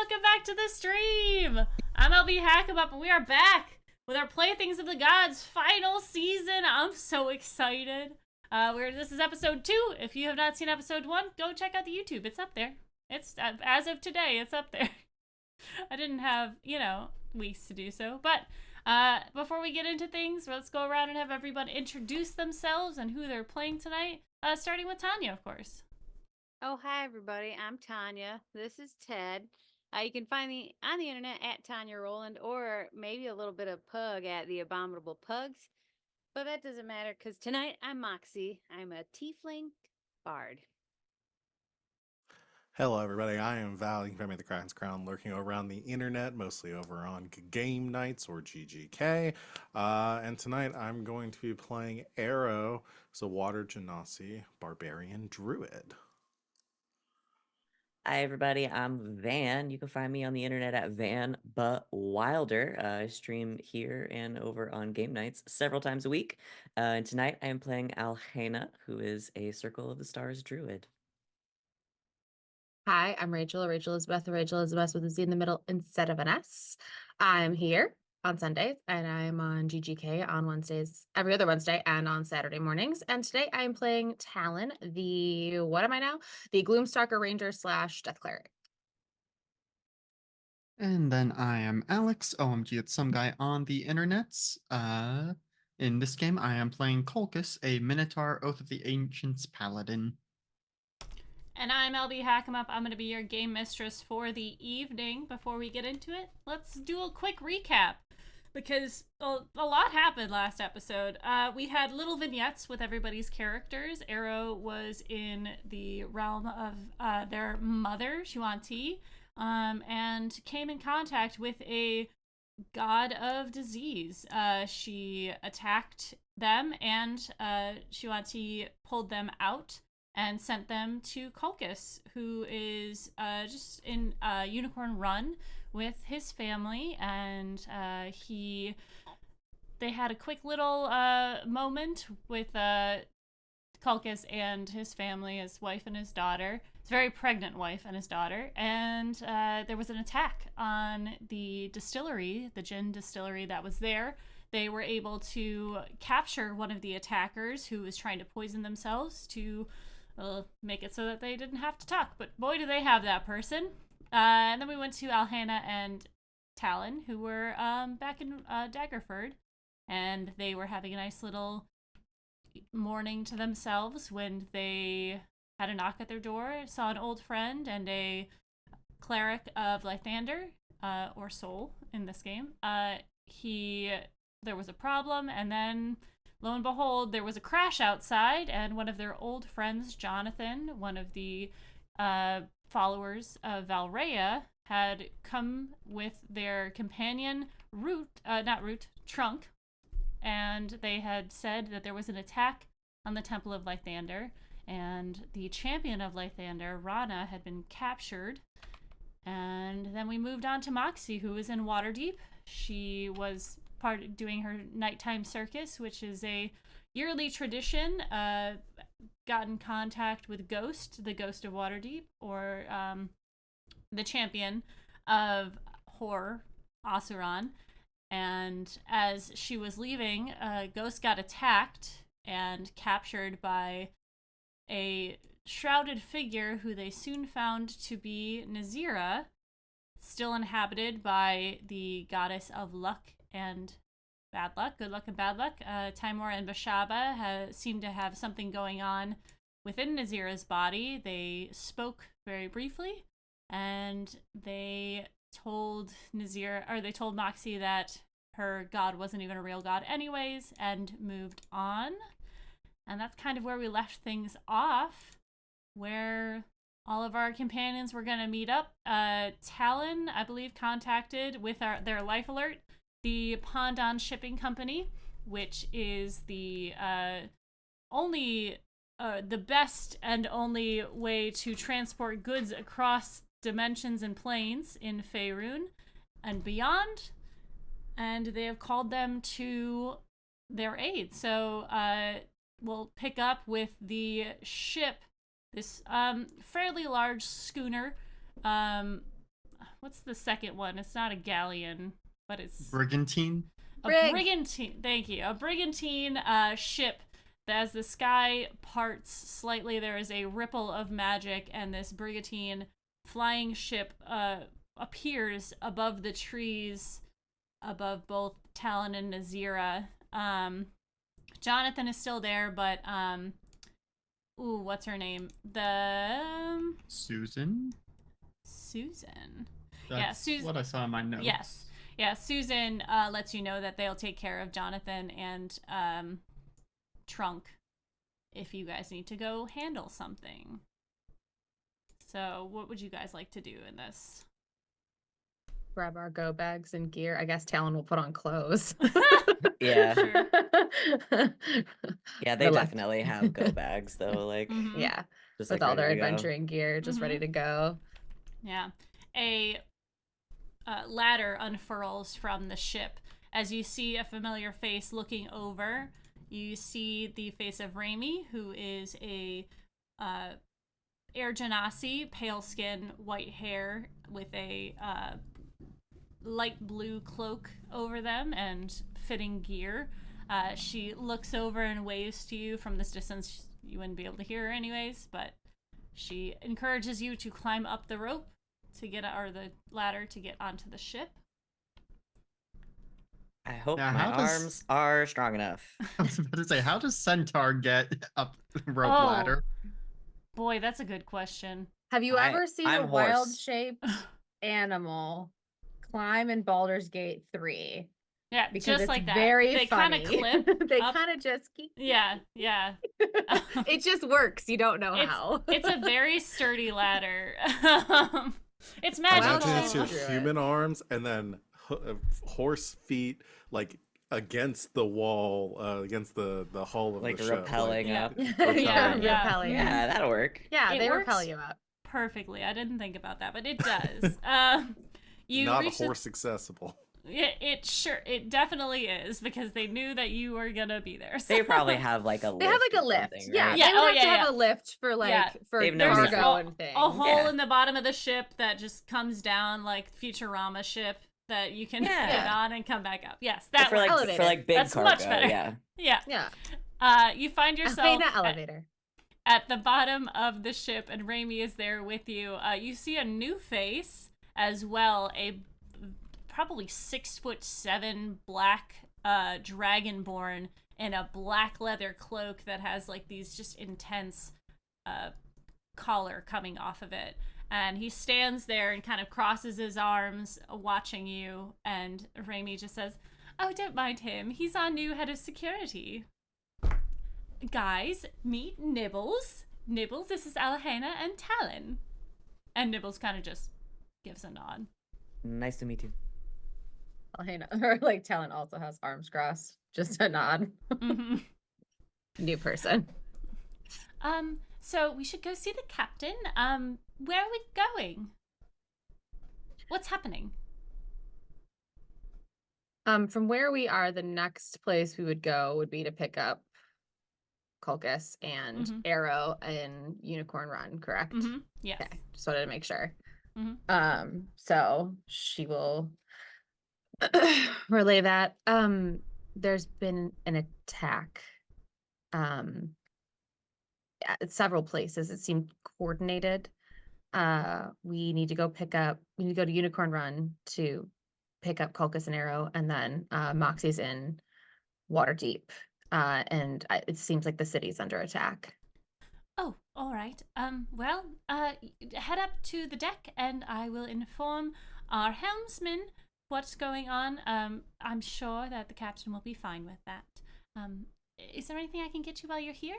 welcome back to the stream! I'm LB Hackabup, and we are back with our Playthings of the Gods final season. I'm so excited. This is episode 2. If you have not seen episode 1, go check out the YouTube. It's up there. It's as of today, it's up there. I didn't have, weeks to do so. But before we get into things, let's go around and have everyone introduce themselves and who they're playing tonight. Starting with Tanya, of course. Oh, hi, everybody. I'm Tanya. This is Ted. You can find me on the internet at Tanya Roland, or maybe a little bit of Pug at the Abominable Pugs. But that doesn't matter because tonight I'm Moxie. I'm a tiefling bard. Hello, everybody. I am Val. You can find me at the Kraken's Crown, lurking around the internet, mostly over on Game Nights or GGK. And tonight I'm going to be playing Arrow, so Water Genasi, Barbarian Druid. Hi, everybody. I'm Van. You can find me on the internet at Van But Wilder. I stream here and over on Game Nights several times a week. And tonight I am playing Alhena, who is a Circle of the Stars druid. Hi, I'm Rachel. Rachel Elizabeth with a Z in the middle instead of an S. I'm here on Sundays and I'm on GGK on Wednesdays, every other Wednesday, and on Saturday mornings. And today I'm playing Talon, the Gloomstalker Ranger / Death Cleric. And then I am Alex, OMG, it's some guy on the internets. In this game, I am playing Colchis, a Minotaur Oath of the Ancients Paladin. And I'm LB Hackamup. I'm going to be your game mistress for the evening. Before we get into it, let's do a quick recap, because a lot happened last episode. We had little vignettes with everybody's characters. Arrow was in the realm of their mother, Shuan-Ti, and came in contact with a god of disease. She attacked them, and Shuan-Ti pulled them out and sent them to Colchis, who is just in Unicorn Run with his family, and they had a quick little moment with Colchis and his family, his wife and his daughter, his very pregnant wife and his daughter, and there was an attack on the distillery, the gin distillery that was there. They were able to capture one of the attackers who was trying to poison themselves to make it so that they didn't have to talk. But boy, do they have that person. And then we went to Alhena and Talon, who were back in Daggerford, and they were having a nice little morning to themselves when they had a knock at their door, saw an old friend and a cleric of Lythander, or Soul in this game. There was a problem, and then lo and behold, there was a crash outside, and one of their old friends, Jonathan, one of the followers of Valrea, had come with their companion, Trunk, and they had said that there was an attack on the Temple of Lythander, and the champion of Lythander, Rana, had been captured. And then we moved on to Moxie, who was in Waterdeep. She was doing her nighttime circus, which is a yearly tradition. Got in contact with Ghost, the Ghost of Waterdeep, or the champion of horror, Asuran. And as she was leaving, Ghost got attacked and captured by a shrouded figure who they soon found to be Nazira, still inhabited by the goddess of luck and bad luck, good luck and bad luck. Timur and Bashaba seem to have something going on within Nazira's body. They spoke very briefly, and they told Moxie that her god wasn't even a real god anyways, and moved on. And that's kind of where we left things off, where all of our companions were going to meet up. Talon, I believe, contacted with their life alert the Pondon Shipping Company, which is the best and only way to transport goods across dimensions and planes in Faerun and beyond. And they have called them to their aid. So we'll pick up with the ship, this fairly large schooner. what's the second one? It's not a galleon, but it's Brigantine. a Brig. brigantine. Thank you. A brigantine ship. As the sky parts slightly, there is a ripple of magic, and this brigantine flying ship appears above the trees, above both Talon and Nazira. Jonathan is still there, but what's her name? Susan. Susan. That's Susan. what I saw in my notes. Yes. Yeah, Susan lets you know that they'll take care of Jonathan and Trunk if you guys need to go handle something. So, what would you guys like to do in this? Grab our go bags and gear. I guess Talon will put on clothes. Yeah. Sure. Yeah, they Reluct- definitely have go bags though, like Mhm. Yeah, just with like all their ready to go. adventuring gear, just ready to go. Yeah. A ladder unfurls from the ship. As you see a familiar face looking over, you see the face of Raimi, who is a Air Genasi, pale skin, white hair, with a light blue cloak over them and fitting gear. She looks over and waves to you from this distance. You wouldn't be able to hear her anyways, but she encourages you to climb up the rope to get, or the ladder to get onto the ship. I hope Now, my how does- arms are strong enough. I was about to say, how does Centaur get up the rope Oh. ladder? Boy, that's a good question. Have you I- ever seen I'm a wild horse. shaped animal climb in Baldur's Gate 3? Yeah, Because just it's like that. very They kind funny. of clip. They up. kind of just keep. Yeah, yeah. It just works. You don't know how. It's a very sturdy ladder. It's Well, magical. Imagine it's your Screw it. human arms and then horse feet, like against the wall, against the hull of Like the ship. rappelling Yeah. up. Yeah, yeah. repelling. Yeah, that'll work. Yeah, It they works repel you up. Perfectly. I didn't think about that, but it does. You Not reach horse accessible. it definitely is, because they knew that you were gonna be there. They so- probably have like a lift. They have like a or lift. something, Yeah, right? Yeah, they would oh, have to yeah, have yeah. a lift for like Yeah. for They've known cargo that. and things. a hole Yeah. in the bottom of the ship that just comes down like Futurama ship that you can Yeah. get on and come back up. Yes, But that for like works. Elevator. for like big That's cargo, much better. yeah. Yeah. Yeah. You find Okay, yourself not elevator. at the bottom of the ship, and Raimi is there with you. You see a new face as well, a probably 6'7" black dragonborn in a black leather cloak that has like these just intense collar coming off of it. And he stands there and kind of crosses his arms watching you, and Raimi just says, "Oh, don't mind him. He's our new head of security. Guys, meet Nibbles. Nibbles, this is Alhena and Talon." And Nibbles kind of just gives a nod. Nice to meet you. Elena, or like Talon also has arms crossed. Just a nod. Mhm. New person. So we should go see the captain. Where are we going? What's happening? From where we are, the next place we would go would be to pick up Colchis and Mhm. Arrow and Unicorn Run, correct? Mm-hmm. Yes. Okay, just wanted to make sure. Mhm. So she will relay that. There's been an attack. At several places. It seemed coordinated. We need to go to Unicorn Run to pick up Colchis and Arrow, and then Moxie's in Waterdeep. It seems like the city's under attack. Oh, all right. Head up to the deck, and I will inform our helmsman what's going on. I'm sure that the captain will be fine with that. Is there anything I can get you while you're here?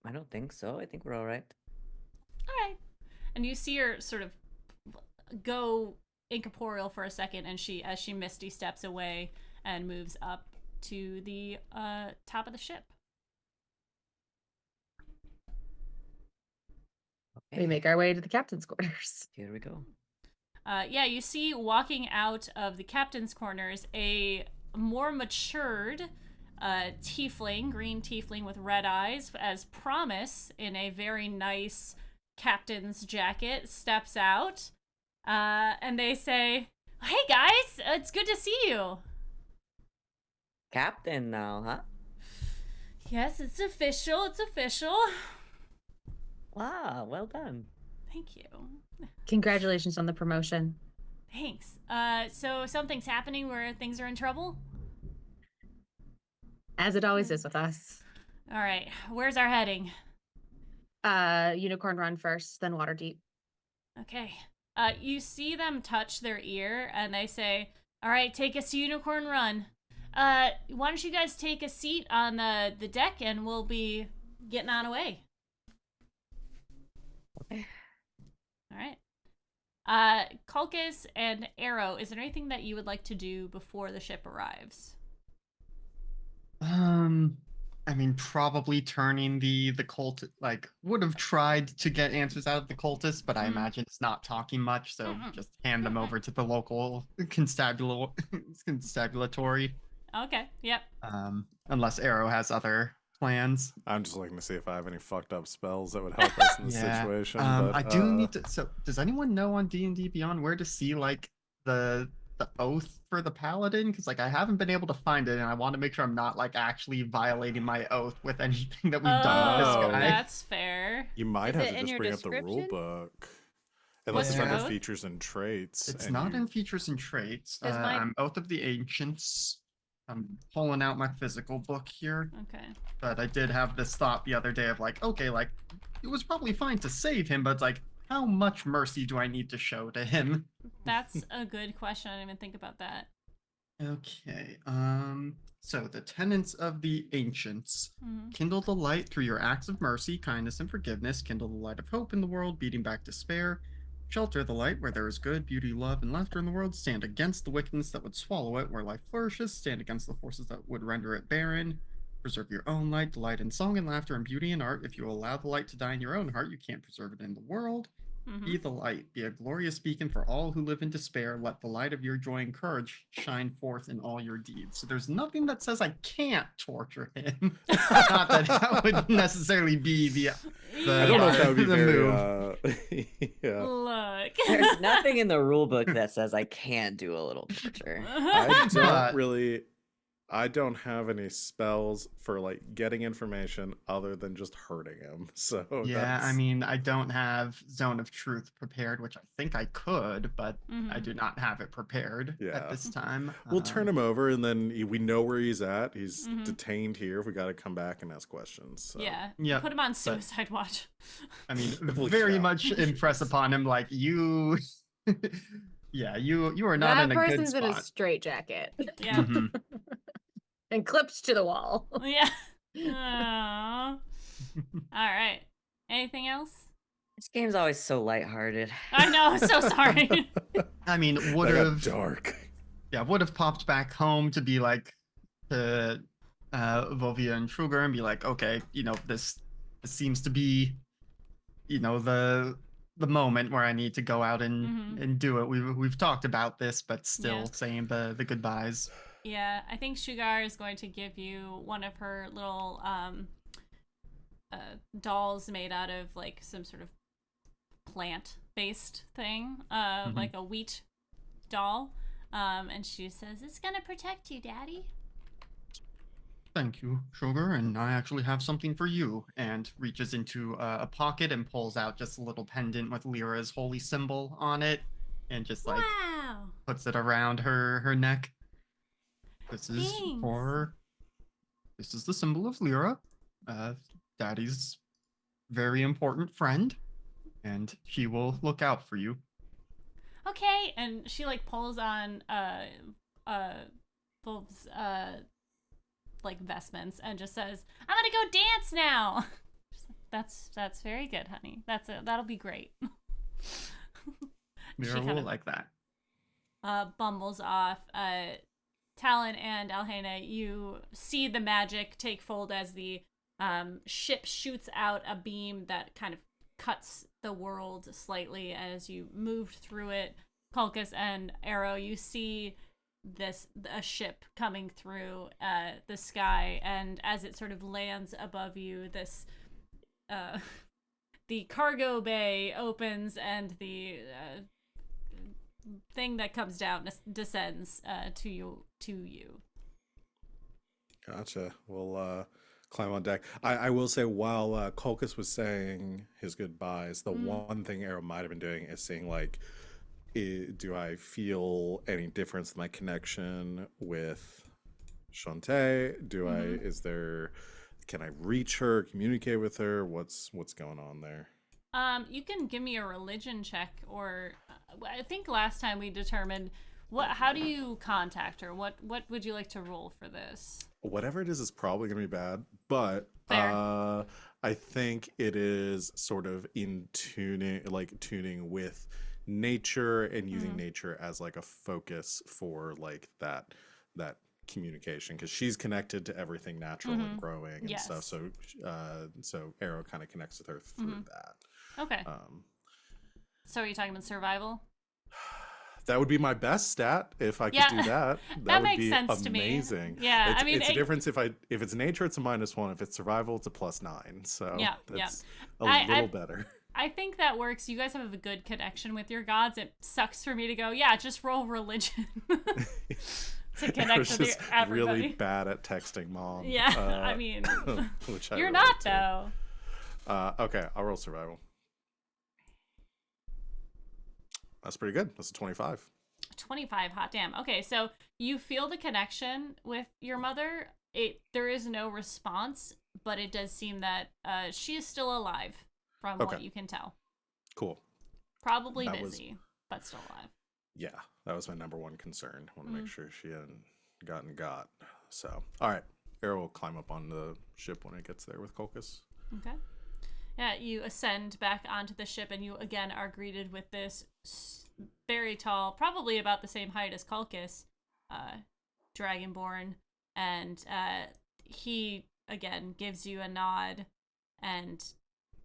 I don't think so. I think we're all right. All right. And you see her sort of go incorporeal for a second, and as she misty steps away and moves up to the top of the ship. We make our way to the captain's quarters. Here we go. Yeah, you see walking out of the captain's corners a more matured tiefling, green tiefling with red eyes, as Promise, in a very nice captain's jacket steps out, and they say, "Hey guys, it's good to see you." Captain now, huh? Yes, it's official. It's official. Wow, well done. Thank you. Congratulations on the promotion. Thanks. So something's happening where things are in trouble? As it always is with us. All right. Where's our heading? Unicorn Run first, then Waterdeep. Okay. You see them touch their ear and they say, "All right, take us to Unicorn Run. Why don't you guys take a seat on the deck and we'll be getting on away." Okay. All right. Kulkus and Arrow, is there anything that you would like to do before the ship arrives? I mean, probably turning the cult, like, would have tried to get answers out of the cultists, but I imagine it's not talking much, so just hand them over to the local constabulatory. Okay, yep. Unless Arrow has other plans. I'm just looking to see if I have any fucked up spells that would help us in this situation. But, I do need to. So, does anyone know on D&D Beyond where to see like the oath for the paladin? Because like I haven't been able to find it, and I want to make sure I'm not like actually violating my oath with anything that we've done with this Oh, guy. That's fair. You might Is have it to in just your bring up the rule description? book. Unless it's What's under your oath? features and traits. It's and not you- in features and traits. 'Cause my- I'm Oath of the Ancients. I'm pulling out my physical book here, Okay. but I did have this thought the other day of like, okay, like it was probably fine to save him, but it's like, how much mercy do I need to show to him? That's a good question. I didn't even think about that. Okay. So the tenets of the ancients. Mhm. Kindle the light through your acts of mercy, kindness, and forgiveness. Kindle the light of hope in the world, beating back despair. Shelter the light where there is good, beauty, love, and laughter in the world. Stand against the wickedness that would swallow it where life flourishes. Stand against the forces that would render it barren. Preserve your own light, delight in song and laughter and beauty and art. If you allow the light to die in your own heart, you can't preserve it in the world. Mhm. Be the light, be a glorious beacon for all who live in despair. Let the light of your joy and courage shine forth in all your deeds. So there's nothing that says I can't torture him. Not that that would necessarily be the I don't know if that would be the very. Yeah. Look. There's nothing in the rule book that says I can't do a little torture. I don't But- really. I don't have any spells for like getting information other than just hurting him. So Yeah, I that's- mean, I don't have Zone of Truth prepared, which I think I could, but I Mhm. do not have it prepared Yeah. at this time. we'll turn him over, and then we know where he's at. He's Mhm. detained here. We got to come back and ask questions. So. Yeah. Yeah, Put him on suicide watch. I mean, Holy very cow. much impress upon him, like you. Yeah, you are not that in a good person's in a spot. straitjacket Yeah. Mhm. and clipped to the wall. Yeah. Aw. All right. Anything else? This game's always so lighthearted. I know. I'm so sorry. I mean, would That got have dark. would have popped back home to be like to Vovia and Truger and be like, okay, this seems to be, the moment where I need to go out and Mhm. and do it. We've talked about this, but still Yeah. saying the goodbyes. Yeah, I think Sugar is going to give you one of her little dolls made out of like some sort of plant-based thing, like a wheat doll. And she says, "It's gonna protect you, Daddy." Thank you, Sugar, and I actually have something for you. And reaches into a pocket and pulls out just a little pendant with Lyra's holy symbol on it, and just like Wow. puts it around her neck. This is Thanks. this is the symbol of Lyra, Daddy's very important friend, and she will look out for you. Okay, and she like pulls on Wolf's like vestments and just says, "I'm gonna go dance now." That's very good, honey. That'll be great. Lyra kind will of- like that. Bumbles off. Talon and Alhena, you see the magic take fold as the ship shoots out a beam that kind of cuts the world slightly as you moved through it. Kulkus and Arrow, you see a ship coming through the sky, and as it sort of lands above you, this the cargo bay opens and the thing that comes down descends to you. Gotcha. We'll climb on deck. I will say, while Colchis was saying his goodbyes, the one thing Arrow might have been doing is seeing, like, do I feel any difference in my connection with Shantae? Can I reach her, communicate with her? What's going on there? You can give me a religion check, or I think last time we determined how do you contact her? What would you like to roll for this? Whatever it is probably going to be bad, but Fair. I think it is sort of tuning with nature and using nature as like a focus for like that communication, because she's connected to everything natural and growing and stuff. So so Arrow kind of connects with her through that. Okay. So are you talking about survival? That would be my best stat if I could do that. That would makes be sense to me. amazing. Yeah, I mean, it's a difference if it's nature, it's a -1. If it's survival, it's a +9. So that's a little better. I think that works. You guys have a good connection with your gods. It sucks for me to go, yeah, just roll religion to connect with just everybody. Really bad at texting mom. Yeah, I mean, which I you're relate not to. though. Okay, I'll roll survival. That's pretty good. That's a 25. 25, hot damn. Okay, so you feel the connection with your mother. There is no response, but it does seem that she is still alive from what you can tell. Cool. Probably busy, but still alive. Yeah, that was my number one concern. I want to make sure she hadn't gotten got. So, all right. Arrow will climb up on the ship when it gets there with Colchis. Okay. Yeah, you ascend back onto the ship, and you again are greeted with this very tall, probably about the same height as Colchis, Dragonborn, and he again gives you a nod,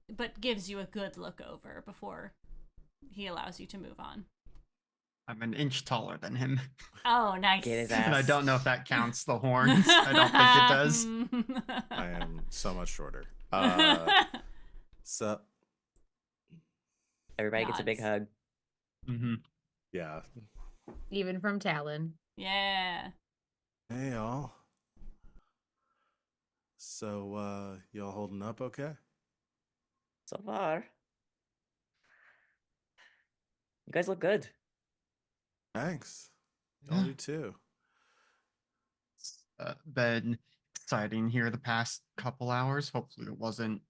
but gives you a good look over before he allows you to move on. I'm an inch taller than him. Oh, nice. Get his And I ass. don't know if that counts the horns. I don't think it does. I am so much shorter. So, Everybody gets a big Nods. hug. Mm-hmm. yeah. Even from Talon. Yeah. Hey, y'all. So, y'all holding up okay? So far. You guys look good. Thanks. Y'all do too. It's been exciting here the past couple hours. Hopefully it wasn't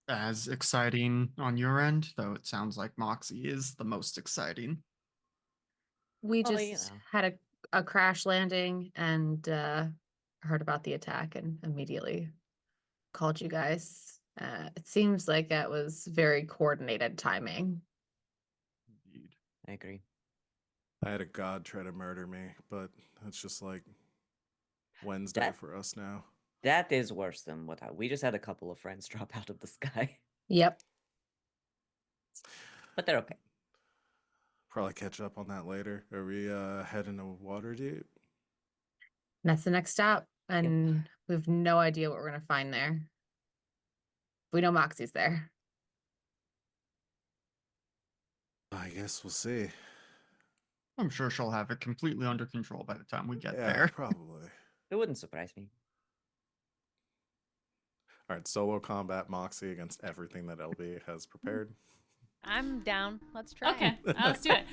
as exciting on your end, though it sounds like Moxie is the most exciting. We Well, just had a crash landing and heard about the attack and immediately called you guys. It seems like it was very coordinated timing. Indeed. I agree. I had a god try to murder me, but it's just like Wednesday That- for us now. That is worse than we just had a couple of friends drop out of the sky. Yep. But they're okay. Probably catch up on that later. Are we heading to Waterdeep? That's the next stop. And we have no idea what we're going to find there. We know Moxie's there. I guess we'll see. I'm sure she'll have it completely under control by the time we get Yeah, there. probably. It wouldn't surprise me. All right, solo combat Moxie against everything that LB has prepared. I'm down. Let's try. Okay, let's do it.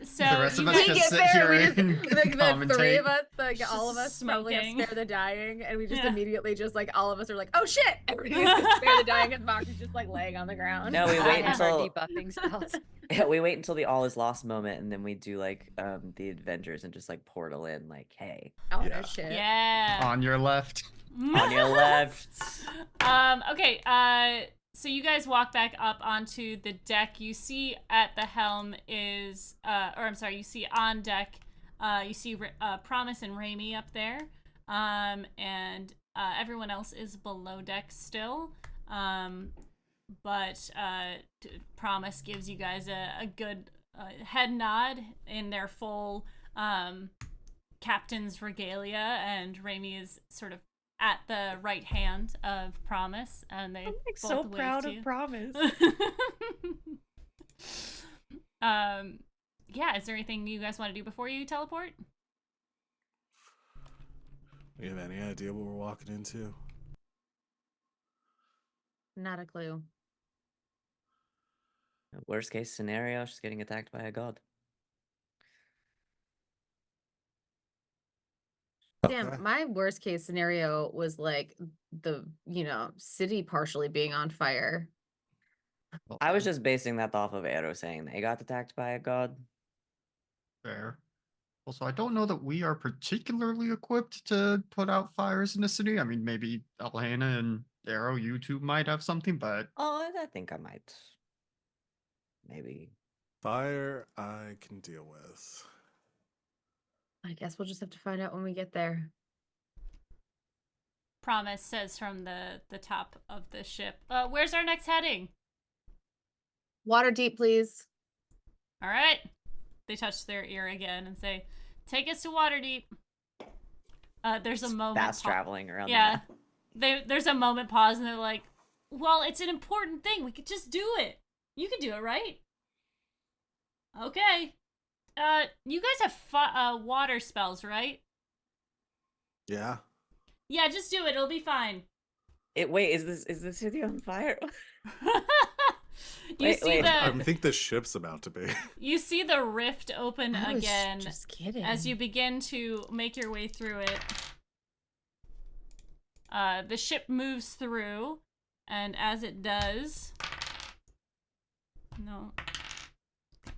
So The rest of you us guys- just get sit there, here we just, and the three commentate. of us, like all of us, probably have Smoking. spare the dying, and we just Yeah. immediately just like all of us are like, oh shit, everybody's gonna spare the dying, and Moxie's just like laying on the ground. No, we I wait have our until debuffing spells. we wait until the all is lost moment, and then we do like the Avengers and just like portal in, like, hey, Oh Yeah. no shit. Yeah. On your left. on your left. Okay, so you guys walk back up onto the deck. You see at the helm is, you see on deck, you see Promise and Raimi up there, and everyone else is below deck still. But Promise gives you guys a good head nod in their full captain's regalia, and Raimi is sort of at the right hand of Promise, and they I'm like both so wave proud to of you. Promise. Yeah, is there anything you guys want to do before you teleport? Do you have any idea what we're walking into? Not a clue. Worst case scenario, she's getting attacked by a god. Damn, Okay. my worst case scenario was like the, city partially being on fire. I was just basing that off of Arrow saying they got attacked by a god. Fair. Also, I don't know that we are particularly equipped to put out fires in the city. I mean, maybe Alhana and Arrow, you two might have something, but Oh, I think I might. Maybe. Fire, I can deal with. I guess we'll just have to find out when we get there. Promise says from the top of the ship. Where's our next heading? Water deep, please. All right. They touch their ear again and say, "Take us to Waterdeep." There's a moment. Fast traveling around Yeah. the map. There's a moment pause, and they're like, "Well, it's an important thing. We could just do it. You could do it, right?" Okay. You guys have water spells, right? Yeah. Yeah, just do it. It'll be fine. Wait, is this city on fire? You Wait, see wait. I the think the ship's about to be. you see the rift open I was again just kidding. as you begin to make your way through it. The ship moves through, and as it does, no,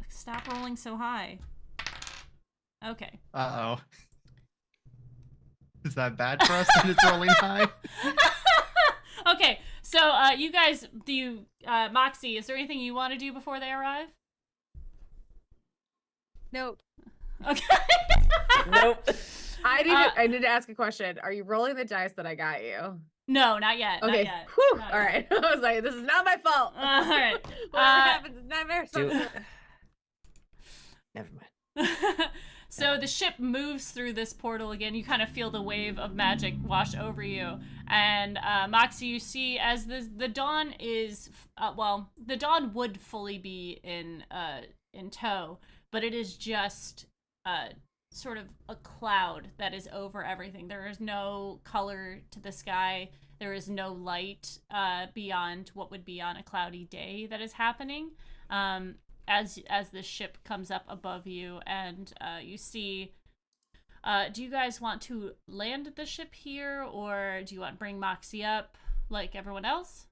stop rolling so high. Okay. uh-oh. Is that bad for us that it's rolling high? Okay, so you guys, Moxie, is there anything you want to do before they arrive? Nope. Okay. Nope. I need to ask a question. Are you rolling the dice that I got you? No, not yet. Okay. Not yet. Whew. Not All yet. right. I was like, this is not my fault. All right. Whatever happens is not my Do- fault. Never mind. So the ship moves through this portal again. You kind of feel the wave of magic wash over you. And Moxie, you see as the dawn is, the dawn would fully be in tow, but it is just sort of a cloud that is over everything. There is no color to the sky. There is no light beyond what would be on a cloudy day that is happening. As the ship comes up above you, and you see, do you guys want to land the ship here, or do you want to bring Moxie up like everyone else?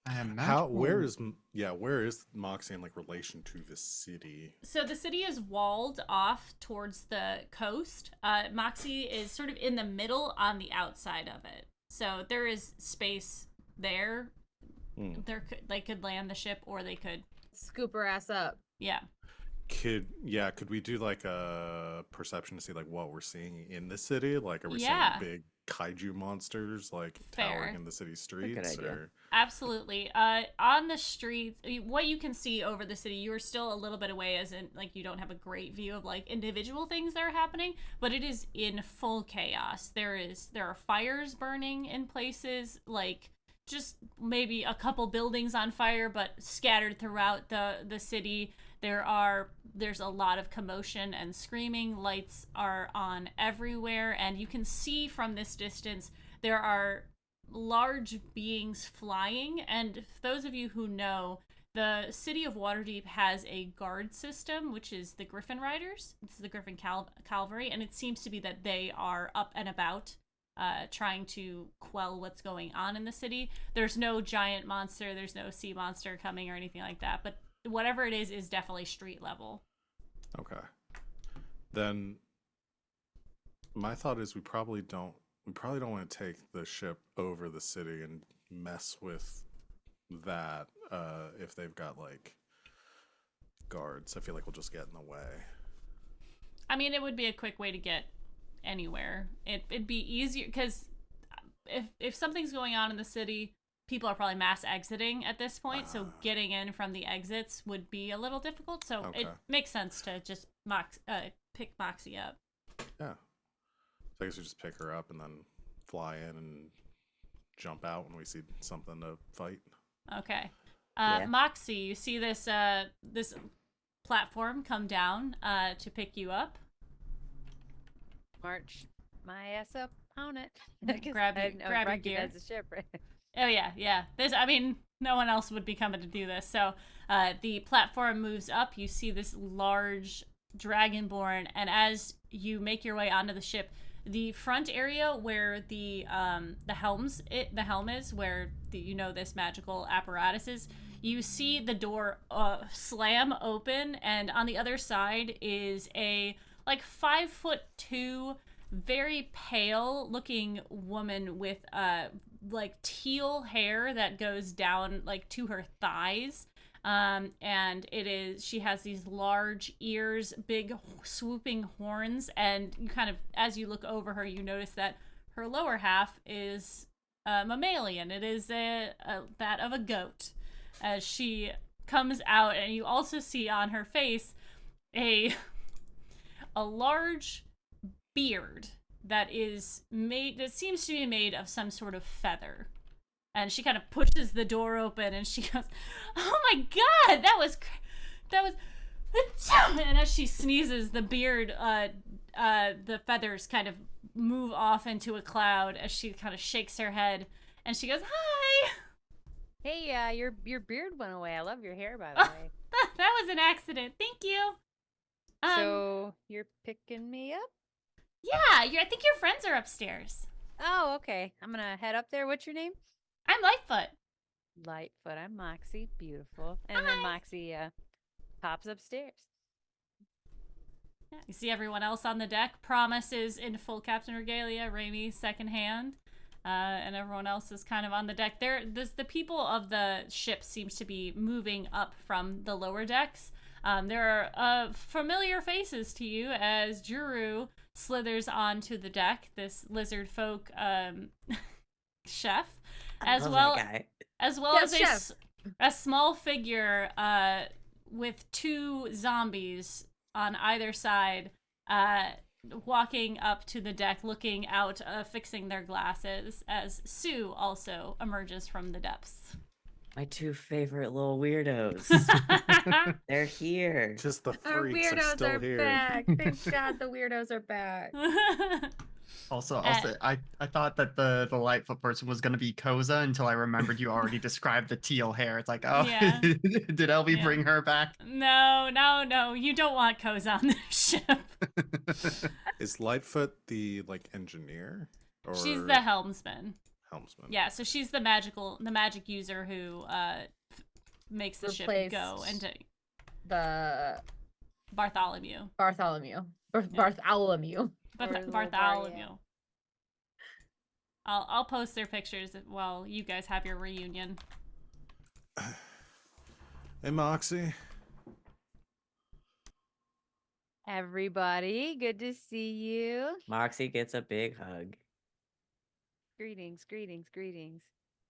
I imagine. Where is Moxie in like relation to the city? So the city is walled off towards the coast. Moxie is sort of in the middle on the outside of it. So there is space there. They could land the ship, or they could Scoop her ass up. yeah. Could we do like a perception to see like what we're seeing in the city? Like, are we Yeah. seeing big kaiju monsters like Fair. towering in the city streets? idea. Or Absolutely. On the streets, what you can see over the city, you are still a little bit away, as in, like, you don't have a great view of, like, individual things that are happening, but it is in full chaos. There are fires burning in places, like, just maybe a couple buildings on fire, but scattered throughout the city. There's a lot of commotion and screaming. Lights are on everywhere, and you can see from this distance there are large beings flying. And those of you who know, the city of Waterdeep has a guard system, which is the Griffin Riders. It's the Griffin Cavalry, and it seems to be that they are up and about, trying to quell what's going on in the city. There's no giant monster, there's no sea monster coming or anything like that, but whatever it is definitely street level. okay, then my thought is we probably don't want to take the ship over the city and mess with that. If they've got like guards, I feel like we'll just get in the way. I mean, it would be a quick way to get anywhere. It'd be easier because if something's going on in the city, people are probably mass exiting at this point, so getting in from the exits would be a little difficult. So it Okay. makes sense to just pick Moxie up. Yeah. So I guess we just pick her up and then fly in and jump out when we see something to fight. Okay. Yeah. Moxie, you see this this platform come down to pick you up. March my ass up on it. Grab your recognize gear. the ship, right? Oh yeah. No one else would be coming to do this. So the platform moves up. You see this large dragonborn, and as you make your way onto the ship, the front area where the helm is, where this magical apparatus is, you see the door slam open, and on the other side is a like 5'2" very pale looking woman with like teal hair that goes down like to her thighs. And she has these large ears, big swooping horns, and you kind of, as you look over her, you notice that her lower half is mammalian. It is that of a goat. As she comes out, and you also see on her face a large beard that seems to be made of some sort of feather. And she kind of pushes the door open, and she goes, "Oh my god, that was," and as she sneezes, the beard, the feathers kind of move off into a cloud as she kind of shakes her head, and she goes, "Hi." Hey, your beard went away. I love your hair, by the way. That was an accident. Thank you. So you're picking me up? Yeah, I think your friends are upstairs. Oh, okay. I'm gonna head up there. What's your name? I'm Lightfoot. Lightfoot. I'm Moxie. Beautiful. And then Moxie pops upstairs. Yeah, you see everyone else on the deck. Promise is in full Captain Regalia. Raimi secondhand. And everyone else is kind of on the deck. The people of the ship seems to be moving up from the lower decks. There are familiar faces to you as Juru slithers onto the deck, this lizard folk chef, as well Yes, as a small figure with two zombies on either side walking up to the deck, looking out, fixing their glasses, as Sue also emerges from the depths. My two favorite little weirdos. They're here. Just the Our freaks are weirdos still are here. back. Thank God the weirdos are back. Also, I'll say, I thought that the Lightfoot person was going to be Koza until I remembered you already described the teal hair. It's like, oh, Yeah. did Elvie Yeah. bring her back? No. You don't want Koza on this ship. Is Lightfoot the engineer? Or She's the helmsman. helmsman? Yeah, so she's the magic user who makes the ship go Replaced into The Bartholomew. Bartholomew. Or Bartholomew. Lovaria. I'll post their pictures while you guys have your reunion. Hey, Moxie. Everybody, good to see you. Moxie gets a big hug. Greetings.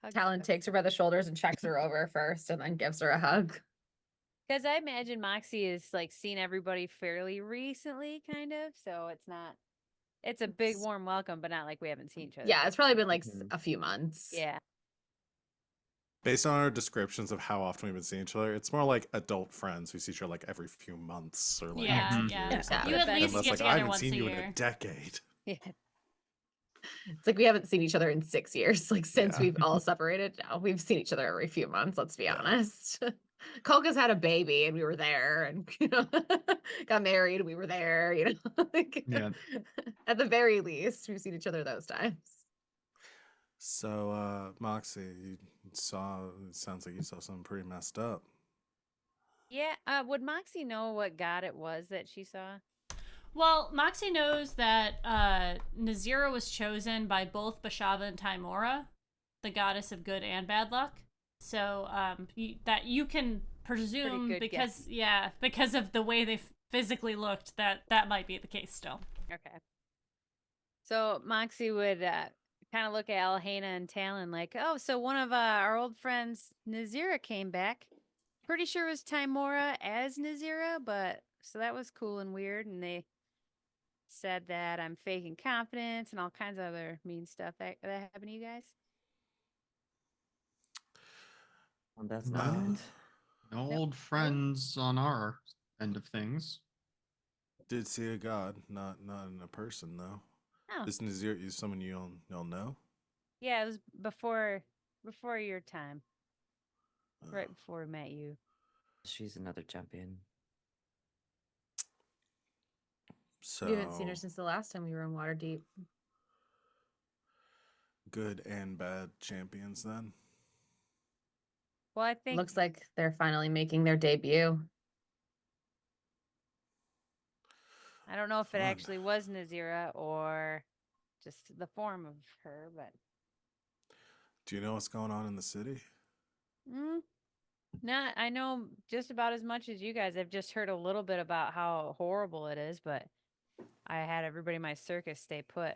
Hugs, Talon hugs. takes her by the shoulders and checks her over first and then gives her a hug. Because I imagine Moxie has seen everybody fairly recently, kind of. So it's a big warm welcome, but not like we haven't seen each other. Yeah, it's probably been Mhm. a few months. Yeah. Based on our descriptions of how often we've been seeing each other, it's more like adult friends who see each other every few months or Yeah, once a yeah. year or something. You at And least Unless, get I together haven't once seen a you in year. a decade. Yeah. It's like we haven't seen each other in 6 years. Since Yeah. we've all separated. No, we've seen each other every few months, let's be Yeah. honest. Kolka's had a baby and we were there, and got married, we were there, Yeah. At the very least, we've seen each other those times. So, Moxie, it sounds like you saw something pretty messed up. Yeah. Would Moxie know what god it was that she saw? Well, Moxie knows that Nazira was chosen by both Bashava and Timora, the goddess of good and bad luck. So that you can presume good because because of the way they physically looked that might be the case still. Okay. So Moxie would kind of look at Alhena and Talon like, oh, so one of our old friends, Nazira, came back. Pretty sure it was Timora as Nazira, but so that was cool and weird. And they said that I'm faking confidence and all kinds of other mean stuff that happened to you guys. Well, that's No, not good. no Nope. old friends on our end of things. Did see a god, not in a person though. Oh, This Nazir is someone you'll know. yeah, it was before your time, Uh, right before we met you. She's another champion. So You haven't seen her since the last time we were in Waterdeep. good and bad champions then. Well, I think Looks like they're finally making their debut. I don't know if it Fun. actually was Nazira or just the form of her, but Do you know what's going on in the city? mm, not. I know just about as much as you guys. I've just heard a little bit about how horrible it is, but I had everybody in my circus stay put.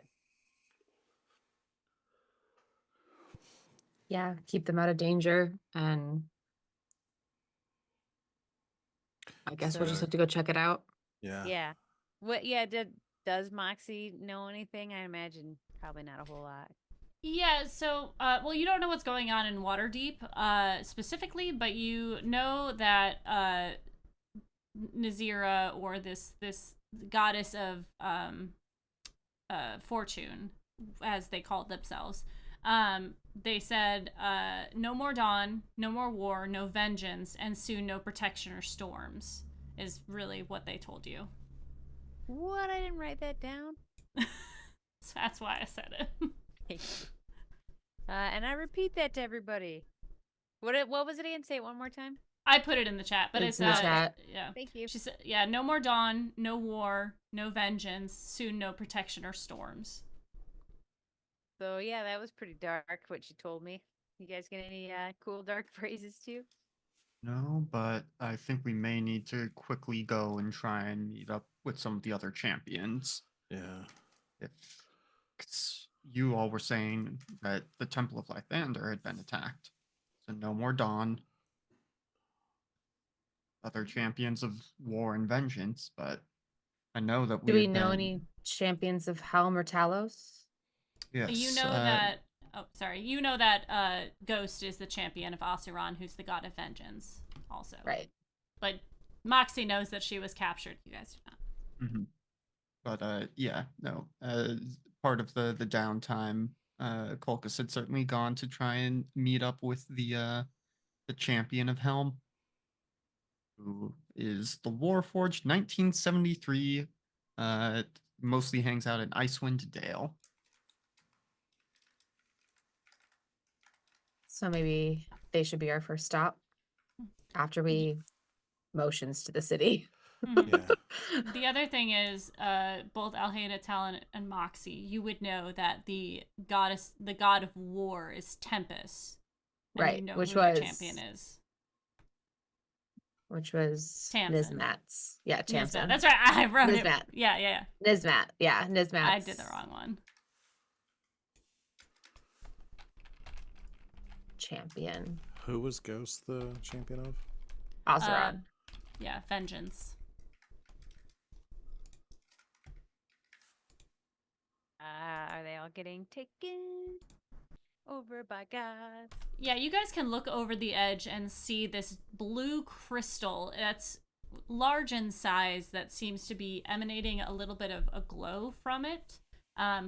Yeah, keep them out of danger, and I guess we'll just So have to go check it out. Yeah. yeah, what? Yeah, does Moxie know anything? I imagine probably not a whole lot. Yeah, so, well, you don't know what's going on in Waterdeep specifically, but you know that Nazira, or this goddess of fortune, as they called themselves, they said, no more dawn, no more war, no vengeance, and soon no protection or storms, is really what they told you. What? I didn't write that down. So that's why I said it. Thank you. And I repeat that to everybody. What was it again? Say it one more time. I put it in the chat, but It's it's in the chat. yeah. Thank you. She said, yeah, no more dawn, no war, no vengeance, soon no protection or storms. So yeah, that was pretty dark what she told me. You guys get any cool dark phrases too? No, but I think we may need to quickly go and try and meet up with some of the other champions. Yeah. If 'cause you all were saying that the Temple of Lythander had been attacked. So no more Dawn, other champions of war and vengeance, but I know that Do we we had know been any champions of Helm or Talos? yes. You know that. Oh, sorry. You know that Ghost is the champion of Osiron, who's the god of vengeance, also. Right. But Moxie knows that she was captured. You guys do not. Mhm. But yeah, no. Part of the downtime, Colchis had certainly gone to try and meet up with the champion of Helm, who is the Warforged 1973. Mostly hangs out in Icewind Dale. So maybe they should be our first stop after we motions to the city. Mhm. Yeah. The other thing is, both Alhena, Talon, and Moxie, you would know that the god of war is Tempest. And Right, you know which who their was champion is. Tamsin. Nizmat's. Yeah, Nizmat. Tamsin. That's right. I wrote it. Nizmat. Yeah. Nizmat. Yeah, Nizmat's. I did the wrong one. Champion. Who was Ghost the champion of? Osiron. Yeah, vengeance. Are they all getting taken over by gods? Yeah, you guys can look over the edge and see this blue crystal that's large in size that seems to be emanating a little bit of a glow from it.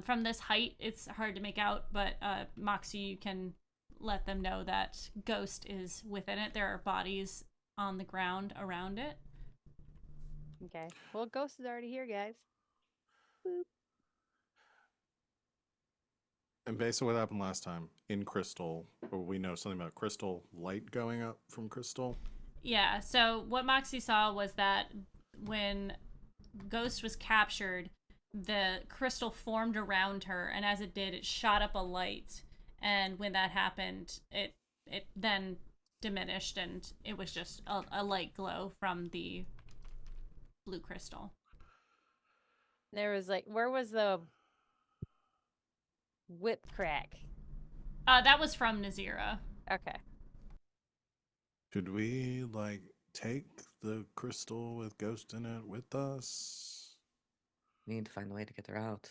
From this height, it's hard to make out, but Moxie, you can let them know that Ghost is within it. There are bodies on the ground around it. Okay. Well, Ghost is already here, guys. Boop. And based on what happened last time in Crystal, or we know something about Crystal light going up from Crystal. Yeah, so what Moxie saw was that when Ghost was captured, the crystal formed around her, and as it did, it shot up a light. And when that happened, it then diminished, and it was just a light glow from the blue crystal. There was where was the whip crack? That was from Nazira. Okay. Should we take the crystal with Ghost in it with us? We need to find a way to get her out.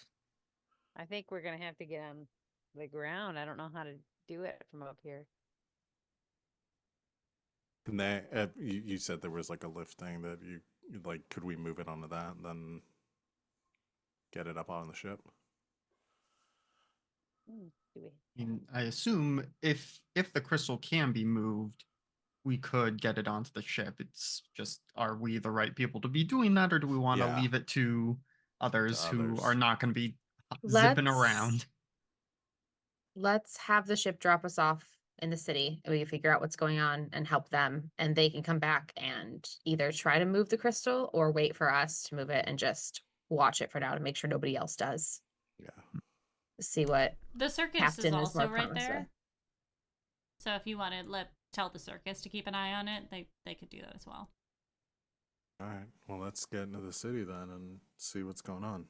I think we're gonna have to get on the ground. I don't know how to do it from up here. And you said there was like a lift thing that you like. Could we move it onto that and then get it up on the ship? Do we? I assume if the crystal can be moved, we could get it onto the ship. It's just, are we the right people to be doing that, or do we want to Yeah. leave it to others who are others. not going to be zipping Let's- around? Let's have the ship drop us off in the city and we can figure out what's going on and help them, and they can come back and either try to move the crystal or wait for us to move it and just watch it for now to make sure nobody else does. Yeah. See what The circus Captain is is also more right promised there. with. So if you want to tell the circus to keep an eye on it, they could do that as well. All right. Well, let's get into the city then and see what's going on.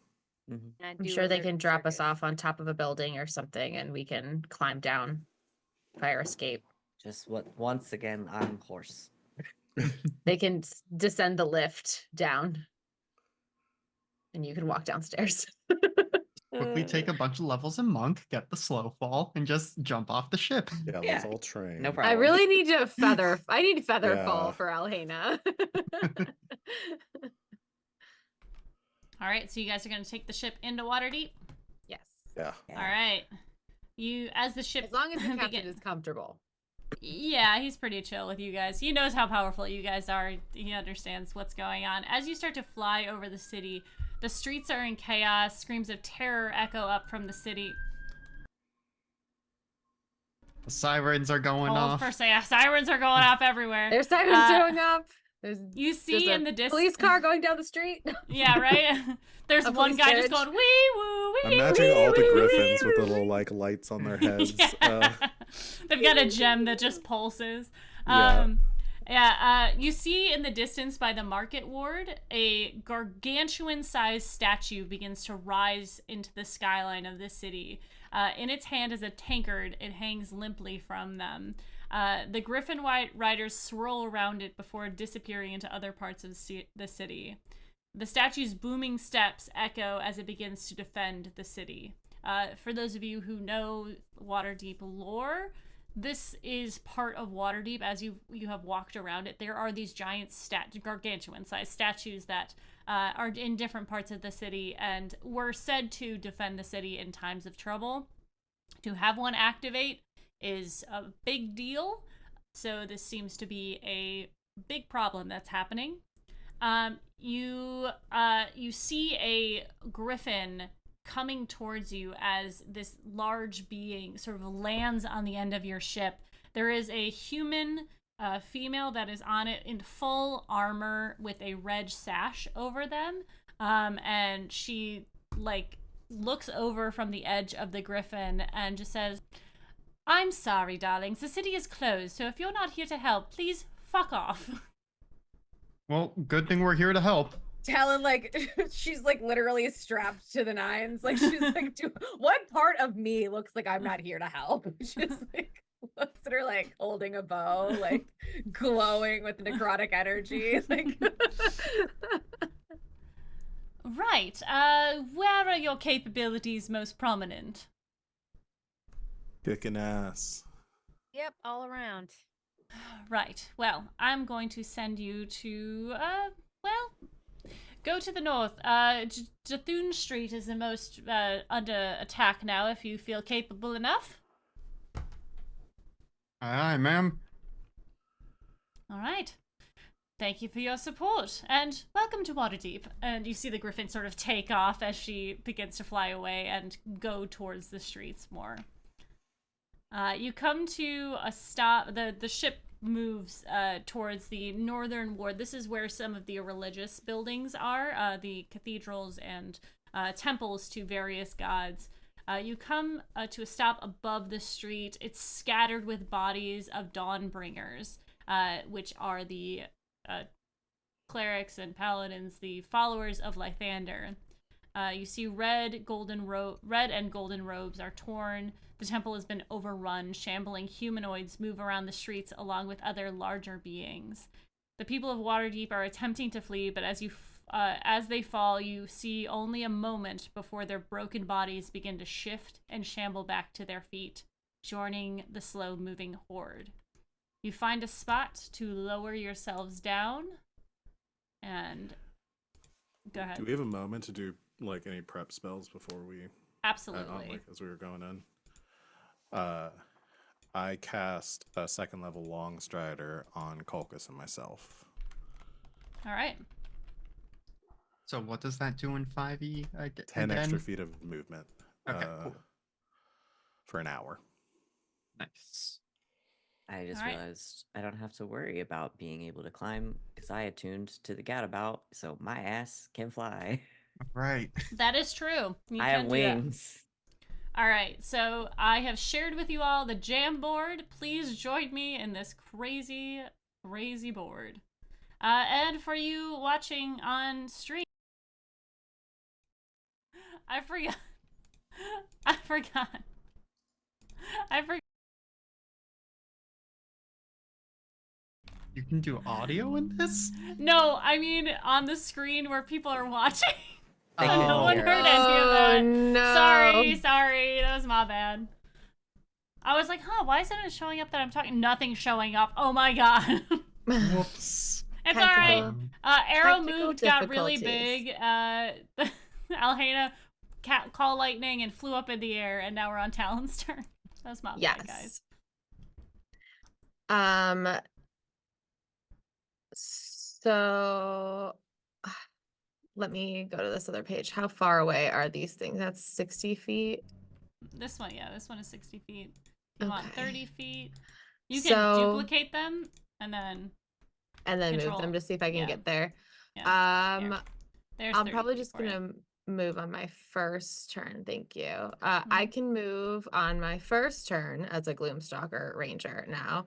Mm-hmm. I'm sure they can drop us off on top of a building or something and we can climb down, fire escape. Just once again, I'm horse. They can descend the lift down and you can walk downstairs. Quickly take a bunch of levels in Monk, get the slow fall, and just jump off the ship. Yeah, Yeah, let's all train. no I problem. really need to feather. I need feather Yeah. fall for Alhena. All right, so you guys are going to take the ship into Waterdeep. Yes. Yeah. Yeah. All right. You, as the ship, As long as the captain begin- is comfortable. Yeah, he's pretty chill with you guys. He knows how powerful you guys are. He understands what's going on. As you start to fly over the city, the streets are in chaos. Screams of terror echo up from the city. The sirens are going off. For say, sirens are going off everywhere. There's sirens going up. You see there's in a the distance. police car going down the street. Yeah, right. There's A one police guy just carriage. going wee woo wee. I'm imagining all the wee, wee, griffins wee, with the wee. little like lights on their heads. Yeah. They've got a gem that just pulses. You see in the distance by the market ward, a gargantuan-sized statue begins to rise into the skyline of the city. In its hand is a tankard. It hangs limply from them. The griffin riders swirl around it before disappearing into other parts of the city. The statue's booming steps echo as it begins to defend the city. For those of you who know Waterdeep lore, this is part of Waterdeep. As you have walked around it, there are these giant gargantuan-sized statues that are in different parts of the city and were said to defend the city in times of trouble. To have one activate is a big deal, so this seems to be a big problem that's happening. You see a griffin coming towards you as this large being sort of lands on the end of your ship. There is a human female that is on it in full armor with a red sash over them, and she looks over from the edge of the griffin and just says, "I'm sorry, darlings. The city is closed, so if you're not here to help, please fuck off." Well, good thing we're here to help. Talon, she's literally strapped to the nines. She's what part of me looks like I'm not here to help? She's looks at her holding a bow, glowing with necrotic energy. Right. Where are your capabilities most prominent? Kicking ass. Yep, all around. Right. Well, I'm going to send you to, go to the north. Jathun Street is the most under attack now, if you feel capable enough. Aye, ma'am. All right. Thank you for your support, and welcome to Waterdeep. And you see the griffin sort of take off as she begins to fly away and go towards the streets more. You come to a stop. The ship moves towards the northern ward. This is where some of the religious buildings are, the cathedrals and temples to various gods. You come to a stop above the street. It's scattered with bodies of Dawnbringers, which are the clerics and paladins, the followers of Lythander. You see red and golden robes are torn. The temple has been overrun. Shambling humanoids move around the streets along with other larger beings. The people of Waterdeep are attempting to flee, but as you as they fall, you see only a moment before their broken bodies begin to shift and shamble back to their feet, joining the slow-moving horde. You find a spot to lower yourselves down, and go ahead. Do we have a moment to do like any prep spells before we? Absolutely. Like as we were going in. I cast a 2nd level Long Strider on Colchis and myself. All right. So what does that do in 5e? 10 extra feet of movement. Okay, cool. For an hour. Nice. I just All right. realized I don't have to worry about being able to climb because I attuned to the gadabout, so my ass can fly. Right. That is true. You I can have do that. wings. All right, so I have shared with you all the jam board. Please join me in this crazy, crazy board. And for you watching on stream, I forgot. I forgot. You can do audio in this? No, I mean on the screen where people are watching. They So can no one hear heard us. any of Oh, that. no. Sorry, that was my bad. I was like, why isn't it showing up that I'm talking? Nothing's showing up. Oh my god. Whoops. It's all right. Technical- Arrow technical moved, got really difficulties. big. Alhena call lightning and flew up in the air, and now we're on Talon's turn. That's my bad, guys. Yes. So let me go to this other page. How far away are these things? That's 60 feet. This one is 60 feet. You want Okay. 30 feet. You can So- duplicate them and then move control- them to see if I can yeah. get there. Yeah. Here. There's I'm 30 probably feet just for you. gonna move on my first turn. Thank you. I can move on my first turn as a Gloomstalker Ranger now.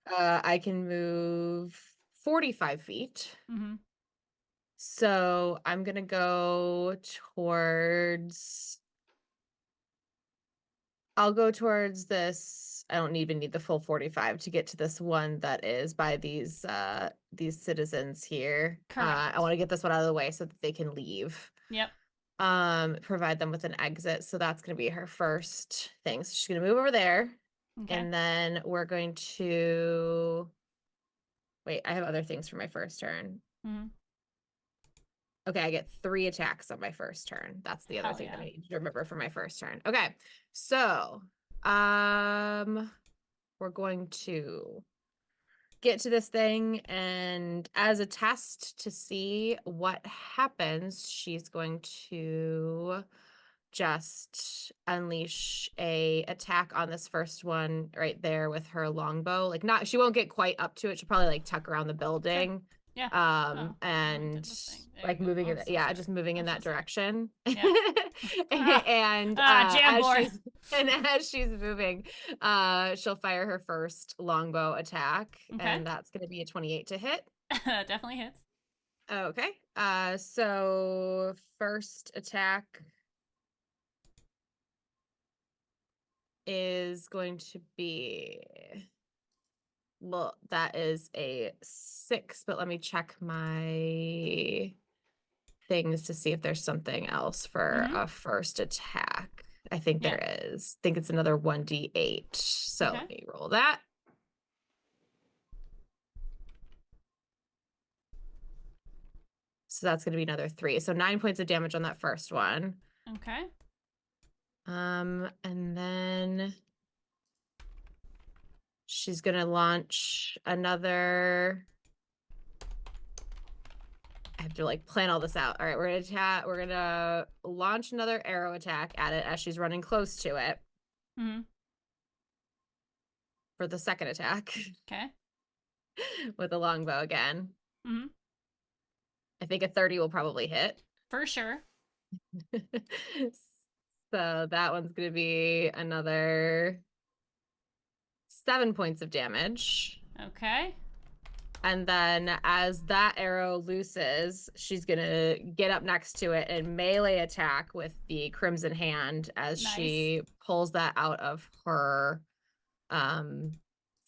I can move 45 feet. Mm-hmm. So I'm gonna go towards. I'll go towards this. I don't even need the full 45 to get to this one that is by these citizens here. Correct. I want to get this one out of the way so that they can leave. Yep. Provide them with an exit. So that's gonna be her first thing. So she's gonna move over there. Okay. And then we're going to wait, I have other things for my first turn. Mm-hmm. Okay, I get 3 attacks on my first turn. That's the other Hell thing that yeah. I need to remember for my first turn. Okay. So, we're going to get to this thing, and as a test to see what happens, she's going to just unleash a attack on this first one right there with her longbow. Like, not, she won't get quite up to it. She'll probably like tuck around the building. Yeah. And did the thing. There like you go. moving Oh, it, so yeah, sorry. just moving in I'm that so sorry. direction. Yeah. And jam as board. she's moving, she'll fire her first longbow attack, Okay. and that's going to be a 28 to hit. Definitely hits. Okay. So first attack is going to be, well, that is a 6, but let me check my things to see if there's something else for Mhm. a first attack. I think Yeah. there is. I think it's another 1d8. So Okay. let me roll that. So that's going to be another 3. So 9 points of damage on that first one. Okay. And then she's going to launch another. I have to like plan all this out. All right, we're going to attack. We're going to launch another arrow attack at it as she's running close to it Mm-hmm. for the second attack Okay. with a longbow again. Mm-hmm. I think a 30 will probably hit. For sure. So that one's going to be another 7 points of damage. Okay. And then as that arrow looses, she's going to get up next to it and melee attack with the Crimson Hand as Nice. she pulls that out of her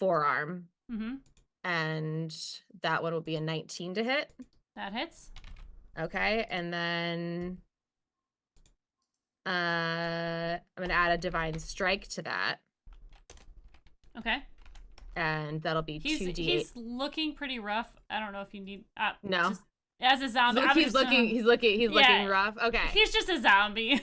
forearm. Mm-hmm. And that one will be a 19 to hit. That hits. Okay, and then I'm gonna add a divine strike to that, Okay. and that'll be He's 2d8. he's looking pretty rough. I don't know if you need No. just as a zombie. He's looking rough. Okay. He's just a zombie.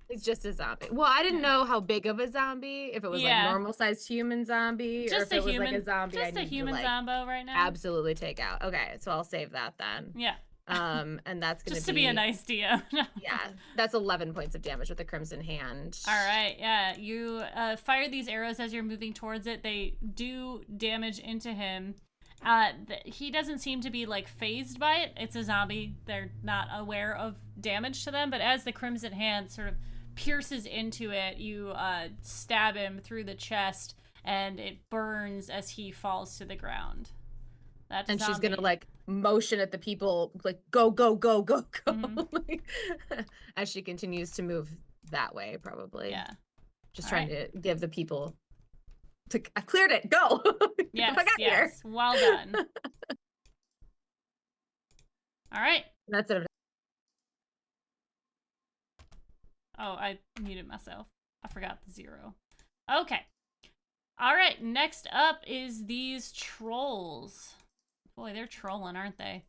He's just a zombie. Well, I didn't know how big of a zombie, if it was like Yeah. normal sized human zombie, or Just if a it was human. like a zombie I Just a need to human like zombo right now. absolutely take out. Okay, so I'll save that then. Yeah. And that's gonna Just to be a nice DM. Yeah, that's 11 points of damage with the crimson hand. All right, yeah. You fire these arrows as you're moving towards it. They do damage into him. He doesn't seem to be like phased by it. It's a zombie. They're not aware of damage to them. But as the crimson hand sort of pierces into it, you stab him through the chest, and it burns as he falls to the ground. That And zombie. she's gonna like motion at the people, like go, go, go, go, go, Mhm. as she continues to move that way, probably. Yeah. Just All trying to give the people. I cleared it. Go. Yes. I got here. Yes. Well done. All right. That's it. Oh, I muted myself. I forgot the 0. Okay. All right. Next up is these trolls. Boy, they're trolling, aren't they?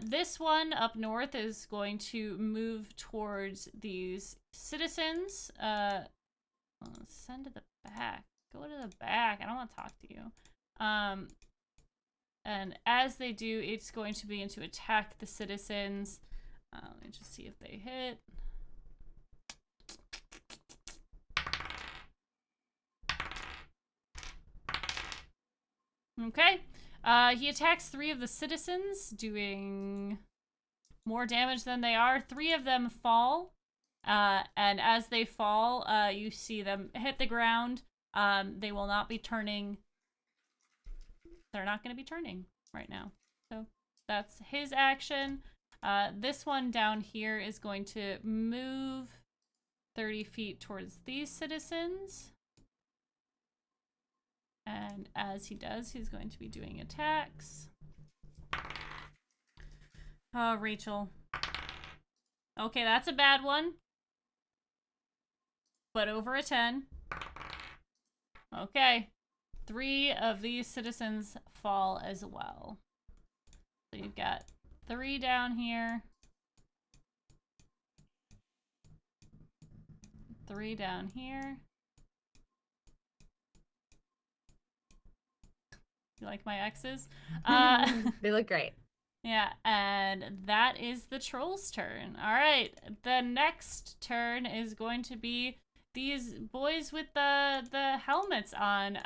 This one up north is going to move towards these citizens. Send to the back. Go to the back. I don't want to talk to you. And as they do, it's going to begin to attack the citizens. Let me just see if they hit. Okay. He attacks 3 of the citizens, doing more damage than they are. 3 of them fall. And as they fall, you see them hit the ground. They will not be turning. They're not going to be turning right now. So that's his action. This one down here is going to move 30 feet towards these citizens. And as he does, he's going to be doing attacks. Oh, Rachel. Okay, that's a bad one. But over a 10. Okay. 3 of these citizens fall as well. So you've got 3 down here. 3 down here. You like my X's? They look great. Yeah, and that is the troll's turn. All right, the next turn is going to be these boys with the helmets on.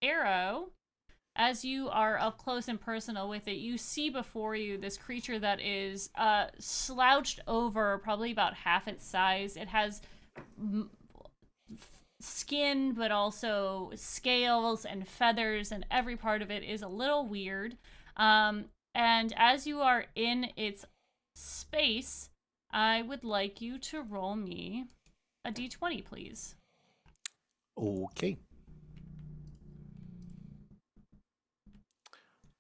Arrow, as you are up close and personal with it, you see before you this creature that is slouched over, probably about half its size. It has skin, but also scales and feathers, and every part of it is a little weird. And as you are in its space, I would like you to roll me a d20, please. Okay.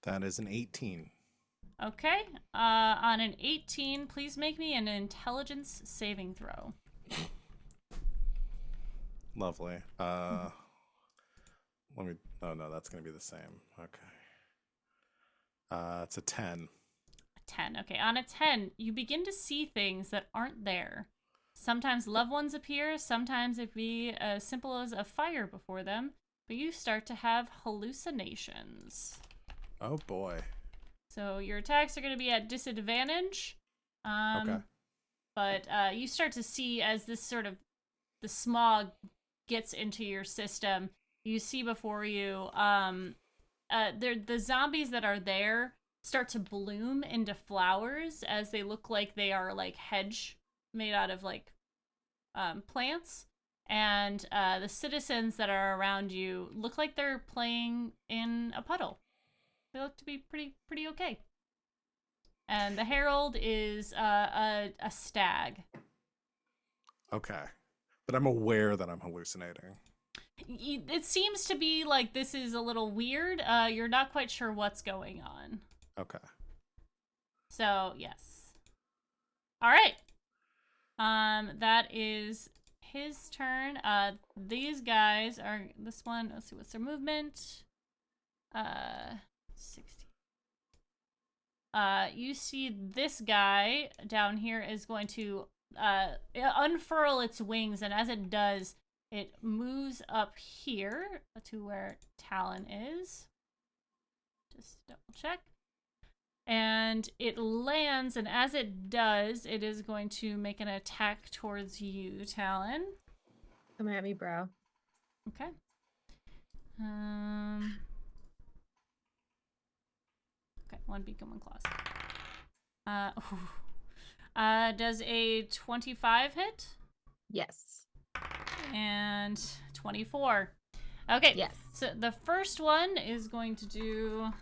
That is an 18. Okay. On an 18, please make me an intelligence saving throw. Lovely. Let me. Oh no, that's gonna be the same. Okay. It's a 10. 10. Okay, on a 10, you begin to see things that aren't there. Sometimes loved ones appear, sometimes it be as simple as a fire before them, but you start to have hallucinations. Oh boy. So your attacks are going to be at disadvantage. Okay. But you start to see as this sort of the smog gets into your system, you see before you the zombies that are there start to bloom into flowers as they look like they are like hedge made out of like plants, and the citizens that are around you look like they're playing in a puddle. They look to be pretty okay. And the herald is a stag. Okay. But I'm aware that I'm hallucinating. It seems to be like this is a little weird. You're not quite sure what's going on. Okay. So, yes. All right. That is his turn. These guys are this one. Let's see, what's their movement? 60. You see this guy down here is going to unfurl its wings, and as it does, it moves up here to where Talon is. Just double check. And it lands, and as it does, it is going to make an attack towards you, Talon. Come at me, bro. Okay. Okay, one beacon, one claws. Does a 25 hit? Yes. And 24. Okay. Yes. So the first one is going to do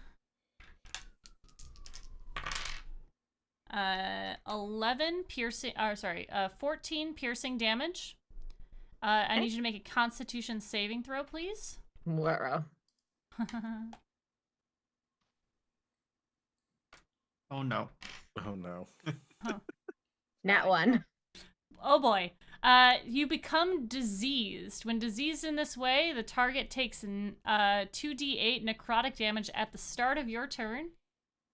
14 piercing damage. I need you to make a Constitution saving throw, please. Whoa. Oh no. Oh no. Nat 1. Oh boy. You become diseased. When diseased in this way, the target takes 2d8 necrotic damage at the start of your turn.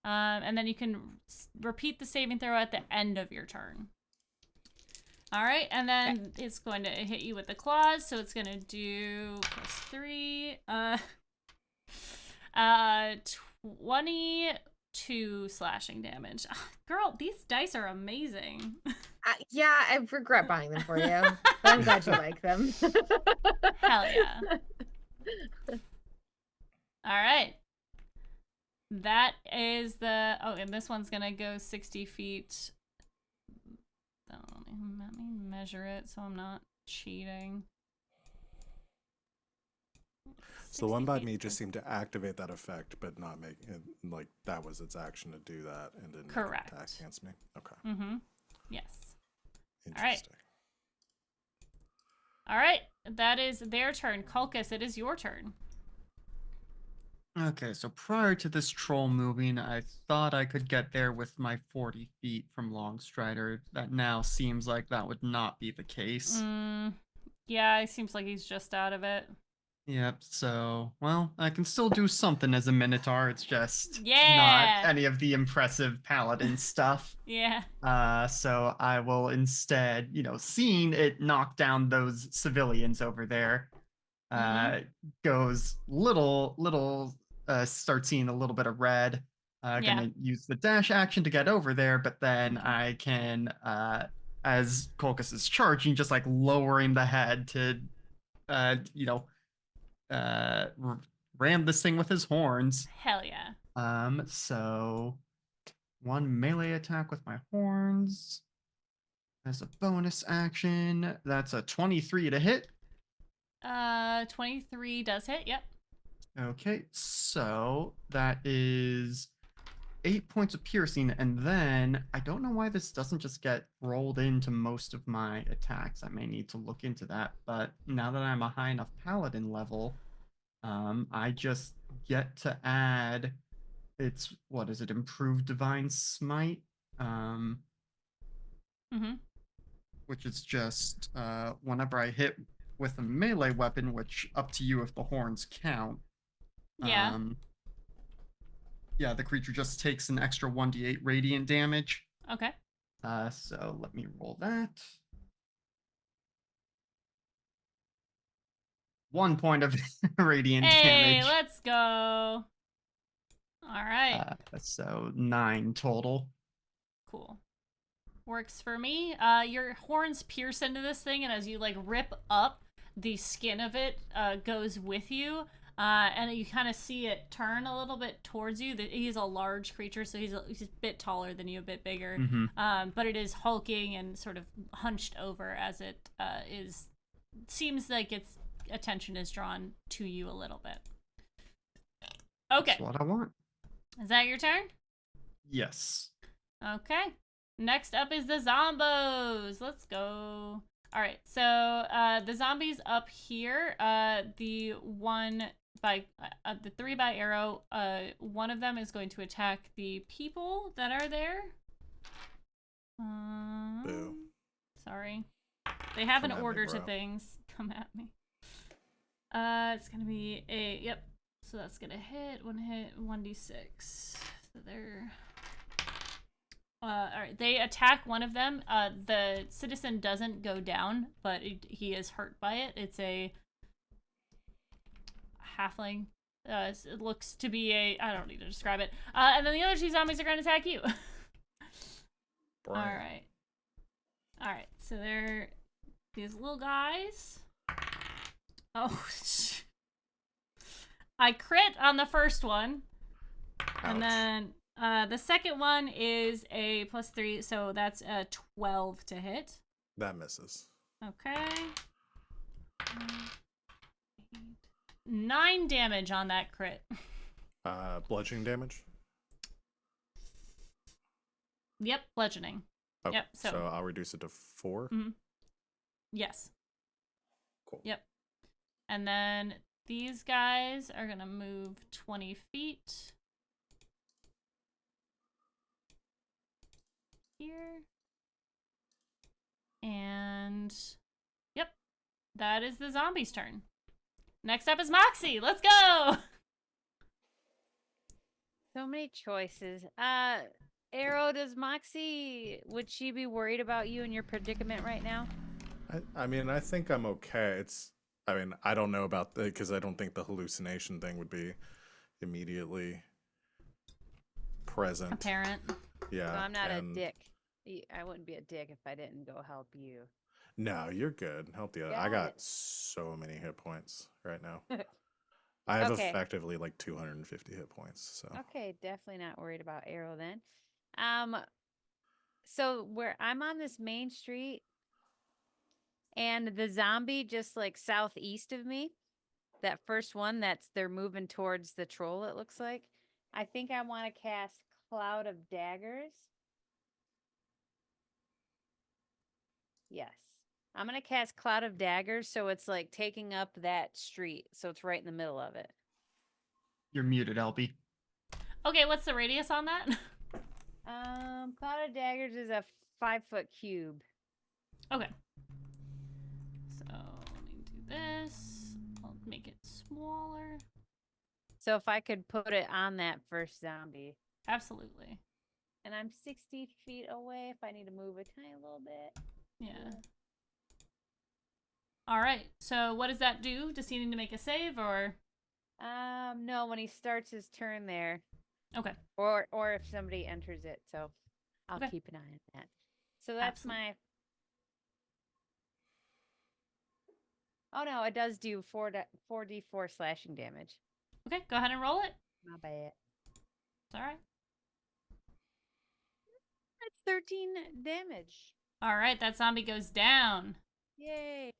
And then you can repeat the saving throw at the end of your turn. All right, and then it's going to hit you with the claws, so it's going to do +3. 22 slashing damage. Girl, these dice are amazing. Yeah, I regret buying them for you. But I'm glad you like them. Hell yeah. All right. That is the... Oh, and this one's going to go 60 feet. So let me measure it so I'm not cheating. So the one 60 by feet me is- just seemed to activate that effect, but not make it, like, that was its action to do that and didn't make an Correct. attack against me. Okay. Mm-hmm. Yes. right. Interesting. All right. That is their turn. Kulkus, it is your turn. Okay, so prior to this troll moving, I thought I could get there with my 40 feet from Longstrider. That now seems like that would not be the case. Yeah, it seems like he's just out of it. Yep, so, well, I can still do something as a Minotaur. It's just Yeah! not any of the impressive paladin stuff. Yeah. So I will instead, seeing it knock down those civilians over there, goes start seeing a little bit of red. Gonna use the dash action to get over there, but then I can, as Kolkus is charging, just like lowering the head to, ram this thing with his horns. Hell yeah. So one melee attack with my horns. As a bonus action, that's a 23 to hit. 23 does hit, yep. Okay, so that is 8 points of piercing, and then I don't know why this doesn't just get rolled into most of my attacks. I may need to look into that, but now that I'm a high enough paladin level, I just get to add improved divine smite, which is just whenever I hit with a melee weapon, which up to you if the horns count. Yeah. Yeah, the creature just takes an extra 1d8 radiant damage. Okay. So let me roll that. 1 point of radiant damage. Hey, let's go. All right. So 9 total. Cool. Works for me. Your horns pierce into this thing, and as you like rip up, the skin of it goes with you. And you kind of see it turn a little bit towards you. He's a large creature, so he's a bit taller than you, a bit bigger. But it is hulking and sort of hunched over as it seems like its attention is drawn to you a little bit. Okay. That's what I want. Is that your turn? Yes. Okay. Next up is the zombos. Let's go. All right, so the zombies up here, the one by the 3 by arrow, one of them is going to attack the people that are there. Boo. Sorry. They have Come an at me, order to bro. things. Come at me. It's gonna be a, yep. So that's gonna hit, 1d6. So they're, alright, they attack one of them. The citizen doesn't go down, but he is hurt by it. It's a halfling. It looks to be a, I don't need to describe it. And then the other two zombies are gonna attack you. Brian. Alright, so they're these little guys. Oh, I crit on the first one. Ouch. And then the second one is a +3, so that's a 12 to hit. That misses. Okay. 9 damage on that crit. Bludgeoning damage? Yep, bludgeoning. Okay, Yep, so- I'll reduce it to 4. Yes. Cool. Yep. And then these guys are gonna move 20 feet. Here. And yep, that is the zombie's turn. Next up is Moxie. Let's go. So many choices. Arrow, does Moxie, would she be worried about you and your predicament right now? I mean, I think I'm okay. I mean, I don't know about because I don't think the hallucination thing would be immediately present. Apparent. Yeah. So I'm not a and- dick. I wouldn't be a dick if I didn't go help you. No, you're good. Help the other. I Got got it. so many hit points right now. I have Okay. effectively like 250 hit points. So Okay, definitely not worried about Arrow then. So where I'm on this main street and the zombie just like southeast of me, that first one they're moving towards the troll, it looks like. I think I want to cast Cloud of Daggers. Yes. I'm going to cast Cloud of Daggers so it's like taking up that street. So it's right in the middle of it. You're muted, LB. Okay, what's the radius on that? Cloud of Daggers is a 5-foot cube. Okay. So let me do this. I'll make it smaller. So if I could put it on that first zombie. Absolutely. And I'm 60 feet away if I need to move a tiny little bit. Yeah. All right. So what does that do? Does he need to make a save or? No, when he starts his turn there. Okay. Or if somebody enters it. So I'll Okay. keep an eye on that. So that's Absolutely. my. Oh no, it does do 4d4 slashing damage. Okay, go ahead and roll it. Not bad. It's all right. That's 13 damage. All right, that zombie goes down. Yay.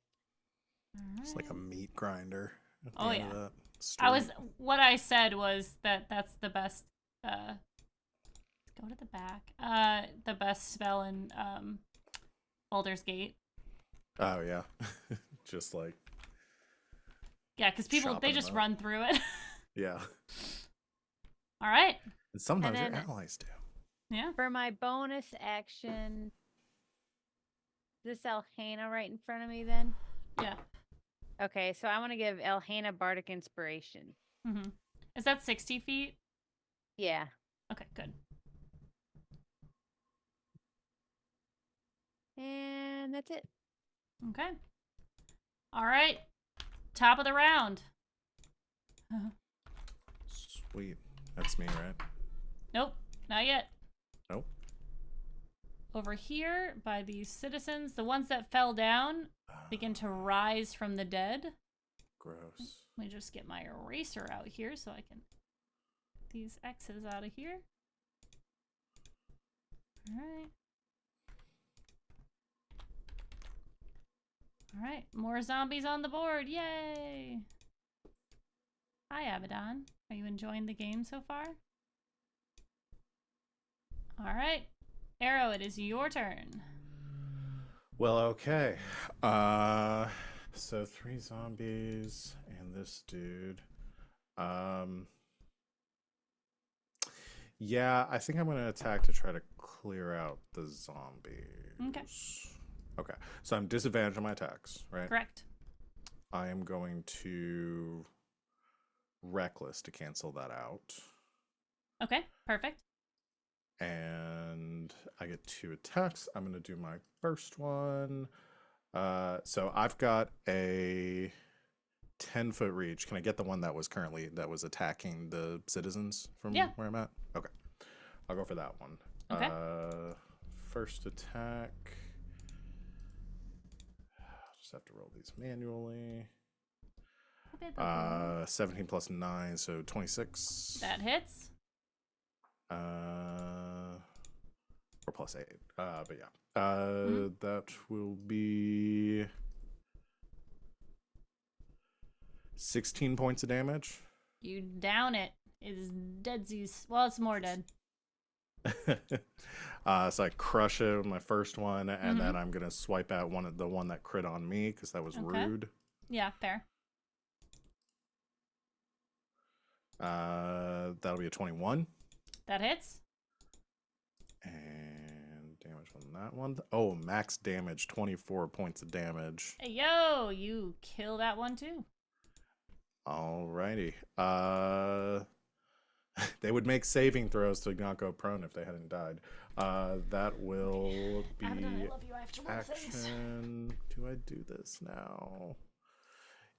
All it's like a right. meat grinder. At the Oh, end of yeah. that What I said was that's the best. Go to the back. The best spell in Baldur's Gate. Oh yeah, just like Yeah, because people Chopping they 'em just up. run through it. yeah. All right. And sometimes And your then- allies do. Yeah. For my bonus action, is this Elhana right in front of me then? Yeah. Okay, so I want to give Elhana Bardic Inspiration. Mm-hmm. Is that 60 feet? Yeah. Okay, good. And that's it. Okay. All right. Top of the round. Sweet. That's me, right? Nope, not yet. Nope. Over here by these citizens, the ones that fell down begin to rise from the dead. Gross. Let me just get my eraser out here so I can get these X's out of here. Alright. Alright, more zombies on the board. Yay! Hi, Abaddon. Are you enjoying the game so far? Alright. Arrow, it is your turn. Well, okay. So 3 zombies and this dude. Yeah, I think I'm going to attack to try to clear out the zombies. Okay, so I'm disadvantaged on my attacks, right? Correct. I am going to reckless to cancel that out. Okay, perfect. And I get 2 attacks. I'm going to do my first one. So I've got a 10-foot reach. Can I get the one that was attacking the citizens from where I'm at? Okay. I'll go for that one. Okay. First attack. Just have to roll these manually. 17 plus 9, so 26. That hits. Or plus 8. But yeah. That will be 16 points of damage. You down it. It is deadsies. Well, it's more dead. So I crush it with my first one, and then I'm gonna swipe out the one that crit on me because that was rude. Yeah, fair. That'll be a 21. That hits. And damage on that one. Oh, max damage, 24 points of damage. Hey, yo, you kill that one too. Alrighty. They would make saving throws to not go prone if they hadn't died. That will be Abaddon, I love you. I have to roll things. action. Do I do this now?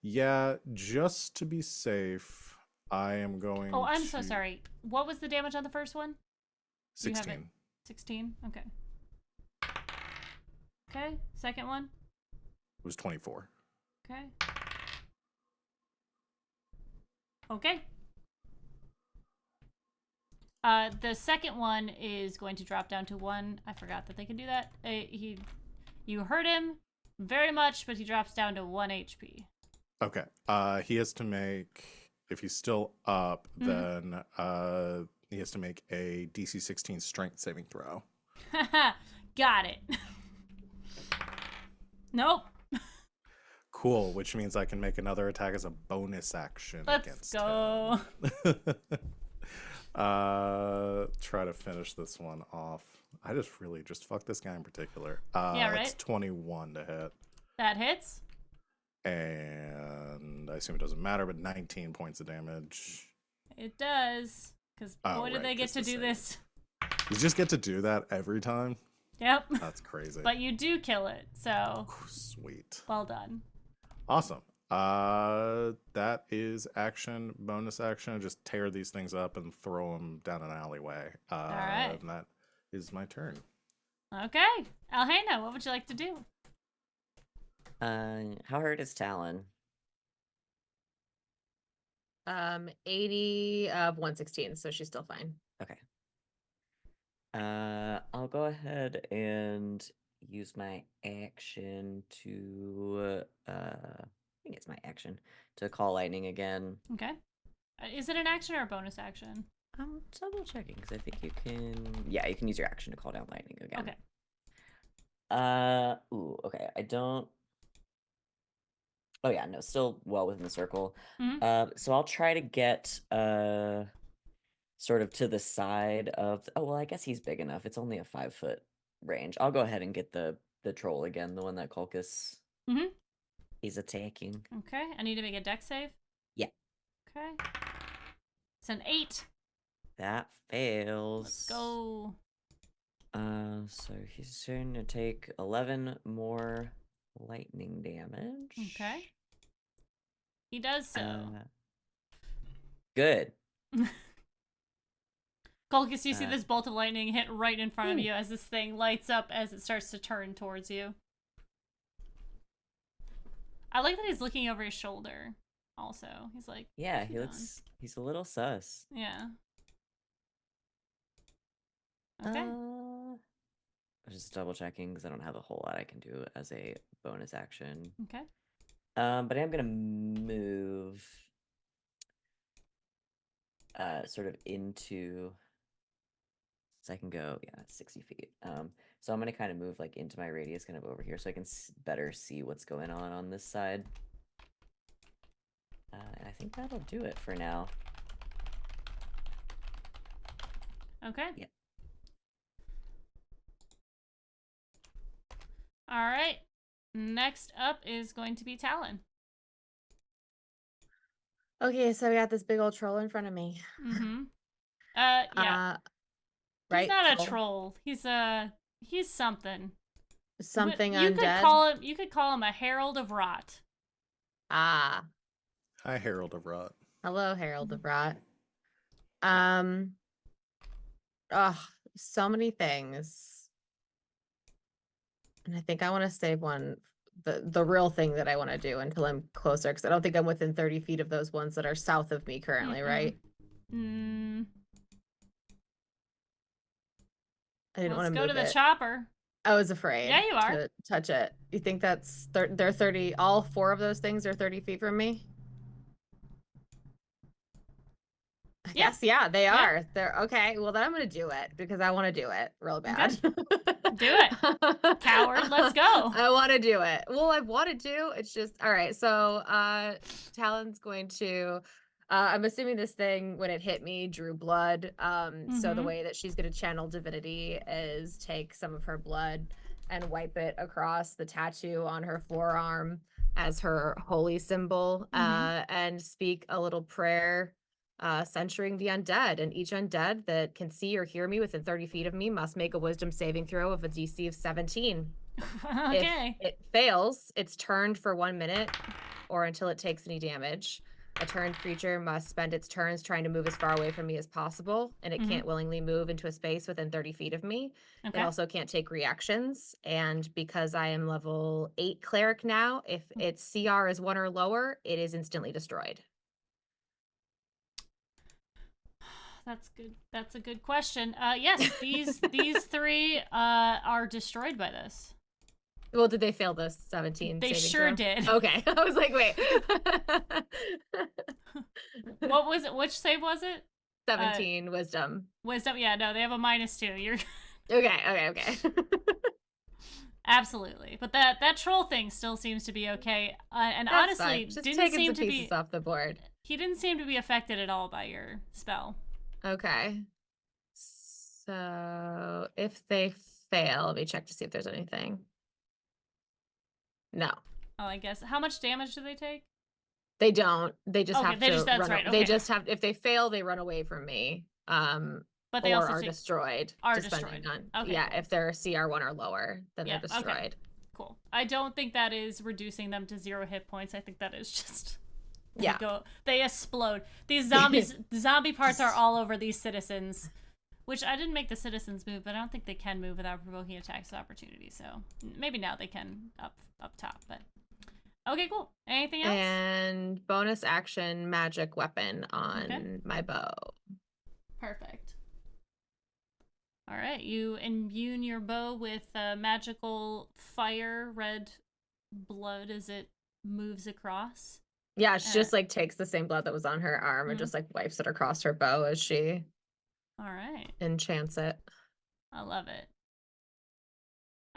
Yeah, just to be safe, I am going Oh, I'm to... so sorry. What was the damage on the first one? 16. 16? Okay. Okay, second one? It was 24. Okay. Okay. The second one is going to drop down to 1. I forgot that they can do that. You hurt him very much, but he drops down to 1 HP. Okay. He has to make, if he's still up, then he has to make a DC 16 strength saving throw. Got it. Nope. Cool, which means I can make another attack as a bonus action Let's against go. him. Try to finish this one off. I just fuck this guy in particular. Yeah, right? It's 21 to hit. That hits. And I assume it doesn't matter, but 19 points of damage. It does. Because boy, did they get to do this. You just get to do that every time? Yep. That's crazy. But you do kill it, so. Sweet. Well done. Awesome. That is action, bonus action. Just tear these things up and throw them down an alleyway. All right. And that is my turn. Okay. Alhena, what would you like to do? How hurt is Talon? 80 of 116, so she's still fine. Okay. I'll go ahead and use my action to I think it's my action to call lightning again. Okay. Is it an action or a bonus action? I'm double checking because I think you can. Yeah, you can use your action to call down lightning again. Okay. Ooh. Okay. I don't. Oh yeah, no, still well within the circle. So I'll try to get sort of to the side of. Oh well, I guess he's big enough. It's only a 5-foot range. I'll go ahead and get the troll again, the one that Kulkus is attacking. Okay. I need to make a dex save. Yeah. Okay. It's an 8. That fails. Let's go. So he's going to take 11 more lightning damage. Okay. He does so. Good. Kulkus, you see this bolt of lightning hit right in front of you as this thing lights up as it starts to turn towards you. I like that he's looking over his shoulder also. He's like, yeah, he's a little sus. Yeah. Okay. I'm just double checking because I don't have a whole lot I can do as a bonus action. Okay. But I'm gonna move sort of into, so I can go 60 feet. So I'm gonna kind of move like into my radius, kind of over here, so I can better see what's going on this side. And I think that'll do it for now. Okay. Yeah. All right. Next up is going to be Talon. Okay, so we got this big old troll in front of me. Mm-hmm. Yeah. He's Right? not a troll. He's something. Something You undead. You could call him a herald of rot. Ah. Hi, Herald of Rot. Hello, Herald of Rot. Oh, so many things. And I think I want to save one, the real thing that I want to do until I'm closer, because I don't think I'm within 30 feet of those ones that are south of me currently, right? I didn't want Let's to go move to the it. chopper. I was afraid Yeah, you are. to touch it. You think that's they're 30, all 4 of those things are 30 feet from me? I Yeah. guess, yeah, they Yeah. are. They're okay. Well, then I'm gonna do it because I want to do it real bad. Do it. Coward, let's go. I want to do it. Well, I want to. It's just all right. So, Talon's going to. I'm assuming this thing when it hit me drew blood. So the way that she's going to channel divinity is take some of her blood and wipe it across the tattoo on her forearm as her holy symbol, and speak a little prayer censuring the undead, and each undead that can see or hear me within 30 feet of me must make a wisdom saving throw of a DC of 17. Okay. If it fails, it's turned for 1 minute or until it takes any damage. A turned creature must spend its turns trying to move as far away from me as possible, and it can't willingly move into a space within 30 feet of me. Okay. It also can't take reactions, and because I am level 8 cleric now, if its CR is 1 or lower, it is instantly destroyed. That's good. That's a good question. Yes, these 3 are destroyed by this. Well, did they fail this 17? They saving sure throw? did. Okay, I was like, wait. What was it? Which save was it? 17 wisdom. Wisdom. Yeah, no, they have a -2. You're Okay. absolutely, but that troll thing still seems to be okay. And That's honestly, fine. Just didn't taking seem some to pieces be. off the board. He didn't seem to be affected at all by your spell. Okay. So if they fail, let me check to see if there's anything. No. Oh, I guess. How much damage do they take? They don't. They just Okay, have they to just- that's run. right, They okay. just have. If they fail, they run away from me. But they or also are take- destroyed. are depending destroyed. on. Okay, Yeah, cool. if they're CR1 or lower, then Yeah, they're destroyed. okay. Cool. I don't think that is reducing them to 0 hit points. I think that is just Yeah. they explode. These zombie parts are all over these citizens. Which I didn't make the citizens move, but I don't think they can move without provoking attacks of opportunity. So maybe now they can up top. But okay, cool. Anything else? And bonus action magic weapon on my bow. Perfect. All right, you imbue your bow with magical fire red blood as it moves across. Yeah, she just like takes the same blood that was on her arm and just like wipes it across her bow as she all right enchants it. I love it.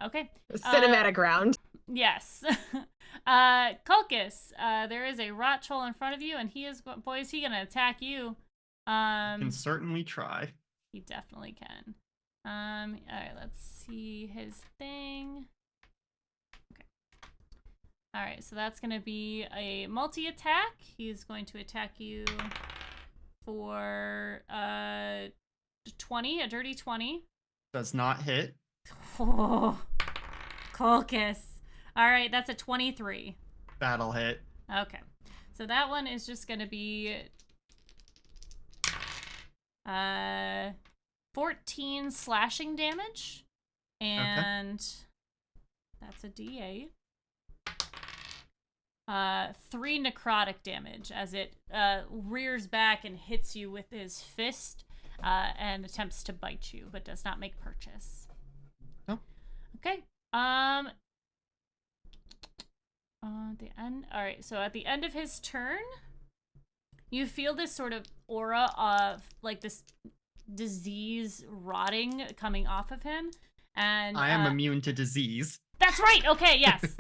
Okay. Cinematic round. Yes. Kulkus, there is a rot troll in front of you, and he is gonna attack you. Can certainly try. He definitely can. All right, let's see his thing. Okay. All right, so that's gonna be a multi-attack. He's going to attack you for 20, a dirty 20. Does not hit. Oh, Kulkus. All right, that's a 23. That'll hit. Okay, so that one is just gonna be 14 slashing damage, and that's a D8. 3 necrotic damage as it rears back and hits you with his fist and attempts to bite you, but does not make purchase. Oh. Okay. The end. All right. So at the end of his turn, you feel this sort of aura of like this disease rotting coming off of him, and I am immune to disease. That's right. Okay. Yes.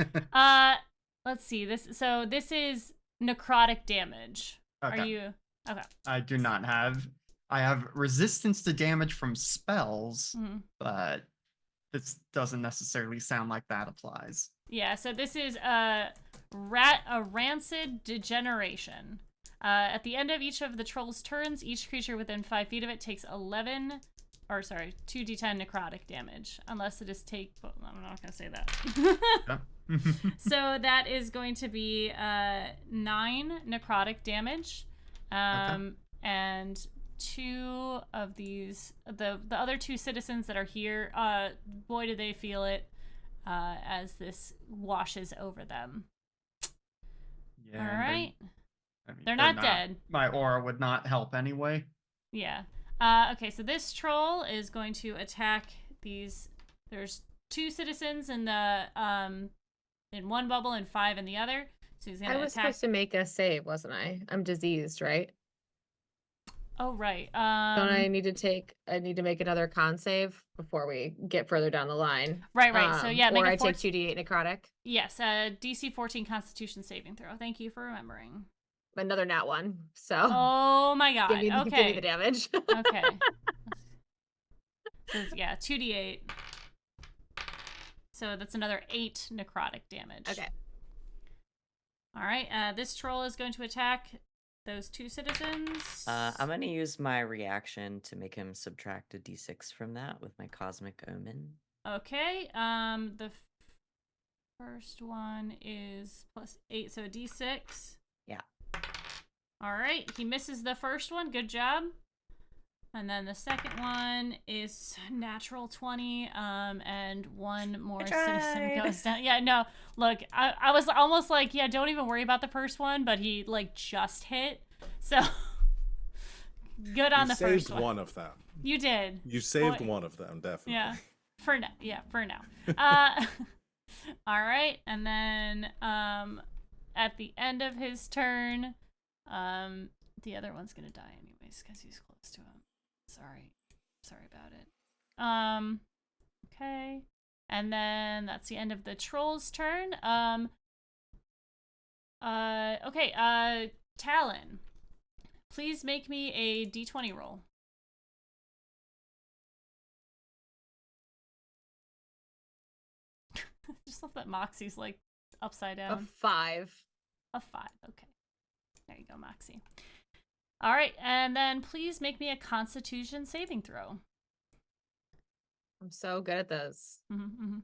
Let's see. This is necrotic damage. Okay. Are you okay? I do not have I have resistance to damage from spells, Mhm. but this doesn't necessarily sound like that applies. Yeah, so this is a rancid degeneration. At the end of each of the troll's turns, each creature within 5 feet of it takes 2d10 necrotic damage, unless it is well, I'm not gonna say that. Yep. So that is going to be 9 necrotic damage, and 2 of these, the other 2 citizens that are here, boy, do they feel it as this washes over them. Yeah. All right. I mean, They're not dead. My aura would not help anyway. Yeah. Okay, so this troll is going to attack these. There's 2 citizens in the in one bubble and 5 in the other. So he's gonna I was attack. supposed to make a save, wasn't I? I'm diseased, right? Oh right. Don't I need to make another con save before we get further down the line? Right. So yeah, make or a I take 2d8 necrotic. Yes, DC 14 Constitution saving throw. Thank you for remembering. Another nat 1. So Oh my god. give me Okay. the damage. Okay. So yeah, 2d8. So that's another 8 necrotic damage. Okay. All right. This troll is going to attack those 2 citizens. I'm going to use my reaction to make him subtract a d6 from that with my Cosmic Omen. Okay. The first one is +8, so a d6. Yeah. All right. He misses the first one. Good job. And then the second one is natural 20, and 1 more citizen goes down. Yeah, no, look, I was almost like, yeah, don't even worry about the first one, but he, like, just hit. So, good on the first one. You saved one of them. You did. You saved one of them, definitely. Yeah, for now. Yeah, for now. All right, and then at the end of his turn, the other one's going to die anyways because he's close to him. Sorry about it. Okay. And then that's the end of the troll's turn. Okay, Talon. Please make me a d20 roll. Just love that Moxie's like upside down. A 5. A 5, okay. There you go, Moxie. All right, and then please make me a Constitution saving throw. I'm so good at those. Mm-hmm.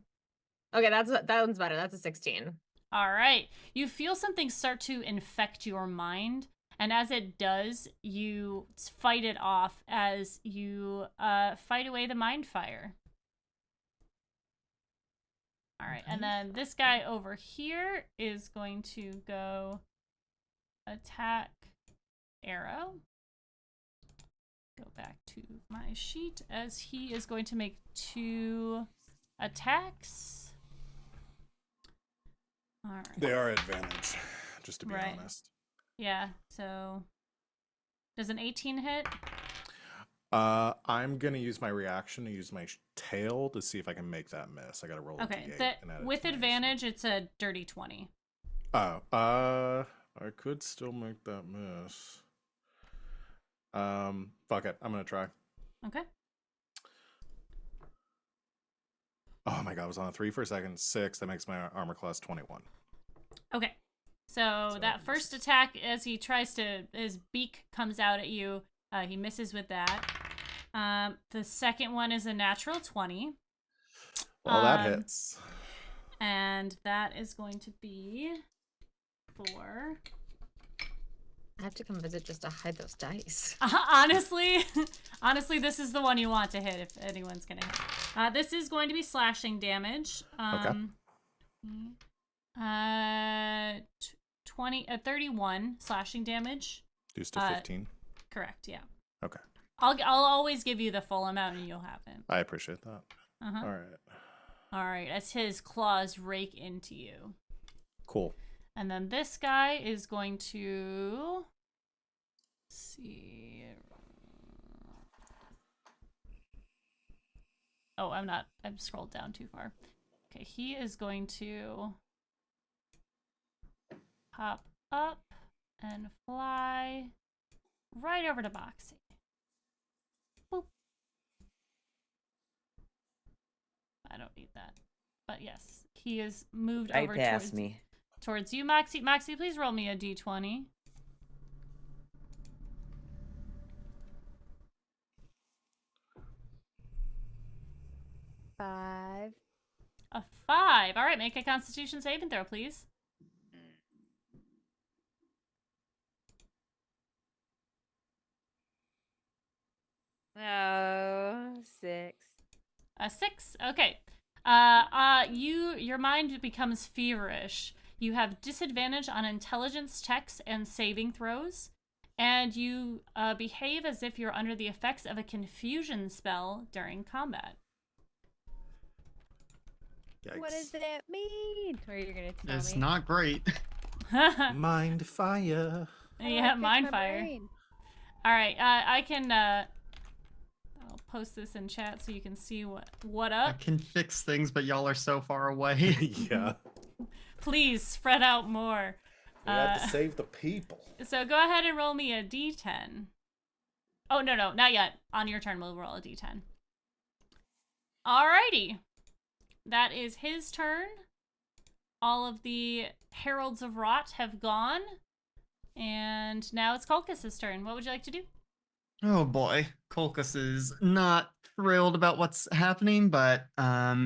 Okay, that one's better. That's a 16. All right. You feel something start to infect your mind, and as it does, you fight it off as you fight away the mind fire. All right, and then this guy over here is going to go attack Arrow. Go back to my sheet as he is going to make 2 attacks. All right. They are advantage, just to be honest. Yeah, so does an 18 hit? I'm gonna use my reaction to use my tail to see if I can make that miss. I gotta roll. Okay, with advantage, it's a dirty 20. Oh, I could still make that miss. Fuck it, I'm gonna try. Okay. Oh my god, I was on a 3 for a second. 6. That makes my armor class 21. Okay. So that first attack, as he tries to, his beak comes out at you. He misses with that. The second one is a natural 20. Well, that hits. And that is going to be for... I have to come visit just to hide those dice. Honestly, this is the one you want to hit if anyone's gonna hit. This is going to be slashing damage. Okay. 31 slashing damage. Reduced to 15. Correct. Yeah. Okay. I'll always give you the full amount and you'll have it. I appreciate that. Uh-huh. All right. As his claws rake into you. Cool. And then this guy is going to... Let's see. Oh, I've scrolled down too far. Okay, he is going to hop up and fly right over to Moxie. hate that. But yes, he is moved Right over past me. towards you, Maxie. Maxie, please roll me a d20. 5. A 5. All right, make a Constitution saving throw, please. Oh, 6. A 6. Okay. Your mind becomes feverish. You have disadvantage on intelligence checks and saving throws, and you behave as if you're under the effects of a confusion spell during combat. Yikes. What does that mean? Or you're gonna tell It's me? not great. Mind fire. How do I Yeah, fix mind my fire. brain? All right, I can. I'll post this in chat so you can see what I up. can fix things, but y'all are so far away. Yeah. Please spread out more. We had to save the people. So go ahead and roll me a d10. Oh, no, not yet. On your turn, we'll roll a d10. Alrighty. That is his turn. All of the Heralds of Rot have gone. And now it's Kolkas's turn. What would you like to do? Oh boy, Kolkus is not thrilled about what's happening, but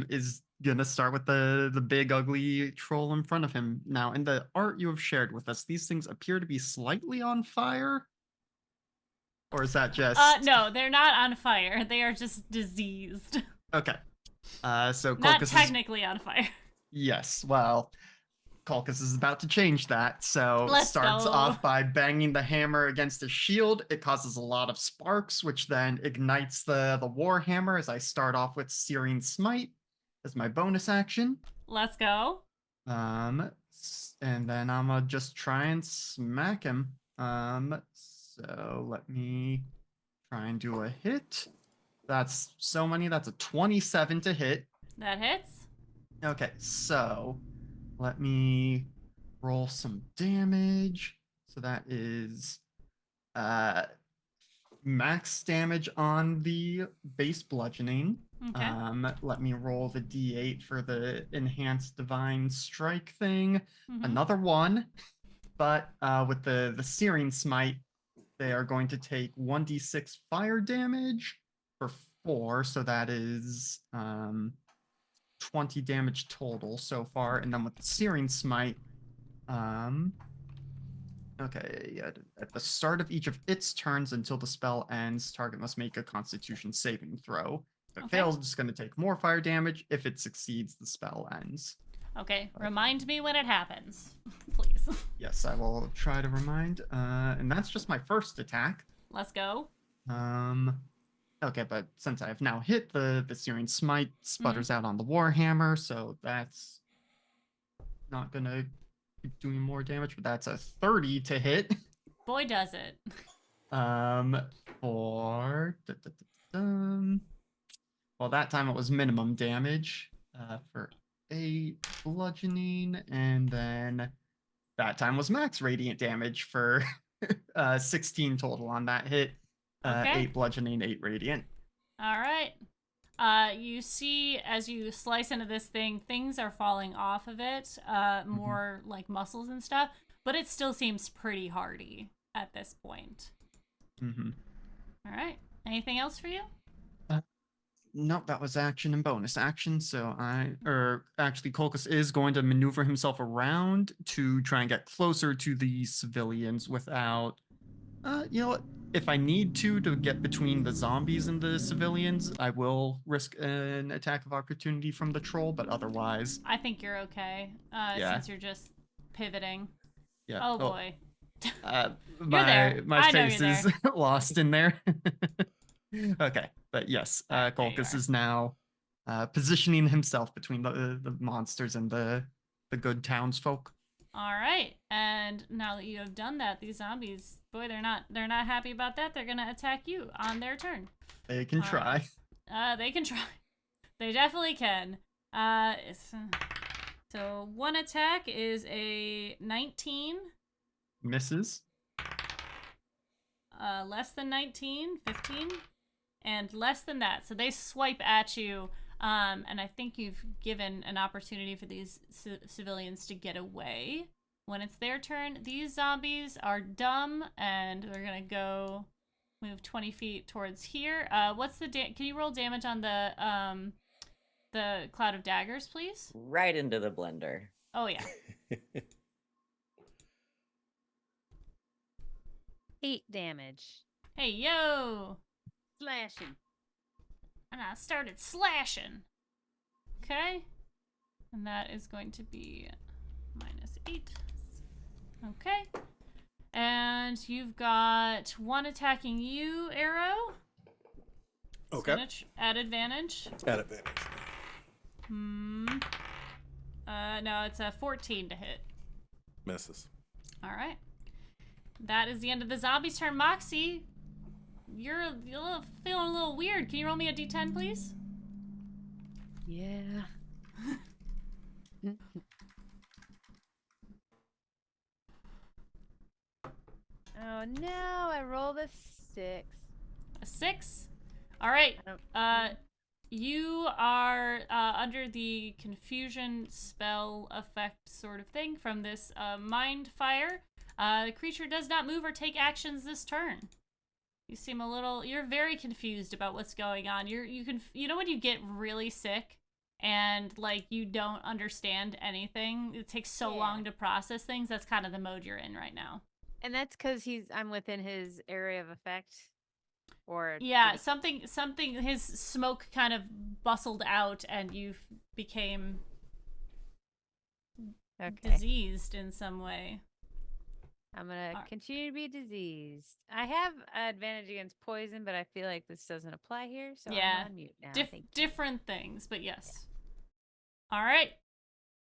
is gonna start with the big ugly troll in front of him. Now, in the art you have shared with us, these things appear to be slightly on fire, or is that just No, they're not on fire. They are just diseased. okay? So Kolkus Not is technically on fire. yes. Well, Kolkus is about to change that, so Let's starts go. off by banging the hammer against his shield. It causes a lot of sparks, which then ignites the war hammer as I start off with Searing Smite as my bonus action. Let's go. And then I'm gonna just try and smack him. So let me try and do a hit. That's so many. That's a 27 to hit. That hits. Okay, so let me roll some damage. So that is max damage on the base bludgeoning. Okay. Let me roll the d8 for the enhanced divine strike thing. Mhm. Another one, but with the searing smite, they are going to take 1d6 fire damage for 4, so that is 20 damage total so far. And then with the searing smite, okay, yeah, at the start of each of its turns until the spell ends, target must make a Constitution saving throw. If it Okay. fails, it's going to take more fire damage. If it succeeds, the spell ends. Okay. Remind me when it happens, please. Yes, I will try to remind. And that's just my first attack. Let's go. Okay, but since I've now hit the Searing Smite, sputters out on the Warhammer, so that's not gonna keep doing more damage, but that's a 30 to hit. Boy, does it. For well, that time it was minimum damage for 8 bludgeoning, and then that time was max radiant damage for 16 total on that hit. Okay. 8 bludgeoning, 8 radiant. All right. You see as you slice into this thing, things are falling off of it, more like muscles and stuff, but it still seems pretty hardy at this point. Mm-hmm. All right. Anything else for you? Nope, that was action and bonus action. So actually, Kolkus is going to maneuver himself around to try and get closer to the civilians without, you know what? If I need to get between the zombies and the civilians, I will risk an attack of opportunity from the troll, but otherwise... I think you're okay, since you're just pivoting. Yeah. Oh, boy. My I know face you're is lost in there. Okay, but yes, There you Kolkus are. is now positioning himself between the monsters and the good townsfolk. All right. And now that you have done that, these zombies, boy, they're not happy about that. They're going to attack you on their turn. They can try. They can try. They definitely can. So one attack is a 19. Misses. Less than 19, 15, and less than that. So they swipe at you. And I think you've given an opportunity for these civilians to get away. When it's their turn, these zombies are dumb, and they're gonna go move 20 feet towards here. What's the can you roll damage on the cloud of daggers, please? Right into the blender. Oh yeah. 8 damage. Hey yo! Slashing. And I started slashing. Okay. And that is going to be -8. Okay. And you've got one attacking you, Arrow. Okay. At advantage. At advantage. No, it's a 14 to hit. Misses. All right. That is the end of the zombie's turn. Moxie, you're feeling a little weird. Can you roll me a d10, please? Yeah. Oh no, I rolled a 6. A 6. All right. You are under the confusion spell effect sort of thing from this mind fire. The creature does not move or take actions this turn. You seem you're very confused about what's going on. You know when you get really sick and like you don't understand anything? It takes so long to process things. That's kind of the mode you're in right now. And that's because I'm within his area of effect. Or yeah, something. His smoke kind of bustled out, and you became diseased in some way. I'm gonna continue to be diseased. I have advantage against poison, but I feel like this doesn't apply here, so I'm on mute now. Different things, but yes. Yeah. All right.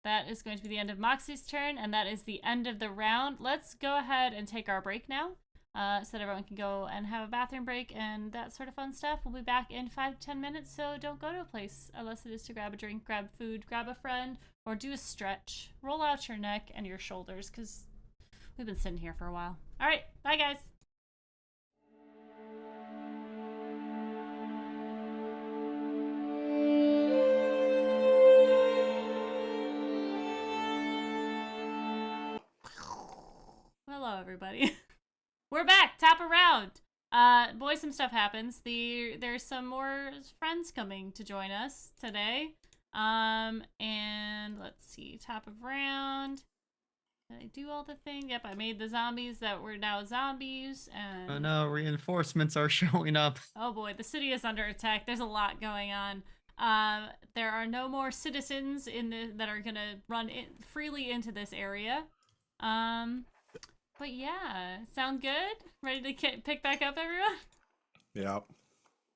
That is going to be the end of Moxie's turn, and that is the end of the round. Let's go ahead and take our break now, so that everyone can go and have a bathroom break and that sort of fun stuff. We'll be back in 5 to 10 minutes, so don't go to a place unless it is to grab a drink, grab food, grab a friend, or do a stretch. Roll out your neck and your shoulders, because we've been sitting here for a while. All right, bye guys. Hello, everybody. We're back. Top of round. Boy, some stuff happens. There's some more friends coming to join us today. And let's see. Top of round. Did I do all the things? Yep, I made the zombies that were now zombies. And oh no, reinforcements are showing up. Oh boy, the city is under attack. There's a lot going on. There are no more citizens that are gonna run freely into this area. But yeah, sound good? Ready to pick back up, everyone? Yeah. All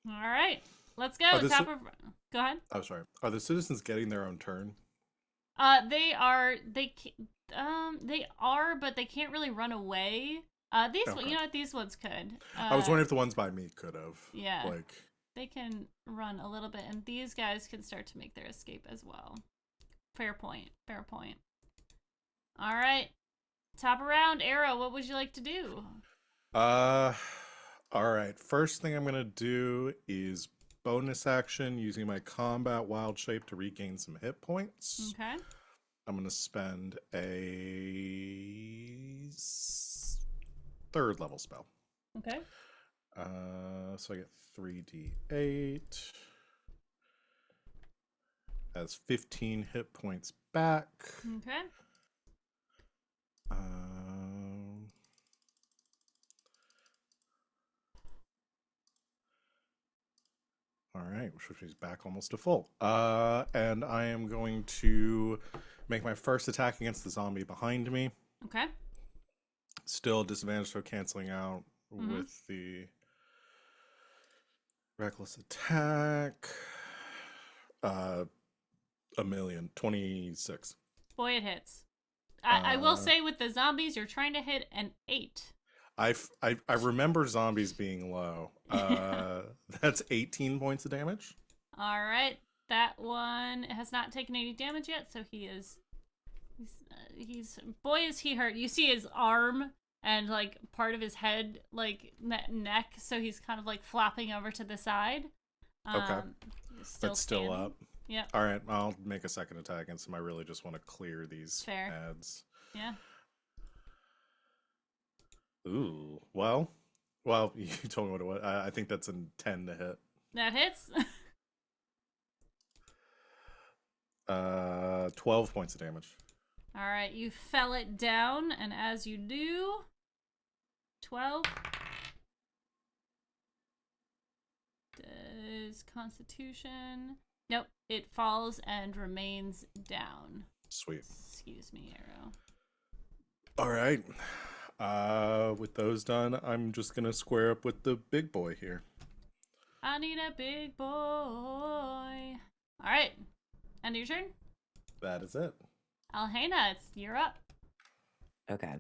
right, let's go. Go ahead. Oh, sorry. Are the citizens getting their own turn? They are, but they can't really run away. You know what? These ones could. I was wondering if the ones by me could have. Yeah. Like, they can run a little bit, and these guys can start to make their escape as well. Fair point. Fair point. All right. Top of round, Arrow, what would you like to do? All right. First thing I'm going to do is bonus action using my combat wild shape to regain some hit points. Okay. I'm going to spend a 3rd level spell. Okay. So I get 3d8. That's 15 hit points back. Okay. All right, which is back almost to full. And I am going to make my first attack against the zombie behind me. Okay. Still disadvantage, so canceling out with the reckless attack. 26. Boy, it hits. I will say with the zombies, you're trying to hit an 8. I remember zombies being low. That's 18 points of damage. All right, that one has not taken any damage yet, so he's boy is he hurt. You see his arm and like part of his head, like neck, so he's kind of like flopping over to the side. Okay. still That's still standing. up. Yep. All right, I'll make a second attack against him. I really just want to clear these Fair. ads. Yeah. Ooh, well, you told me what it was. I think that's a 10 to hit. That hits. 12 points of damage. All right, you fell it down, and as you do, 12. Does Constitution? Nope, it falls and remains down. Sweet. Excuse me, Arrow. All right. With those done, I'm just gonna square up with the big boy here. I need a big boy. All right, end of your turn. That is it. Alhena, you're up. Okay.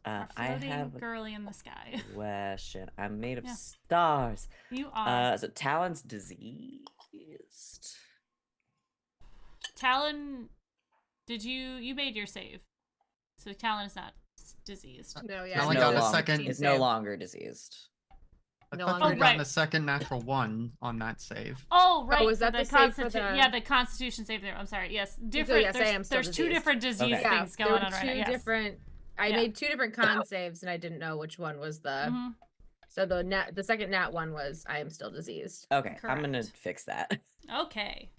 Our I floating have a girly in the sky. question. I'm made of Yeah. stars. You are. So Talon's diseased. Talon, you made your save. So Talon is not diseased. No, I Is only no got a longer- second- Is no longer diseased. I No thought longer you gotten right. a second natural 1 on that save. Oh, right. was for that the save for the- Yeah, the Constitution save there. I'm sorry. Yes, different. yes, I am still there's two diseased. different disease Okay. things there going were on right two now. Yes. different. I Yeah. made two different con saves, and I didn't know which one was the. Mhm. So the second nat one was I am still diseased. Okay, I'm gonna Correct. fix that. Okay.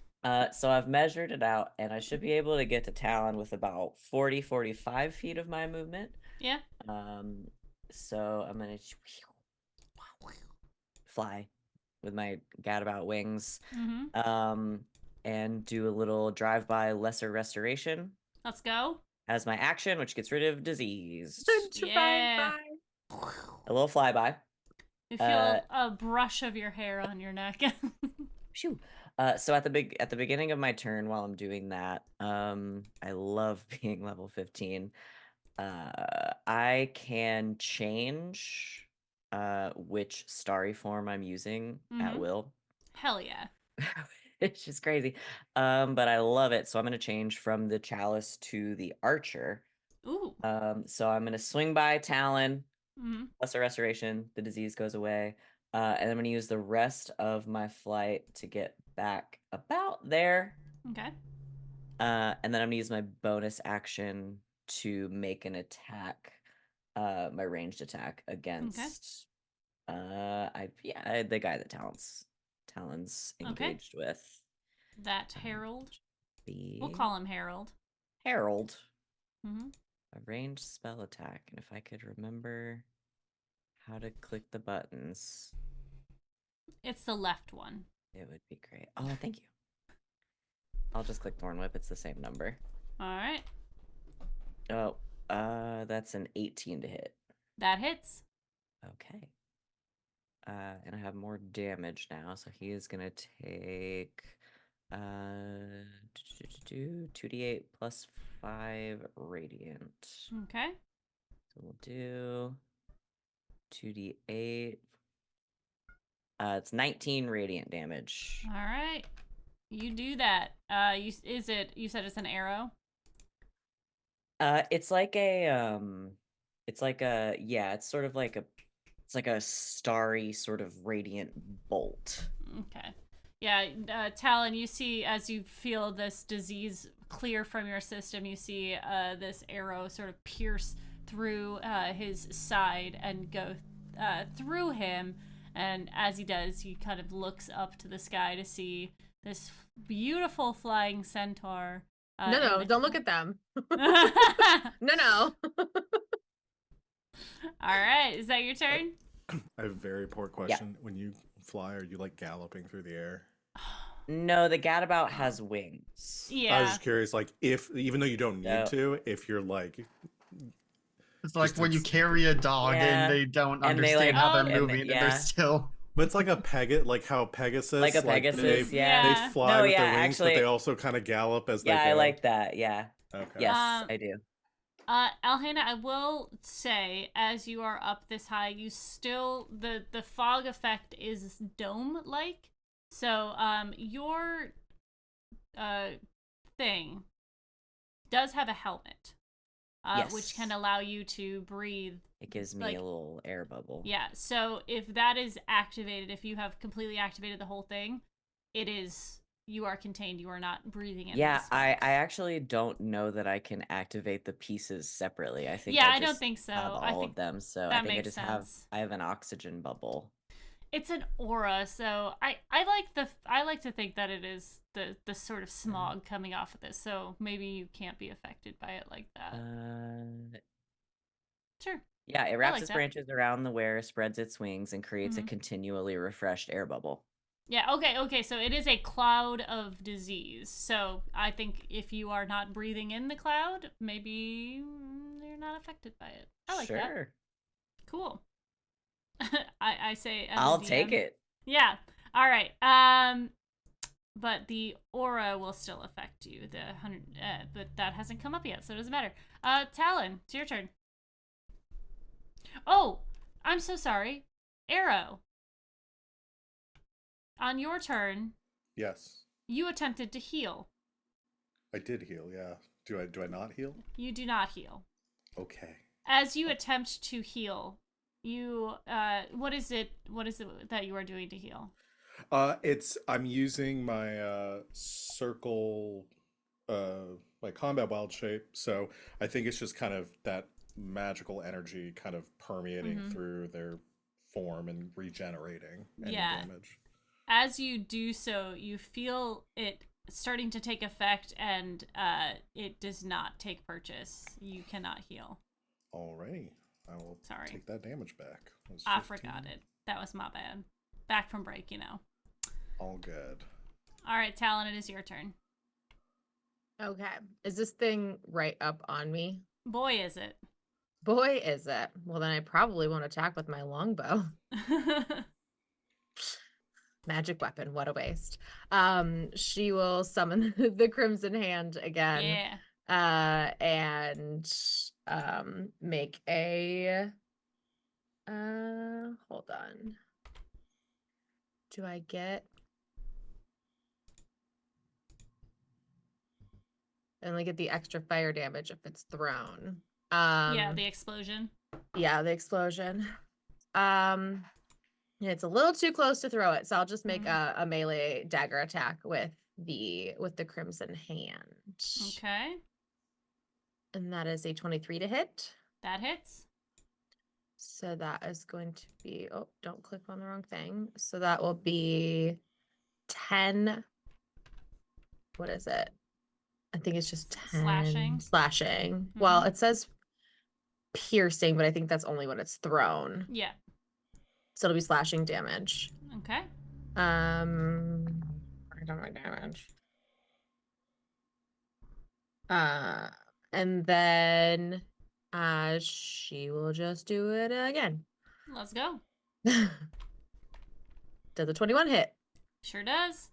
So I've measured it out, and I should be able to get to Talon with about 45 feet of my movement. Yeah. So I'm gonna fly with my gadabout wings, Mm-hmm. and do a little drive-by lesser restoration Let's go. as my action, which gets rid of disease. Yeah. A little flyby. You feel a brush of your hair on your neck. Phew. So at the beginning of my turn, while I'm doing that, I love being level 15. I can change which starry form I'm using at Mhm. will, Hell yeah. which is crazy. But I love it. So I'm gonna change from the chalice to the archer. Ooh. So I'm gonna swing by Talon, Mm-hmm. plus a restoration, the disease goes away. And I'm gonna use the rest of my flight to get back about there. Okay. And then I'm gonna use my bonus action to make an attack, my ranged attack against the guy that Talon's Okay. engaged with. That Harold. We'll The call him Harold. Herald. Mm-hmm. A ranged spell attack. And if I could remember how to click the buttons, It's the left one. it would be great. Oh, thank you. I'll just click Thorn Whip. It's the same number. All right. Oh, that's an 18 to hit. That hits. Okay. And I have more damage now, so he is gonna take 2d8 plus 5 radiant. Okay. So we'll do 2d8. It's 19 radiant damage. All right. You do that. You said it's an arrow? It's like a it's sort of like it's like a starry sort of radiant bolt. Okay. Yeah, Talon, you see as you feel this disease clear from your system, you see this arrow sort of pierce through his side and go through him. And as he does, he kind of looks up to the sky to see this beautiful flying centaur. No, don't look at them. All No. right, is that your turn? I have a very poor question. When you fly, are you like galloping through the air? No, the gadabout has wings. Yeah. I was just curious, like, if even though you don't need No. to, if you're like, It's like Just when you ins- carry a dog Yeah. and they don't And they, understand like- how Oh, they're and they- moving and yeah. they're still. but it's like like how Pegasus, Like a they, Pegasus, they Yeah. fly No, with yeah, their wings, actually- but they also kind of gallop as Yeah, they go. I like that. Yeah. Okay. Yes, Um, I do. Alhena, I will say, as you are up this high, you still the fog effect is dome-like. So, your thing does have a helmet, which can Yes. allow you to breathe. It gives me like- a little air bubble. Yeah. So if that is activated, if you have completely activated the whole thing, it is you are contained. You are not breathing in Yeah, the I smoke. actually don't know that I can activate the pieces separately. I think Yeah, I I don't just think so. have I all think of them. So I that think I makes just have sense. I have an oxygen bubble. It's an aura, so I like to think that it is the sort of smog coming off of this. So maybe you can't be affected by it like that. Sure. Yeah, it I wraps like its that. branches around the wearer, spreads its wings, and creates a Mhm. continually refreshed air bubble. Yeah, okay, so it is a cloud of disease. So I think if you are not breathing in the cloud, maybe you're not affected by it. I like that. Sure. Cool. I say as I'll a DM. take it. Yeah. All right. But the aura will still affect you. But that hasn't come up yet, so it doesn't matter. Talon, it's your turn. Oh, I'm so sorry. Arrow. On your turn, Yes, you attempted to heal. I did heal. Yeah. Do I not heal? You do not heal. Okay. As you attempt to heal, you what is it that you are doing to heal? I'm using my circle, my combat wild shape. So I think it's just kind of that magical energy kind of permeating Mhm. through their form and regenerating any Yeah. damage. As you do so, you feel it starting to take effect, and it does not take purchase. You cannot heal. Alrighty, I will Sorry. take that damage back. It was I 15. forgot it. That was my bad. Back from break, you know. All good. All right, Talon, it is your turn. Okay. Is this thing right up on me? Boy, is it. Boy, is it. Well, then I probably won't attack with my longbow. Magic weapon, what a waste. She will summon the Crimson Hand again. Yeah. And make a hold on. Do I get and get the extra fire damage if it's thrown? Yeah, the explosion. Yeah, the explosion. It's a little too close to throw it, so I'll just make a melee dagger attack with the Crimson Hand. Okay. And that is a 23 to hit. That hits. So that is going to be, oh, don't click on the wrong thing. So that will be 10. What is it? I think it's just 10 Slashing. slashing. Well, it says piercing, but I think that's only when it's thrown. Yeah. So it'll be slashing damage. Okay. I don't like damage. And then she will just do it again. Let's go. Does a 21 hit? Sure does.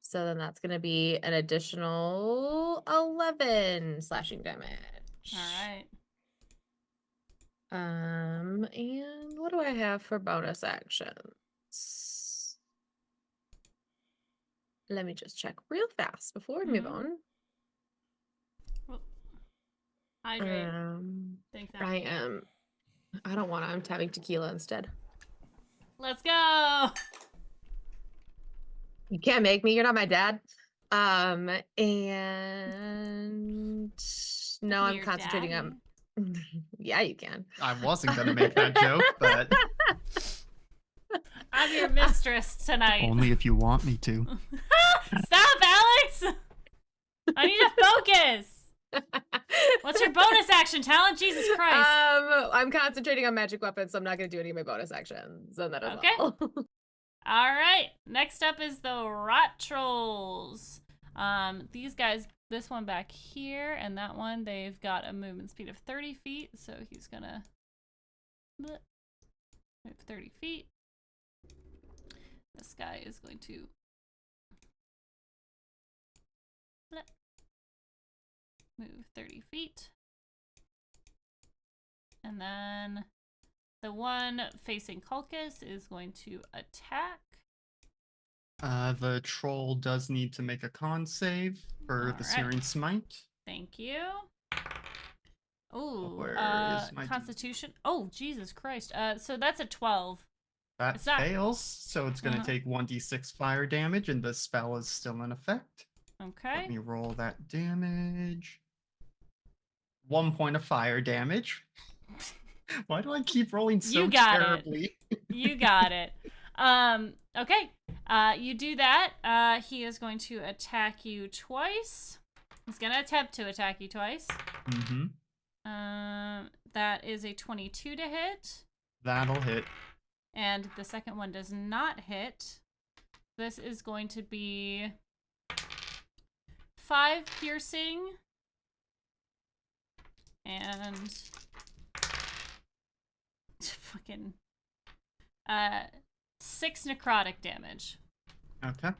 So then that's going to be an additional 11 slashing damage. All right. And what do I have for bonus actions? Let me just check real fast before we move on. Well, hydrate. Think that. I don't want to. I'm having tequila instead. Let's go. You can't make me. You're not my dad. And no, I'm concentrating on. Yeah, you can. I wasn't gonna make that joke, but I'm your mistress tonight. only if you want me to. Stop, Alex! I need to focus. What's your bonus action, Talent? Jesus Christ. I'm concentrating on magic weapons, so I'm not going to do any of my bonus actions. And that is Okay. all. All right. Next up is the Rot Trolls. These guys, this one back here and that one, they've got a movement speed of 30 feet. So he's gonna move 30 feet. This guy is going to move 30 feet. And then the one facing Kulkus is going to attack. The troll does need to make a con save for the Searing Smite. Thank you. Ooh, Where is my Constitution. Oh, Jesus Christ. So that's a 12. That It's not. fails, so it's going to Uh-huh. take 1d6 fire damage, and the spell is still in effect. Okay. Let me roll that damage. 1 point of fire damage. Why do I keep rolling so You got terribly? it. You got it. Okay. You do that. He is going to attack you twice. He's going to attempt to attack you twice. Mm-hmm. That is a 22 to hit. That'll hit. And the second one does not hit. This is going to be 5 piercing and fucking 6 necrotic damage Okay.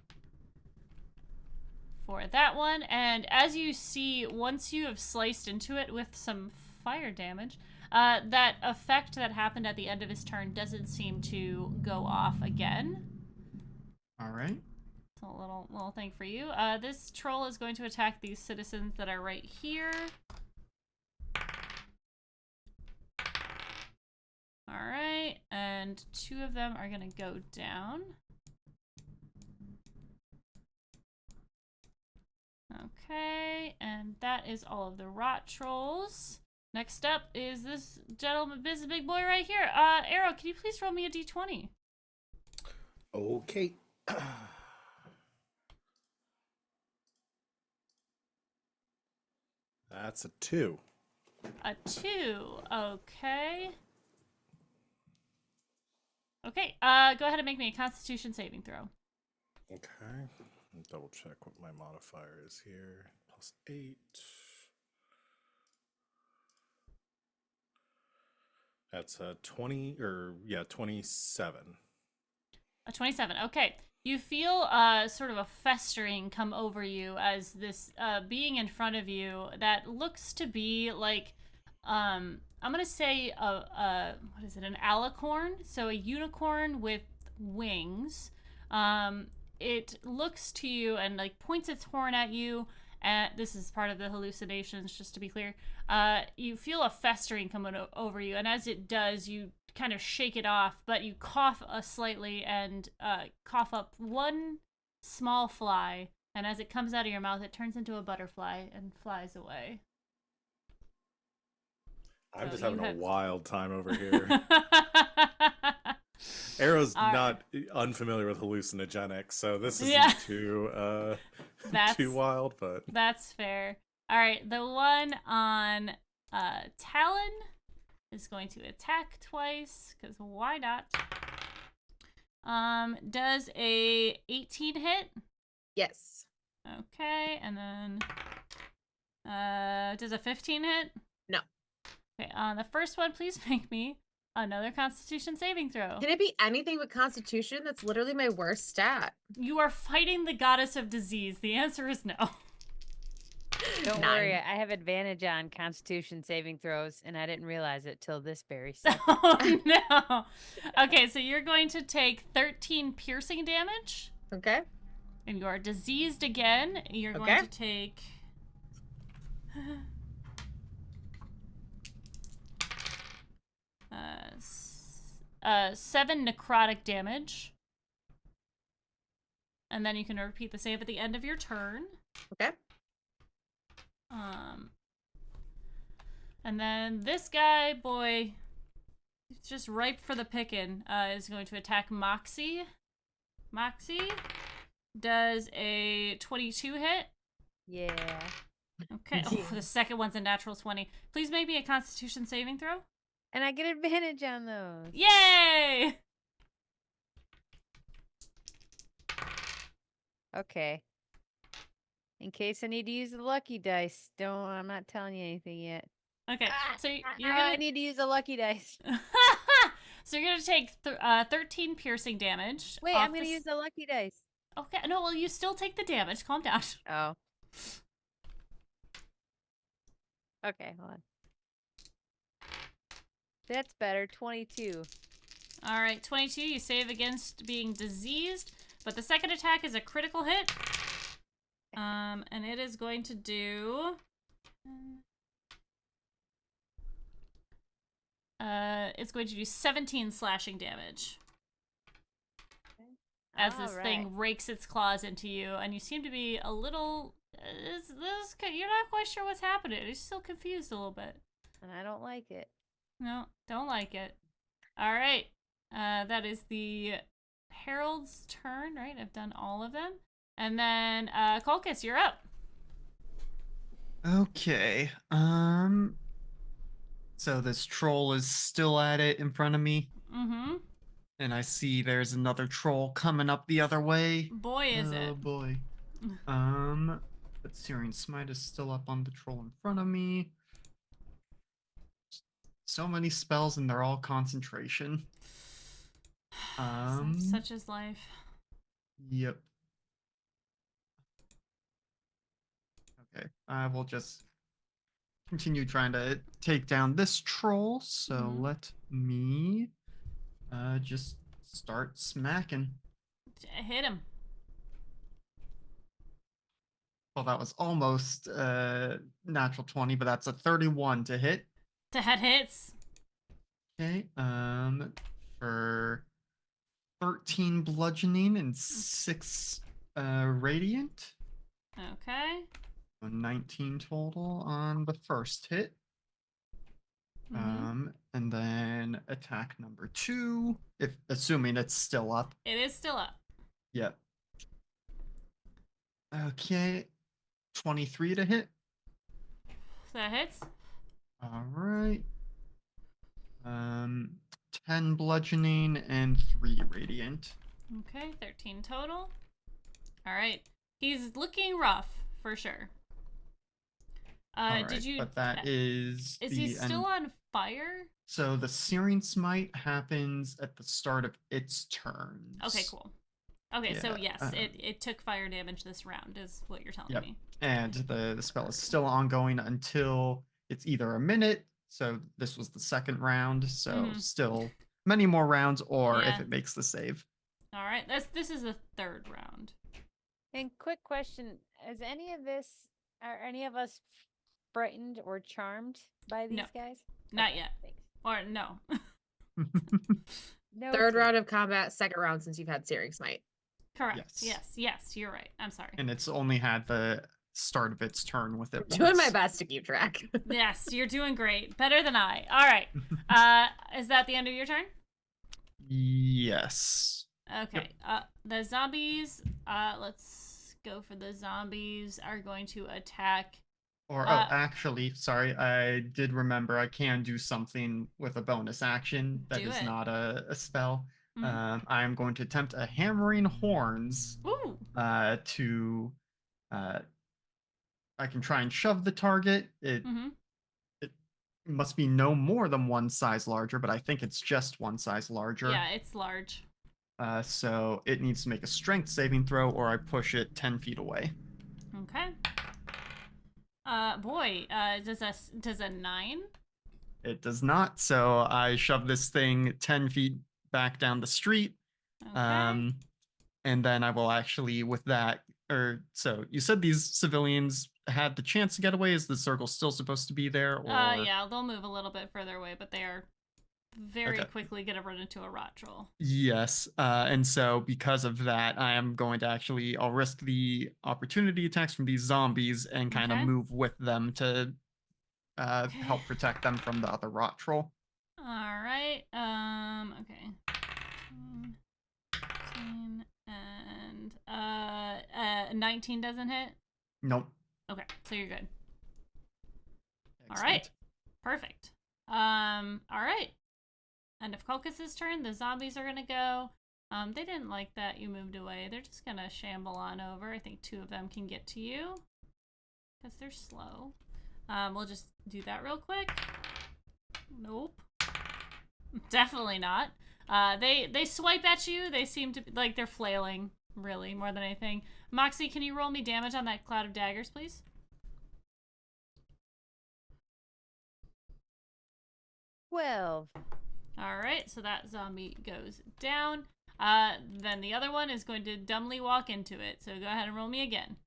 for that one. And as you see, once you have sliced into it with some fire damage, that effect that happened at the end of his turn doesn't seem to go off again. All right. So a little thing for you. This troll is going to attack these citizens that are right here. Alright, and 2 of them are gonna go down. Okay, and that is all of the rot trolls. Next up is this gentleman, this big boy right here. Arrow, can you please roll me a d20? Okay. That's a 2. A 2, okay. Okay, go ahead and make me a Constitution saving throw. Okay. Double check what my modifier is here. +8. That's a 27. A 27. Okay. You feel sort of a festering come over you as this being in front of you that looks to be like I'm gonna say what is it? An alicorn, so a unicorn with wings. It looks to you and like points its horn at you. And this is part of the hallucinations, just to be clear. You feel a festering coming over you, and as it does, you kind of shake it off, but you cough slightly and cough up one small fly, and as it comes out of your mouth, it turns into a butterfly and flies away. I'm So just having you a have- wild time over here. Arrow's All right. not unfamiliar with hallucinogenics, so this isn't Yeah. too That's- too wild, but That's fair. All right, the one on Talon is going to attack twice, because why not? Does a 18 hit? Yes. Okay, and then does a 15 hit? No. Okay, on the first one, please make me another Constitution saving throw. Can it be anything but Constitution? That's literally my worst stat. You are fighting the goddess of disease. The answer is no. Don't 9. worry, I have advantage on Constitution saving throws, and I didn't realize it till this very second. Oh no. Okay, so you're going to take 13 piercing damage, Okay. and you are diseased again. You're going Okay. to take. Uh, 7 necrotic damage. And then you can repeat the save at the end of your turn. Okay. And then this guy, boy, he's just ripe for the picking, is going to attack Moxie. Moxie does a 22 hit. Yeah. Okay. Oh, the second one's a natural 20. Please make me a Constitution saving throw. And I get advantage on those. Yay! Okay. In case I need to use the lucky dice, I'm not telling you anything yet. Okay, so you're I gonna need to use the lucky dice. so you're gonna take 13 piercing damage. Wait, off I'm gonna the use the lucky dice. Okay, no, well you still take the damage. Calm down. Oh. Okay, hold on. That's better. 22. All right, 22. You save against being diseased, but the second attack is a critical hit. And it is going to do. It's going to do 17 slashing damage. as this Alright. thing rakes its claws into you, and you seem to be a little. You're not quite sure what's happening. You're still confused a little bit. And I don't like it. No, don't like it. All right. That is the Herald's turn, right? I've done all of them. And then, Colchis, you're up. Okay. So this troll is still at it in front of me, Mm-hmm. and I see there's another troll coming up the other way. Boy, is Oh it. boy. But Searing Smite is still up on the troll in front of me. So many spells, and they're all concentration. Such is life. Yep. Okay, I will just continue trying to take down this troll. So Mhm. let me just start smacking. Hit him. Well, that was almost natural 20, but that's a 31 to hit. The head hits. Okay. For 13 bludgeoning and 6 radiant. Okay. So 19 total on the first hit. Mhm. And then attack number 2, if assuming it's still up. It is still up. Yep. Okay. 23 to hit. That hits. All right. 10 bludgeoning and 3 radiant. Okay, 13 total. All right. He's looking rough, for sure. All right, did you... but that is Is the he still on fire? So the Searing Smite happens at the start of its turns. Okay, cool. Okay, so Yeah, yes, it took fire damage this round, is what you're telling Yep. me. And the spell is still ongoing until it's either a minute, so this was the second round, so Mhm. still many more rounds, or if Yeah. it makes the save. All right, this is the third round. And quick question: are any of us frightened or charmed by these No. guys? Not Okay, yet. thanks. Or no. No. Third round of combat, second round since you've had Searing Smite. Correct. Yes. Yes, you're right. I'm sorry. And it's only had the start of its turn with it. Doing my once. best to keep track. Yes, you're doing great. Better than I. All right. Is that the end of your turn? Yes. Okay. The zombies, let's go for the zombies, are going to attack. Or, actually, sorry, I did remember I can do something with a bonus action that Do is it. not a spell. Mhm. I am going to attempt a Hammering Horns Ooh. to. I can try and shove the target. It Mm-hmm. must be no more than one size larger, but I think it's just one size larger. Yeah, it's large. So it needs to make a strength saving throw, or I push it 10 feet away. Okay. Does a 9? It does not. So I shove this thing 10 feet back down the street. Okay. And then I will actually, with that, so you said these civilians had the chance to get away. Is the circle still supposed to be there? Or Yeah, they'll move a little bit further away, but they are very Okay. quickly gonna run into a rot troll. Yes. And so because of that, I am going to actually, I'll risk the opportunity attacks from these zombies and kind of Okay. move with them to help protect them from the other rot troll. All right. Okay. 15 and 19 doesn't hit. Nope. Okay, so you're good. Excellent. All right. Perfect. All right. End of Colchis' turn. The zombies are gonna go. They didn't like that you moved away. They're just gonna shamble on over. I think 2 of them can get to you because they're slow. We'll just do that real quick. Nope. Definitely not. They swipe at you. They seem to like they're flailing, really, more than anything. Moxie, can you roll me damage on that cloud of daggers, please? 12. All right, so that zombie goes down. Then the other one is going to dumbly walk into it. So go ahead and roll me again.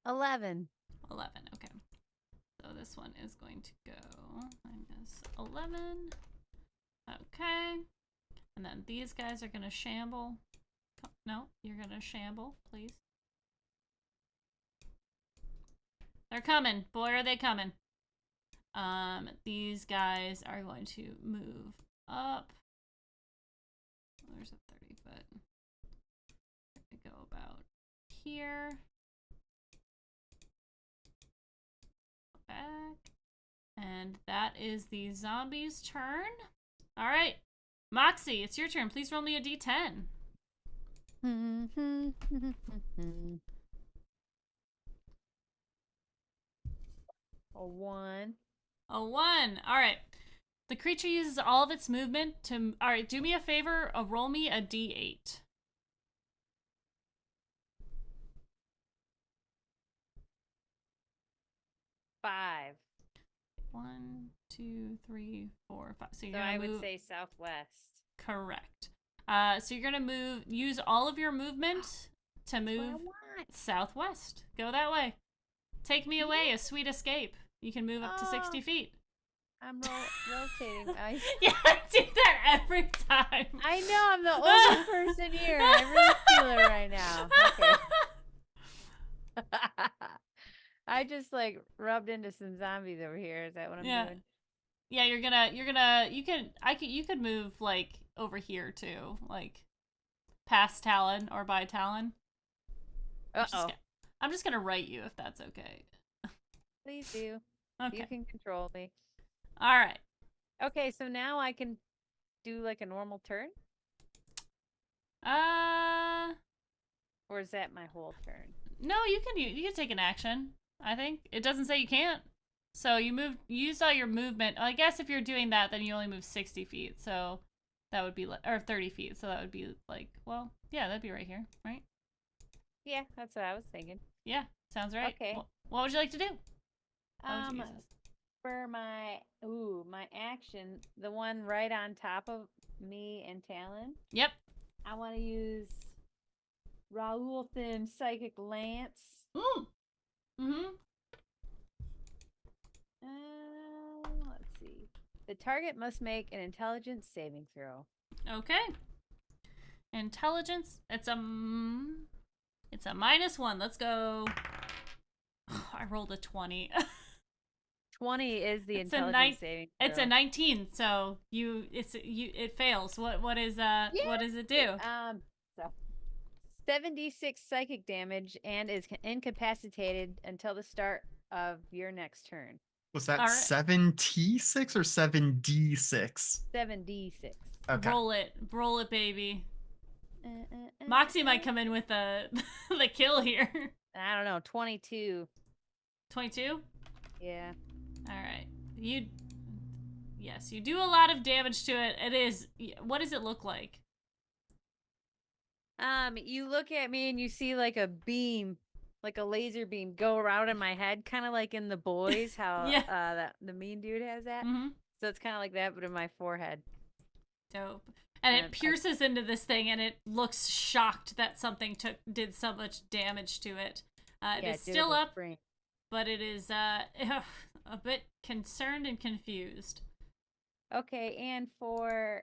11. 11, okay. So this one is going to go minus 11. Okay. And then these guys are gonna shamble. No, you're gonna shamble, please. They're coming. Boy, are they coming. These guys are going to move up. There's a 30-foot. We go about here. Back. And that is the zombie's turn. All right. Moxie, it's your turn. Please roll me a d10. A 1. A 1. All right. The creature uses all of its movement to... All right, do me a favor. Roll me a d8. 5. 1, 2, 3, 4, 5. So you're So gonna I move... would say southwest. Correct. So you're gonna use all of your movement to That's what I move want. southwest. Go that way. Take me away, a sweet escape. You can move up to 60 feet. I'm rotating. Yeah, I do that every time. I know, I'm the oldest person here. I really feel it right now. Okay. I just like rubbed into some zombies over here. Is that what I'm doing? Yeah, you could move like over here too, like past Talon or by Talon. I'm just gonna write you if that's okay. Please do. Okay. You can control me. All right. Okay, so now I can do like a normal turn? Or is that my whole turn? No, you can take an action. I think it doesn't say you can't. So you use all your movement. I guess if you're doing that, then you only move 60 feet. So that would be or 30 feet. So that would be like, well, yeah, that'd be right here, right? Yeah, that's what I was thinking. Yeah, sounds right. Okay. What would you like to do? For my action, the one right on top of me and Talon. Yep. I want to use Raoul Thin Psychic Lance. Let's see. The target must make an intelligence saving throw. Okay. Intelligence. It's a -1. Let's go. I rolled a 20. 20 is the intelligence saving throw. It's a 19, so it fails. What does it do? So 76 psychic damage and is incapacitated until the start of your next turn. Was that 7T6 or 7D6? 7D6. Okay. Roll it, baby. Moxie might come in with the kill here. I don't know, 22. 22? Yeah. All right. Yes, you do a lot of damage to it. It is. What does it look like? You look at me and you see like a beam, like a laser beam, go around in my head, kind of like in The Boys, how the mean dude has that. Mm-hmm. So it's kind of like that, but in my forehead. Dope. And it pierces into this thing, and it looks shocked that something did so much damage to it. It is still up, but it is a bit concerned and confused. Okay, and for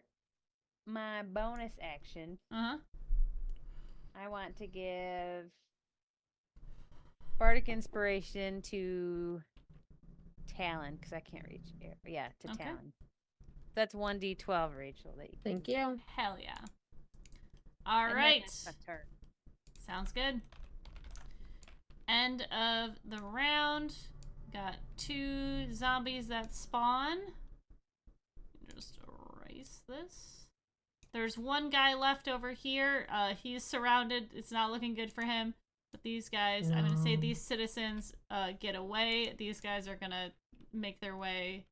my bonus action, I want to give Bardic Inspiration to Talon, because I can't reach. Yeah, to Talon. That's 1d12, Rachel. Thank you. Hell yeah. All right. Sounds good. End of the round. Got 2 zombies that spawn. Just erase this. There's one guy left over here. He's surrounded. It's not looking good for him. But these guys, I'm going to say these citizens get away. These guys are going to make their way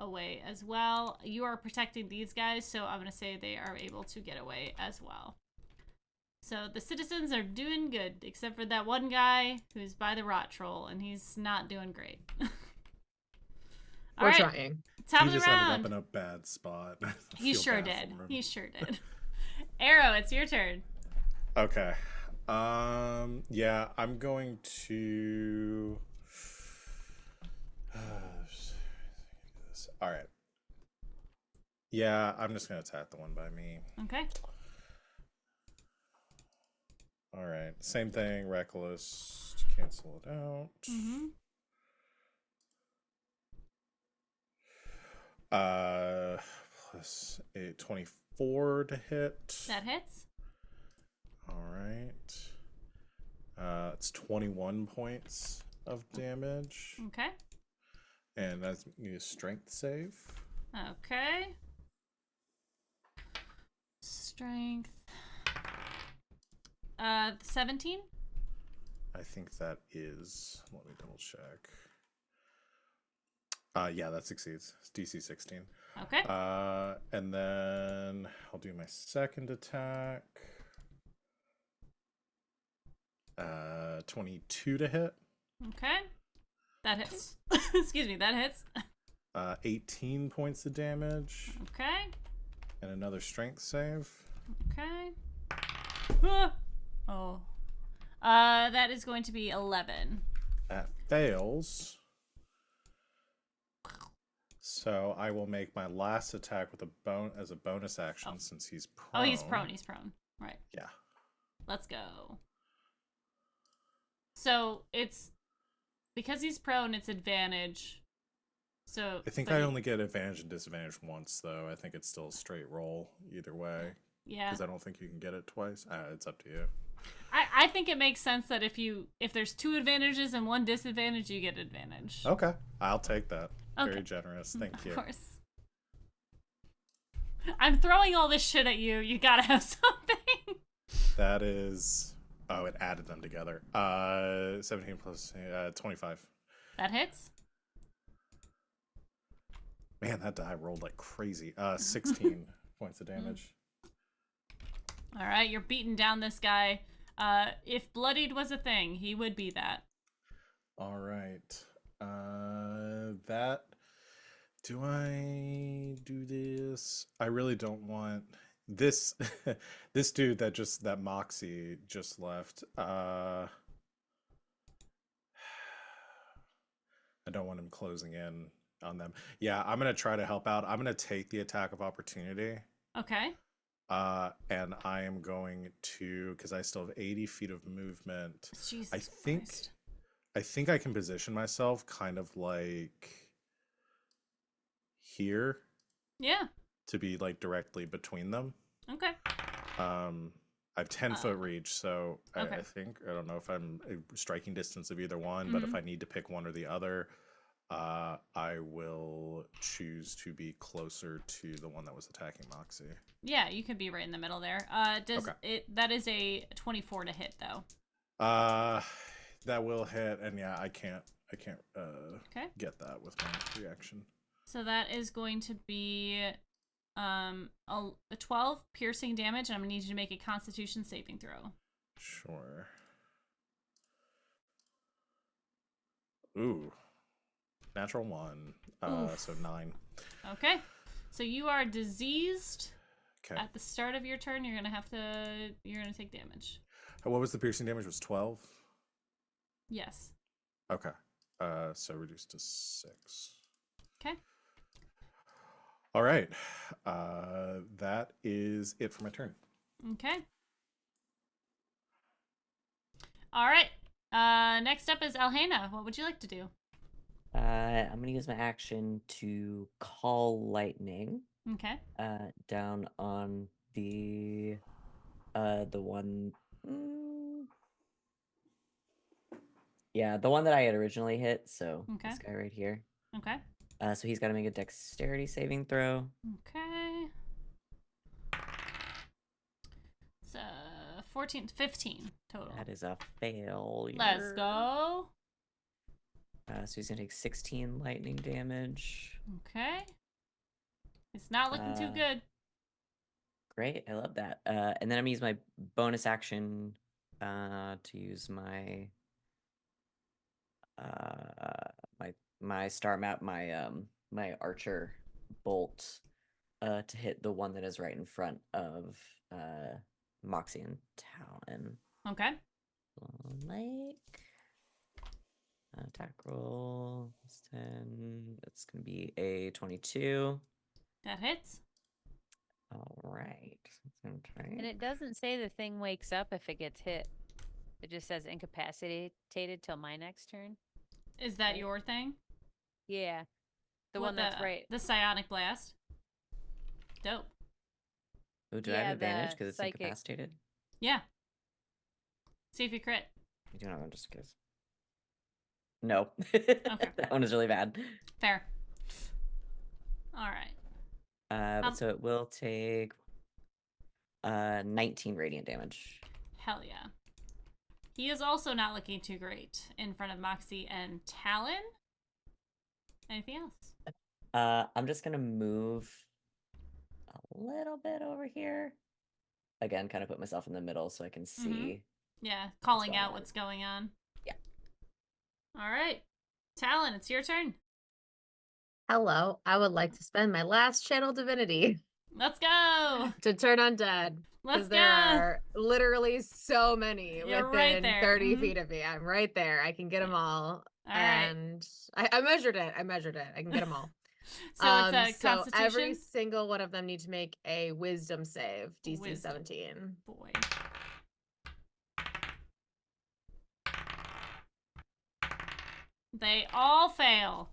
away as well. You are protecting these guys, so I'm going to say they are able to get away as well. So the citizens are doing good, except for that one guy who's by the rot troll, and he's not doing great. We're trying. Top of He the just round. ended up in a bad spot. He sure did. He sure did. Arrow, it's your turn. Okay. Yeah, I'm going to. All right. Yeah, I'm just gonna attack the one by me. Okay. All right, same thing. Reckless. Cancel it out. Mm-hmm. Plus 24 to hit. That hits. All right. It's 21 points of damage, Okay. and that's need a strength save. Okay. Strength. 17. I think that is. Let me double check. Yeah, that succeeds. It's DC 16. Okay. And then I'll do my second attack. 22 to hit. Okay. That hits. Excuse me, that hits. 18 points of damage. Okay. And another strength save. Okay. Ah! Oh. That is going to be 11. That fails. So I will make my last attack with as a bonus action since he's prone. Oh, he's prone. He's prone. Right. Yeah. Let's go. So it's because he's prone, it's advantage. So I think I only get advantage and disadvantage once, though. I think it's still a straight roll either way. Yeah. Because I don't think you can get it twice. It's up to you. I think it makes sense that if there's 2 advantages and 1 disadvantage, you get advantage. Okay. I'll take that. Okay. Very generous. Thank you. Of course. I'm throwing all this shit at you. You gotta have something. That is... Oh, it added them together. 17 plus 25. That hits. Man, that die rolled like crazy. 16 points of damage. All right, you're beating down this guy. If bloodied was a thing, he would be that. All right. That... Do I do this? I really don't want... This this dude that Moxie just left. I don't want him closing in on them. Yeah, I'm gonna try to help out. I'm gonna take the attack of opportunity. Okay. And I am going to, because I still have 80 feet of movement. Jesus Christ. Christ. I think I can position myself kind of like here. Yeah. To be like directly between them. Okay. I have 10-foot reach, so okay. I think I don't know if I'm a striking distance of either one, but if I need to pick one or the other, I will choose to be closer to the one that was attacking Moxie. Yeah, you could be right in the middle there. That is a 24 to hit though. That will hit, and yeah, I can't get that with my reaction. So that is going to be a 12 piercing damage, and I'm gonna need you to make a Constitution saving throw. Sure. Ooh. Natural 1. So 9. Okay. So you are diseased. Okay. At the start of your turn, you're gonna take damage. What was the piercing damage? Was 12? Yes. Okay. So reduced to 6. Okay. All right. That is it for my turn. Okay. All right. Next up is Alhena. What would you like to do? I'm gonna use my action to call lightning. Okay. Down on the one. Yeah, the one that I had originally hit. So this guy right here. Okay. So he's got to make a dexterity saving throw. Okay. It's 15 total. That is a failure. Let's go. So he's gonna take 16 lightning damage. Okay. It's not looking too good. Great, I love that. And then I'm gonna use my bonus action to use my my star map, my archer bolt to hit the one that is right in front of Moxie and Talon. Okay. Like attack roll 10. That's gonna be a 22. That hits. All right. Okay. And it doesn't say the thing wakes up if it gets hit. It just says incapacitated till my next turn. Is that Right. your thing? Yeah. The What, one that's right. The psionic blast. Dope. Oh, do I have Yeah, advantage the because it's psychic. incapacitated? Yeah. See if you crit. You do not know, just because. No. Okay. That one is really bad. Fair. All right. But so it will take 19 radiant damage. Hell yeah. He is also not looking too great in front of Moxie and Talon. Anything else? I'm just gonna move a little bit over here. Again, kind of put myself in the middle so I can see. Yeah, calling going out on. what's going on. Yeah. All right. Talon, it's your turn. Hello, I would like to spend my last channel divinity Let's go. to turn undead. Let's Because there go. are literally so many You're within right there. 30 feet of me. I'm right there. I can get them all. All right. And I measured it. I can get them all. So it's a So Constitution. every single one of them need to make a wisdom save, DC Wisdom. 17. Boy. They all fail.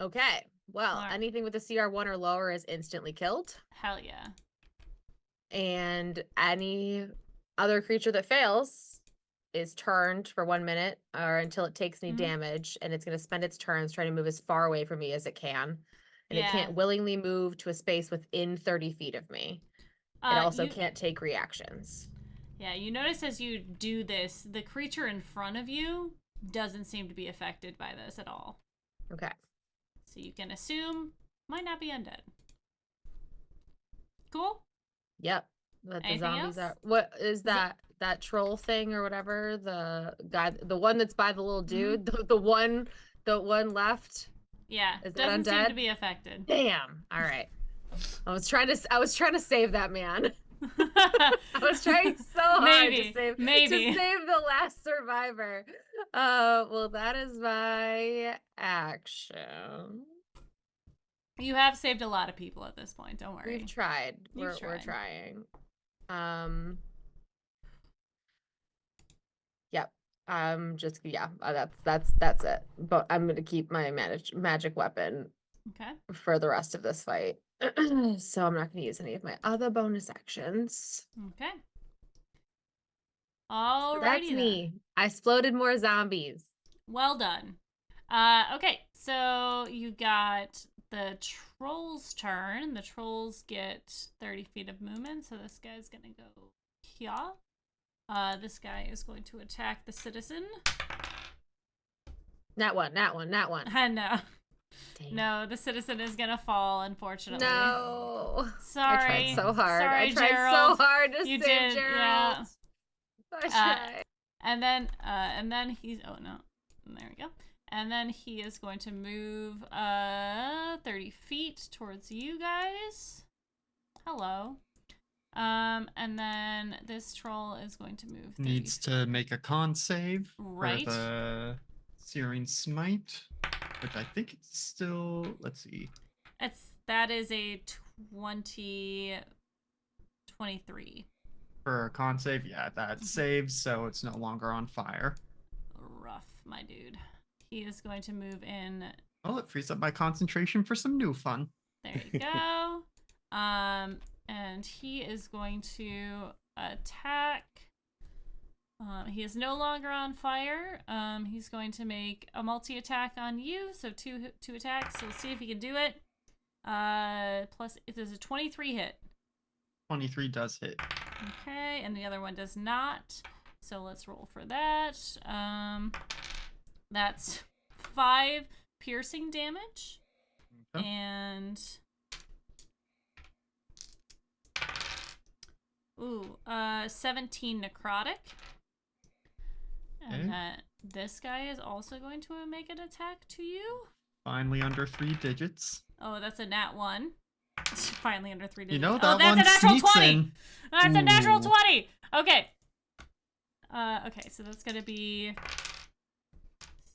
Okay. Well, Alright. anything with a CR1 or lower is instantly killed. Hell yeah. And any other creature that fails is turned for 1 minute or until it takes any Mhm. damage, and it's going to spend its turns trying to move as far away from me as it can. And it Yeah. can't willingly move to a space within 30 feet of me. It also can't take reactions. Yeah, you notice as you do this, the creature in front of you doesn't seem to be affected by this at all. Okay. So you can assume might not be undead. Cool? Yep. But the Anything zombies else? are. What is that? That troll thing or whatever? The guy, the one that's by the little dude, the one left. Yeah, Is that doesn't seem undead? to be affected. Damn. All right. I was trying to save that man. I was trying so hard to save the last survivor. Well, that is my action. You have saved a lot of people at this point, don't worry. We've tried. We're trying. Yep. Just that's it. But I'm gonna keep my magic weapon Okay. for the rest of this fight. So I'm not gonna use any of my other bonus actions. Okay. Alrighty. So that's me. I exploded more zombies. Well done. Okay, so you got the troll's turn. The trolls get 30 feet of movement, so this guy's gonna go here. This guy is going to attack the citizen. That one. I know. Dang. No, the citizen is gonna fall, unfortunately. No. Sorry. I tried so hard. Sorry, I tried Gerald. so hard to You save did, Gerald. yeah. I tried. And then he's, oh no, there we go. And then he is going to move 30 feet towards you guys. Hello. And then this troll is going to move 30 Needs feet. to make a con save Right. for the Searing Smite, which I think it's still, let's see. That is a 23. For a con save, yeah, that saves, so it's no longer on fire. Rough, my dude. He is going to move in. Well, it frees up my concentration for some new fun. There you go. And he is going to attack. He is no longer on fire. He's going to make a multi-attack on you, so two attacks. So let's see if he can do it. Plus, it is a 23 hit. 23 does hit. Okay, and the other one does not. So let's roll for that. That's 5 piercing damage. Okay. And 17 necrotic. And Okay. this guy is also going to make an attack to you. Finally under 3 digits. Oh, that's a nat 1. Finally under 3 digits. You know, that that's one a natural sneaks 20. in. That's a natural Ooh. 20. Okay. Okay, so that's gonna be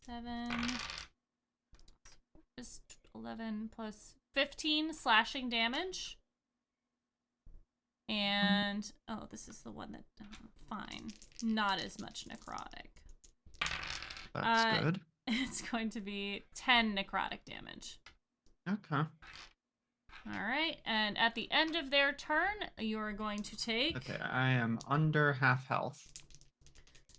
7 just 11 plus 15 slashing damage. And oh, this is the one that fine, not as much necrotic. That's good. It's going to be 10 necrotic damage. Okay. All right, and at the end of their turn, you are going to take. Okay, I am under half health.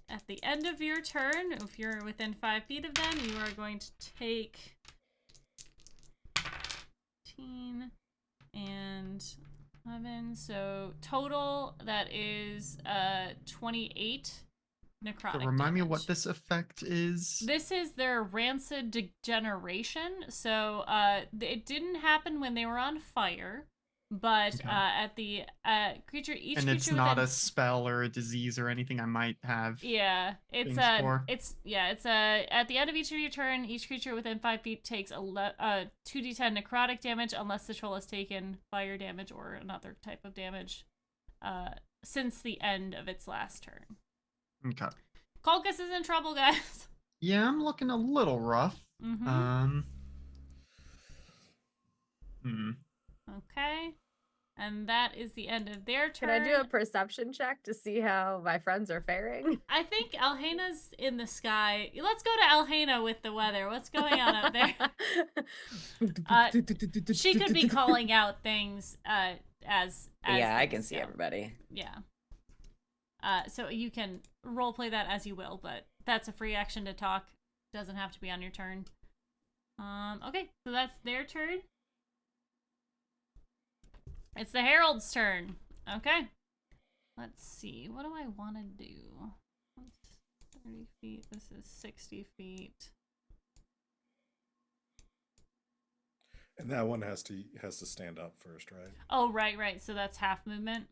At the end of your turn, if you're within 5 feet of them, you are going to take 15 and 11. So total, that is 28 necrotic So remind me damage. what this effect is. This is their rancid degeneration. So it didn't happen when they were on fire, but Okay. at the creature, each And creature it's not within, a spell or a disease or anything I might have. yeah, it's things for. at the end of each of your turn, each creature within 5 feet takes 2d10 necrotic damage unless the troll has taken fire damage or another type of damage since the end of its last turn. Okay. Colchis is in trouble, guys. Yeah, I'm looking a little rough. Mm-hmm. Okay. And that is the end of their turn. Can I do a perception check to see how my friends are faring? I think Alhena's in the sky. Let's go to Alhena with the weather. What's going on up there? She could be calling out things as Yeah, I things can see go. everybody. Yeah. So you can roleplay that as you will, but that's a free action to talk. Doesn't have to be on your turn. Okay, so that's their turn. It's the Herald's turn. Okay. Let's see. What do I want to do? That's 30 feet. This is 60 feet. And that one has to stand up first, right? Oh, right. So that's half movement.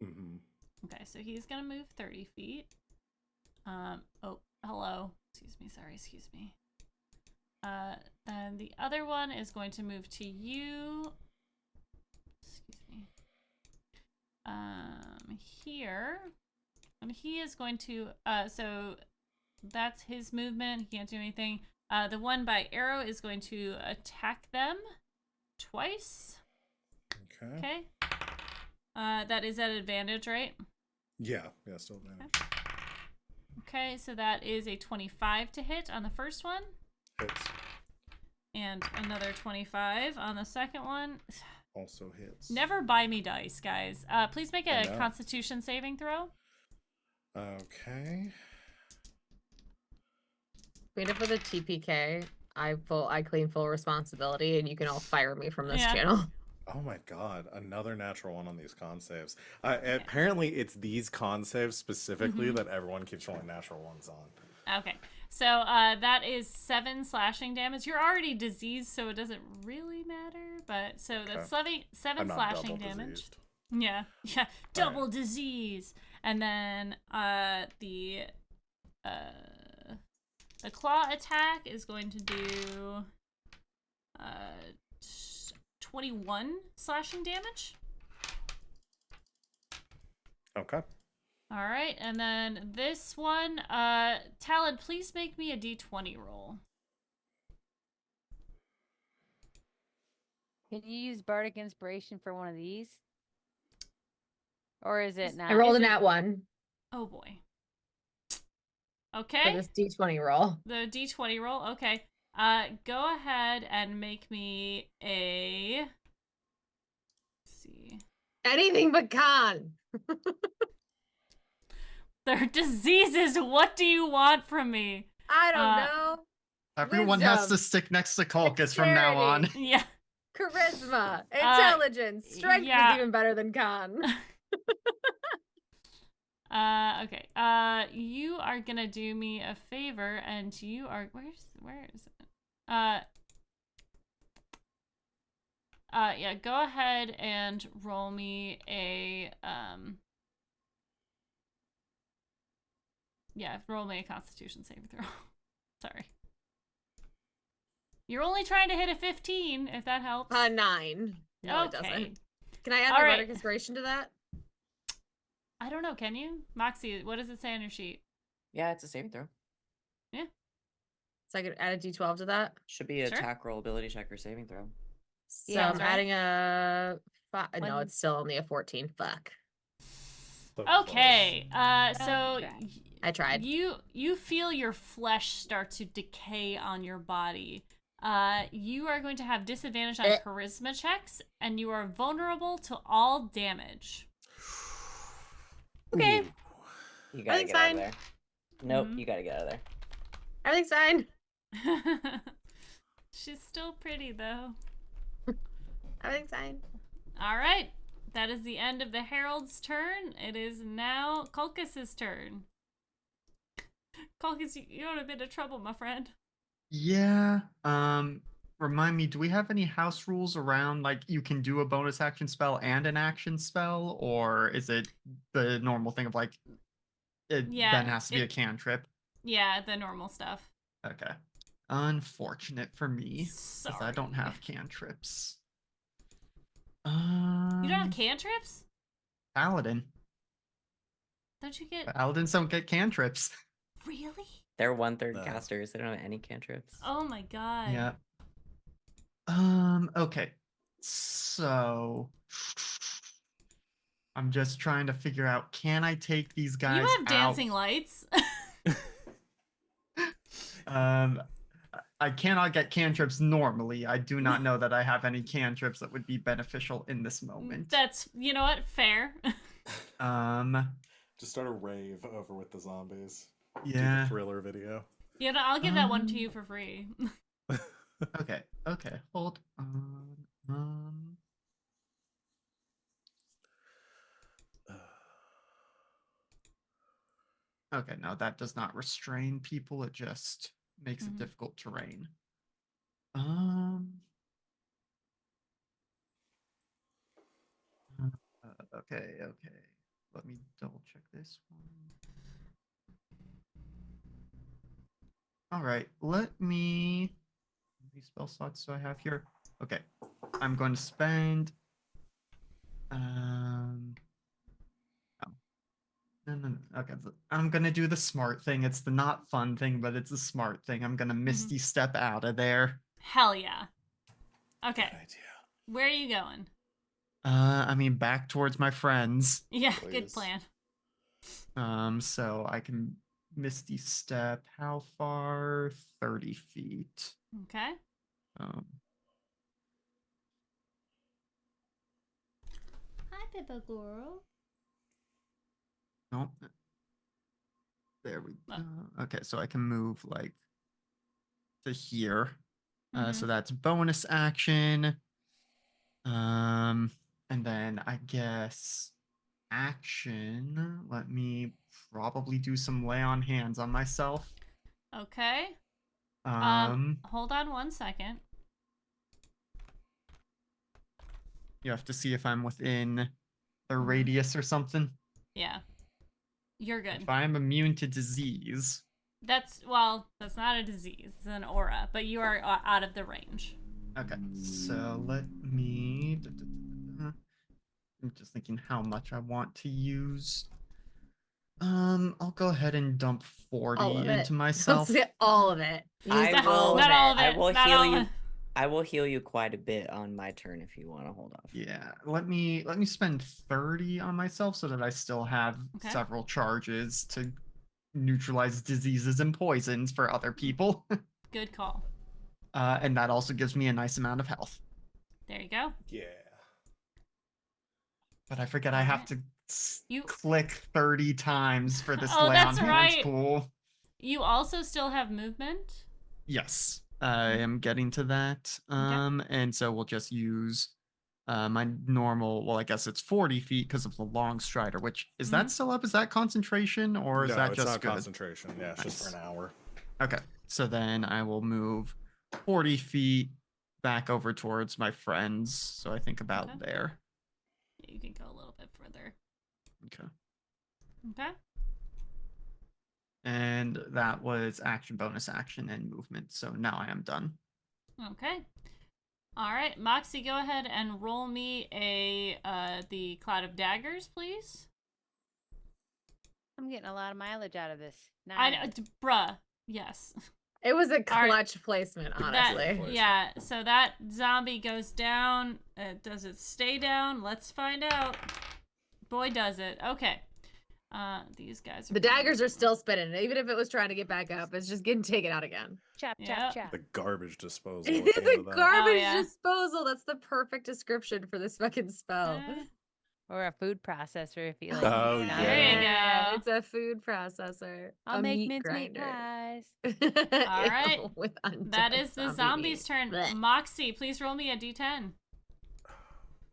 Mm-hmm. Okay, so he's gonna move 30 feet. Oh, hello. Excuse me. Then the other one is going to move to you. Excuse me. Here. And he is going to, so that's his movement. He can't do anything. The one by arrow is going to attack them twice. Okay. That is at advantage, right? Yeah, still advantage. Okay, so that is a 25 to hit on the first one. Hits. And another 25 on the second one. Also hits. Never buy me dice, guys. Please make a Constitution saving throw. Okay. Rita, for the TPK, I claim full responsibility, and you can all fire me from this Yeah. channel. Oh my god, another natural one on these con saves. Apparently it's these con saves specifically that everyone keeps rolling natural ones on. Okay, so that is 7 slashing damage. You're already diseased, so it doesn't really matter. But so that's 7 I'm not slashing double damage. diseased. Yeah, double disease. And then the claw attack is going to do 21 slashing damage. Okay. All right, and then this one, Talon, please make me a d20 roll. Can you use Bardic Inspiration for one of these? Or is it not? I rolled Is an it- at one Oh boy. for Okay. this D20 roll. The d20 roll. Okay. Go ahead and make me a. Let's see. Anything but con. Their diseases. What do you want from me? I don't Uh, know. Everyone has to Wisdom, stick next to Colchis from now on. dexterity, Yeah. charisma, intelligence, strength yeah. is even better than con. Okay. You are gonna do me a favor, and you are where is it? Yeah. Go ahead and roll me a Yeah, roll me a Constitution saving throw. Sorry. You're only trying to hit a 15, if that helps. 9. No, it Okay. doesn't. Can I add All my right. Bardic Inspiration to that? I don't know, can you? Moxie, what does it say on your sheet? Yeah, it's a saving throw. So I could add a D12 to that? Should be a Sure. attack roll, ability check, or saving throw. So Yeah, I'm right. adding a five. No, One- it's still only a 14. Fuck. So Okay. So Okay. I tried. you feel your flesh start to decay on your body. You are going to have disadvantage on Eh. charisma checks, and you are vulnerable to all damage. close. Okay. Ooh. You gotta Everything's get out of fine. there. Nope, Mhm. you gotta get out of there. Everything's fine. She's still pretty though. Everything's fine. All right. That is the end of the Herald's turn. It is now Kulkus's turn. Kulkus, you're in a bit of trouble, my friend. Yeah. Remind me, do we have any house rules around like you can do a bonus action spell and an action spell, or is it the normal thing of like it Yeah, then has to be a cantrip? Yeah, the normal stuff. Okay. Unfortunate for me, because Sorry. I don't have cantrips. You don't have cantrips? Paladin. Don't you get Paladins don't get cantrips. really? They're 1/3 No. casters. They don't have any cantrips. Oh my god. Yeah. Okay. So I'm just trying to figure out, can I take these guys You have out? dancing lights. I cannot get cantrips normally. I do not know that I have any cantrips that would be beneficial in this moment. That's, you know what, fair. Just start a rave over with the zombies. Do Yeah. the Thriller video. You know, I'll give that one to you for free. Okay. Hold on. Okay, no, that does not restrain people. It just makes it Mhm. difficult terrain. Okay. Let me double check this one. All right, let me. How many spell slots do I have here? Okay, I'm going to spend. Oh. No. Okay, I'm gonna do the smart thing. It's the not fun thing, but it's a smart thing. I'm gonna Misty Step out of there. Hell yeah. Okay. Good idea. Where are you going? I mean, back towards my friends. Yeah, good Please. plan. So I can Misty Step. How far? 30 feet. Okay. Um, Hi, Pippa girl. no. There we Oh. go. Okay, so I can move like to here. Mhm. So that's bonus action. And then I guess action. Let me probably do some lay on hands on myself. Okay. Hold on 1 second. You have to see if I'm within the Mhm. radius or something. Yeah. You're good. If I'm immune to disease. That's not a disease. It's an aura, but you are out of the range. Okay, so let me. I'm just thinking how much I want to use. I'll go ahead and dump 40 All of it. into myself. Let's get all of it. Use I all will. of Not it. all of I it. will Not heal all you. of- I will heal you quite a bit on my turn if you want to hold off. Yeah, let me spend 30 on myself so that I still have Okay. several charges to neutralize diseases and poisons for other people. Good call. And that also gives me a nice amount of health. There you go. Yeah. But I forget I have Alright. to click 30 times for this Oh, lay on that's hands right. pool. You also still have movement. Yes, I am getting to that. And so we'll just use my normal. Well, I guess it's 40 feet because of the long strider. Which is that still up? Is that concentration or is No, that it's just not good? concentration. Yeah, it's just for an hour. Okay, so then I will move 40 feet back over towards my friends. So I think about Okay. there. You can go a little bit further. Okay. Okay. And that was action, bonus action, and movement. So now I am done. Okay. All right, Moxie, go ahead and roll me the cloud of daggers, please. I'm getting a lot of mileage out of this. I Nice. bruh. Yes. It was a All right. clutch placement, honestly. That- Yeah, so that zombie goes down. Does it stay down? Let's find out. Boy, does it. Okay. These guys are The daggers are still spinning. Even if it was trying to get back up, it's just getting taken out again. Chop, Yep. chop, chop. The garbage disposal. It at the is end a of that. garbage yeah. disposal. That's the perfect description for this fucking spell. Okay. Or a food processor if you like. Oh, meat. yeah. There you go. It's a food processor. I'll a make meat mincemeat grinder. pies. All right. With That undead is the zombie zombie's meat. turn. Blech. Moxie, please roll me a d10.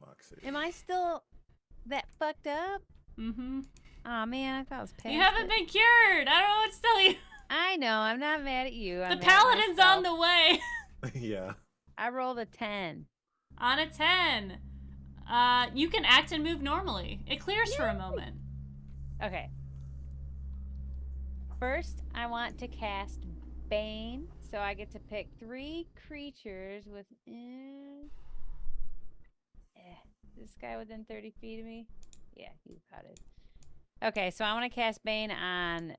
Moxie. Am I still that fucked up? Mm-hmm. Oh man, I thought it was past You haven't it. been cured. I don't know what to tell you. I know. I'm not mad at you. The I'm mad at paladin's on myself. the way. Yeah. I rolled a 10. On a 10. You can act and move normally. It clears for a moment. Okay. First, I want to cast Bane, so I get to pick 3 creatures with. This guy within 30 feet of me? Yeah, you got it. Okay, so I want to cast Bane on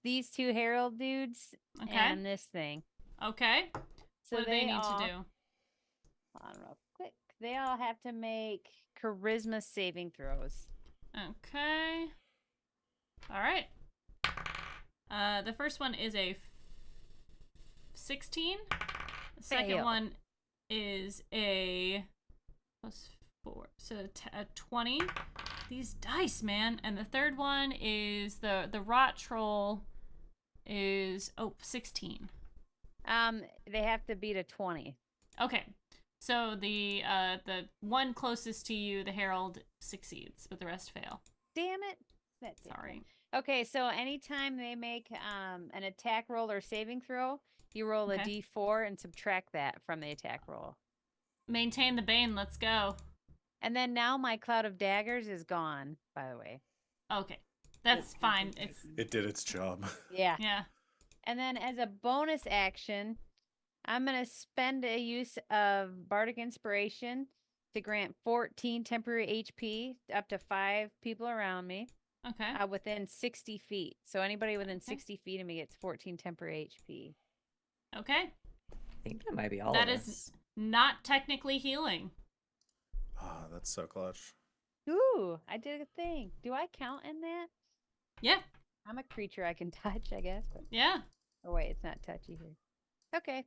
these 2 Herald dudes Okay. and this thing. Okay. So What do they need all, to do? Hold on real quick. They all have to make charisma saving throws. Okay. All right. The first one is a 16. The second Fail. one is a +4, so a 20. These dice, man. And the third one is the rot troll is 16. They have to beat a 20. Okay. So the one closest to you, the herald, succeeds, but the rest fail. Damn it. That's it. Sorry. Okay, so anytime they make an attack roll or saving throw, you roll Okay. a d4 and subtract that from the attack roll. Maintain the bane. Let's go. And then now my cloud of daggers is gone, by the way. Okay. That's fine. It's It did its job. Yeah. yeah. And then as a bonus action, I'm going to spend a use of Bardic Inspiration to grant 14 temporary HP up to 5 people around me Okay. within 60 feet. So anybody within Okay. 60 feet of me gets 14 temporary HP. Okay. I think that might be all That of is us. not technically healing. Ah, that's so clutch. Ooh, I did a thing. Do I count in that? Yeah. I'm a creature I can touch, I guess. But... Yeah. Oh, wait, it's not touchy here. Okay.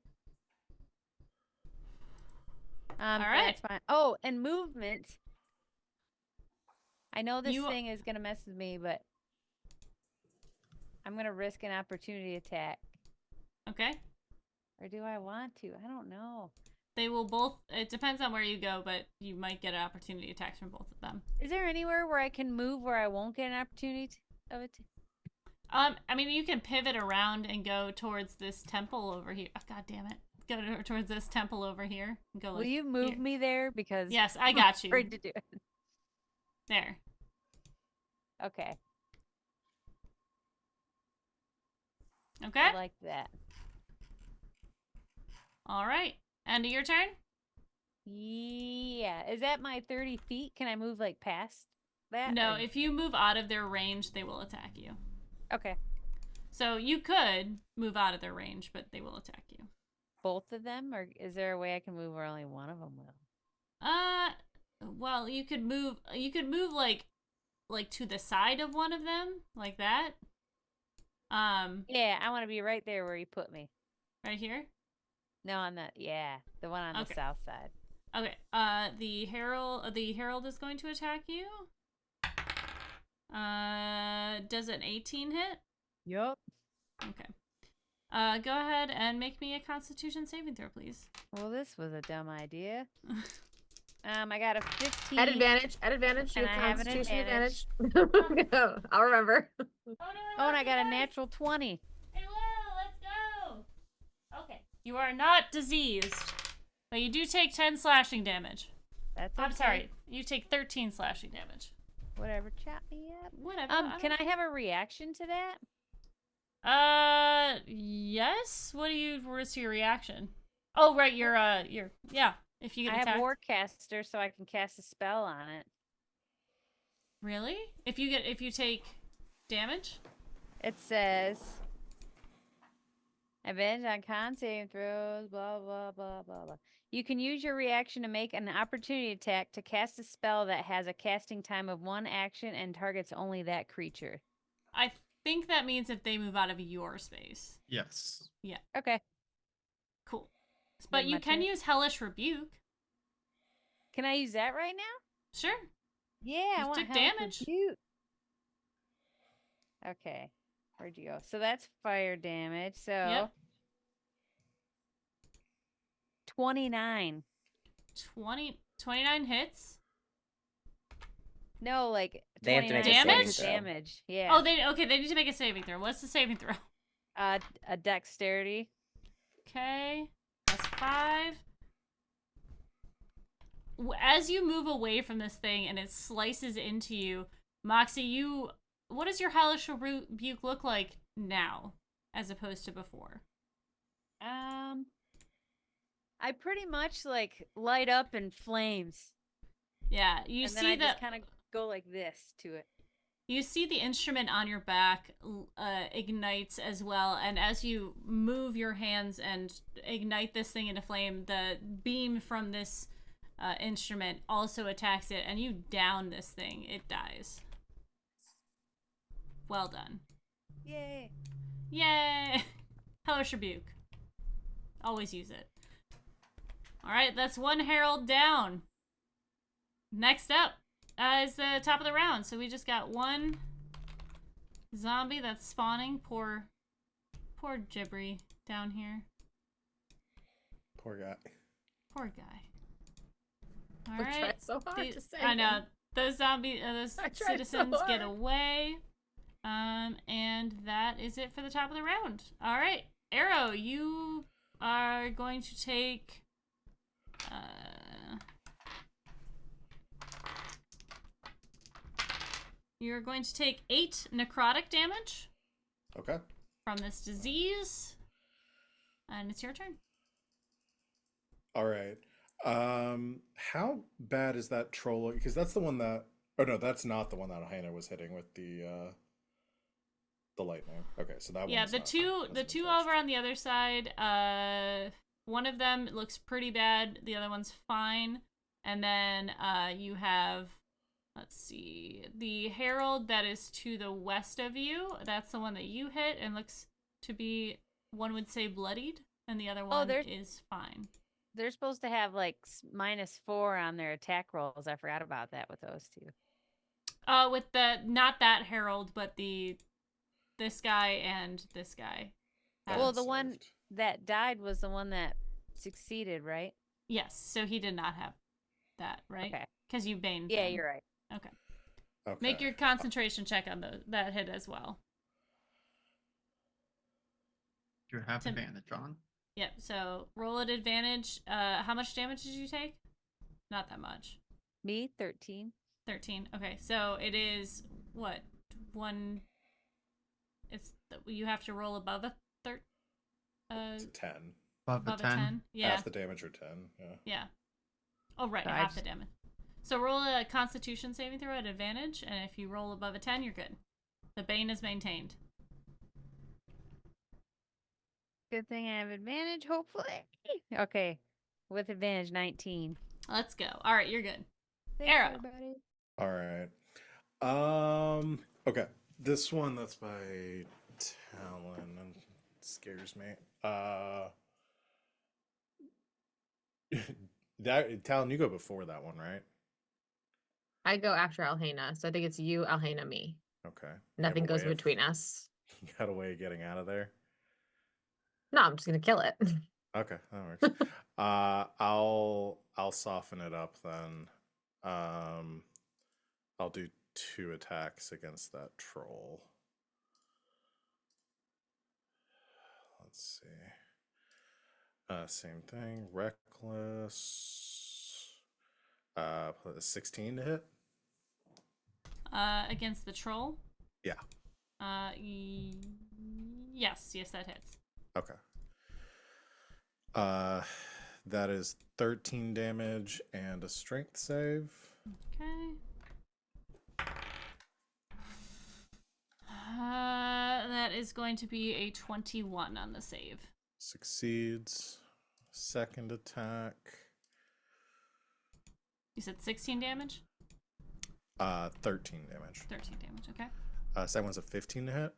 All right. That's fine. Oh, and movement. I know this You- thing is going to mess with me, but I'm going to risk an opportunity attack. Okay. Or do I want to? I don't know. They will both. It depends on where you go, but you might get an opportunity attacks from both of them. Is there anywhere where I can move where I won't get an opportunity of it? I mean, you can pivot around and go towards this temple over here. Oh, God damn it! Go towards this temple over here. And go. Will like, you move here. me there? Because Yes, I got I'm you. afraid to do it. There. Okay. Okay. I like that. All right. End of your turn. Yeah. Is that my 30 feet? Can I move like past that? No, or- if you move out of their range, they will attack you. Okay. So you could move out of their range, but they will attack you. Both of them? Or is there a way I can move where only one of them will? Well, you could move like to the side of one of them, like that. Yeah, I want to be right there where you put me. Right here. No, I'm not. Yeah, the one on Okay. the south side. Okay. The herald is going to attack you. Does an 18 hit? Yup. Okay. Go ahead and make me a Constitution saving throw, please. Well, this was a dumb idea. I got a 15. At advantage. At advantage. And You have I have an Constitution advantage. advantage. I'll remember. Oh, no, Oh, and I got a natural 20. Hello, let's go. Okay. You are not diseased, but you do take 10 slashing damage. That's I'm okay. sorry. You take 13 slashing damage. Whatever, chop me up. Whatever. Can I have a reaction to that? Yes. What's your reaction? Oh, right. Yeah. If you get I attacked. have Warcaster, so I can cast a spell on it. Really? If you take damage? It says Advantage on con saving throws, blah, blah, blah, blah, blah. You can use your reaction to make an opportunity attack to cast a spell that has a casting time of 1 action and targets only that creature. I think that means if they move out of your space. Yes. Yeah. Okay. Cool. But Then you my can turn. use Hellish Rebuke. Can I use that right now? Sure. Yeah, I You want took Hellish damage. Rebuke. Okay. Where'd you go? So that's fire damage. So Yep. 29. 29 hits. No, like They have to 29 make a saving points of throw. damage. Yeah. Oh, they need to make a saving throw. What's the saving throw? A dexterity. Okay. Plus 5. As you move away from this thing and it slices into you, Moxie, what does your Hellish Rebuke look like now as opposed to before? I pretty much like light up in flames. Yeah, you and see then I that just kind of go like this to it. you see the instrument on your back ignites as well, and as you move your hands and ignite this thing into flame, the beam from this instrument also attacks it, and you down this thing. It dies. Well done. Yay. Yay! Hellish Rebuke. Always use it. Alright, that's 1 Herald down. Next up is the top of the round. So we just got 1 zombie that's spawning. Poor Gibri down here. Poor guy. Poor guy. I Alright. tried so hard to say. I know. Those those I tried so citizens get hard. away. And that is it for the top of the round. Alright. Arrow, you are going to take you're going to take 8 necrotic damage Okay. from this disease. And it's your turn. All right. How bad is that troll? Because that's the one that. Oh no, that's not the one that Hannah was hitting with the lightning. Okay, so that one. Yeah, the two over on the other side, one of them looks pretty bad, the other one's fine. And then you have, let's see, the herald that is to the west of you. That's the one that you hit and looks to be, one would say, bloodied, and the other one is fine. They're supposed to have like -4 on their attack rolls. I forgot about that with those two. With the, not that herald, but this guy and this guy. Well, the one that died was the one that succeeded, right? Yes, so he did not have that, right? Okay. Because you baned Yeah, them. you're right. Okay. Okay. Make your concentration check on that hit as well. You have advantage on. Yep, so roll at advantage. How much damage did you take? Not that much. Me, 13. 13. Okay, so it is, what, 1... you have to roll above a It's a 10. Above a 10. Yeah. Half the damage or 10. Yeah. Yeah. Oh, right, So half the damage. So roll a Constitution saving throw at advantage, and if you roll above a 10, you're good. The Bane is maintained. Good thing I have advantage, hopefully. Okay. With advantage, 19. Let's go. All right, you're good. Thanks, Arrow. everybody. All right. Okay. This one that's by Talon scares me. That Talon, you go before that one, right? I go after Alhena, so I think it's you, Alhena, me. Okay. Nothing goes between us. You got a way of getting out of there? No, I'm just gonna kill it. Okay, that works. I'll soften it up then. I'll do 2 attacks against that troll. Let's see. Same thing. Reckless. 16 to hit. Against the troll? Yeah. Yes, that hits. Okay. That is 13 damage and a strength save. Okay. That is going to be a 21 on the save. Succeeds. Second attack. You said 16 damage? 13 damage. 13 damage, okay. Second one's a 15 to hit.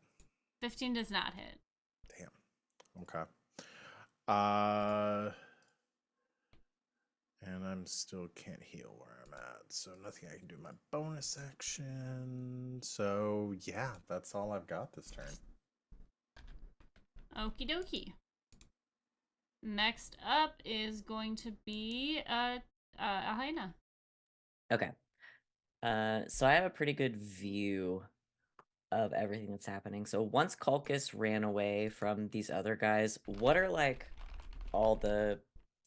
15 does not hit. Damn. Okay. And I'm still can't heal where I'm at, so nothing I can do in my bonus action. So yeah, that's all I've got this turn. Okie dokie. Next up is going to be Ahina. Okay. So I have a pretty good view of everything that's happening. So once Kulkus ran away from these other guys, what are like all the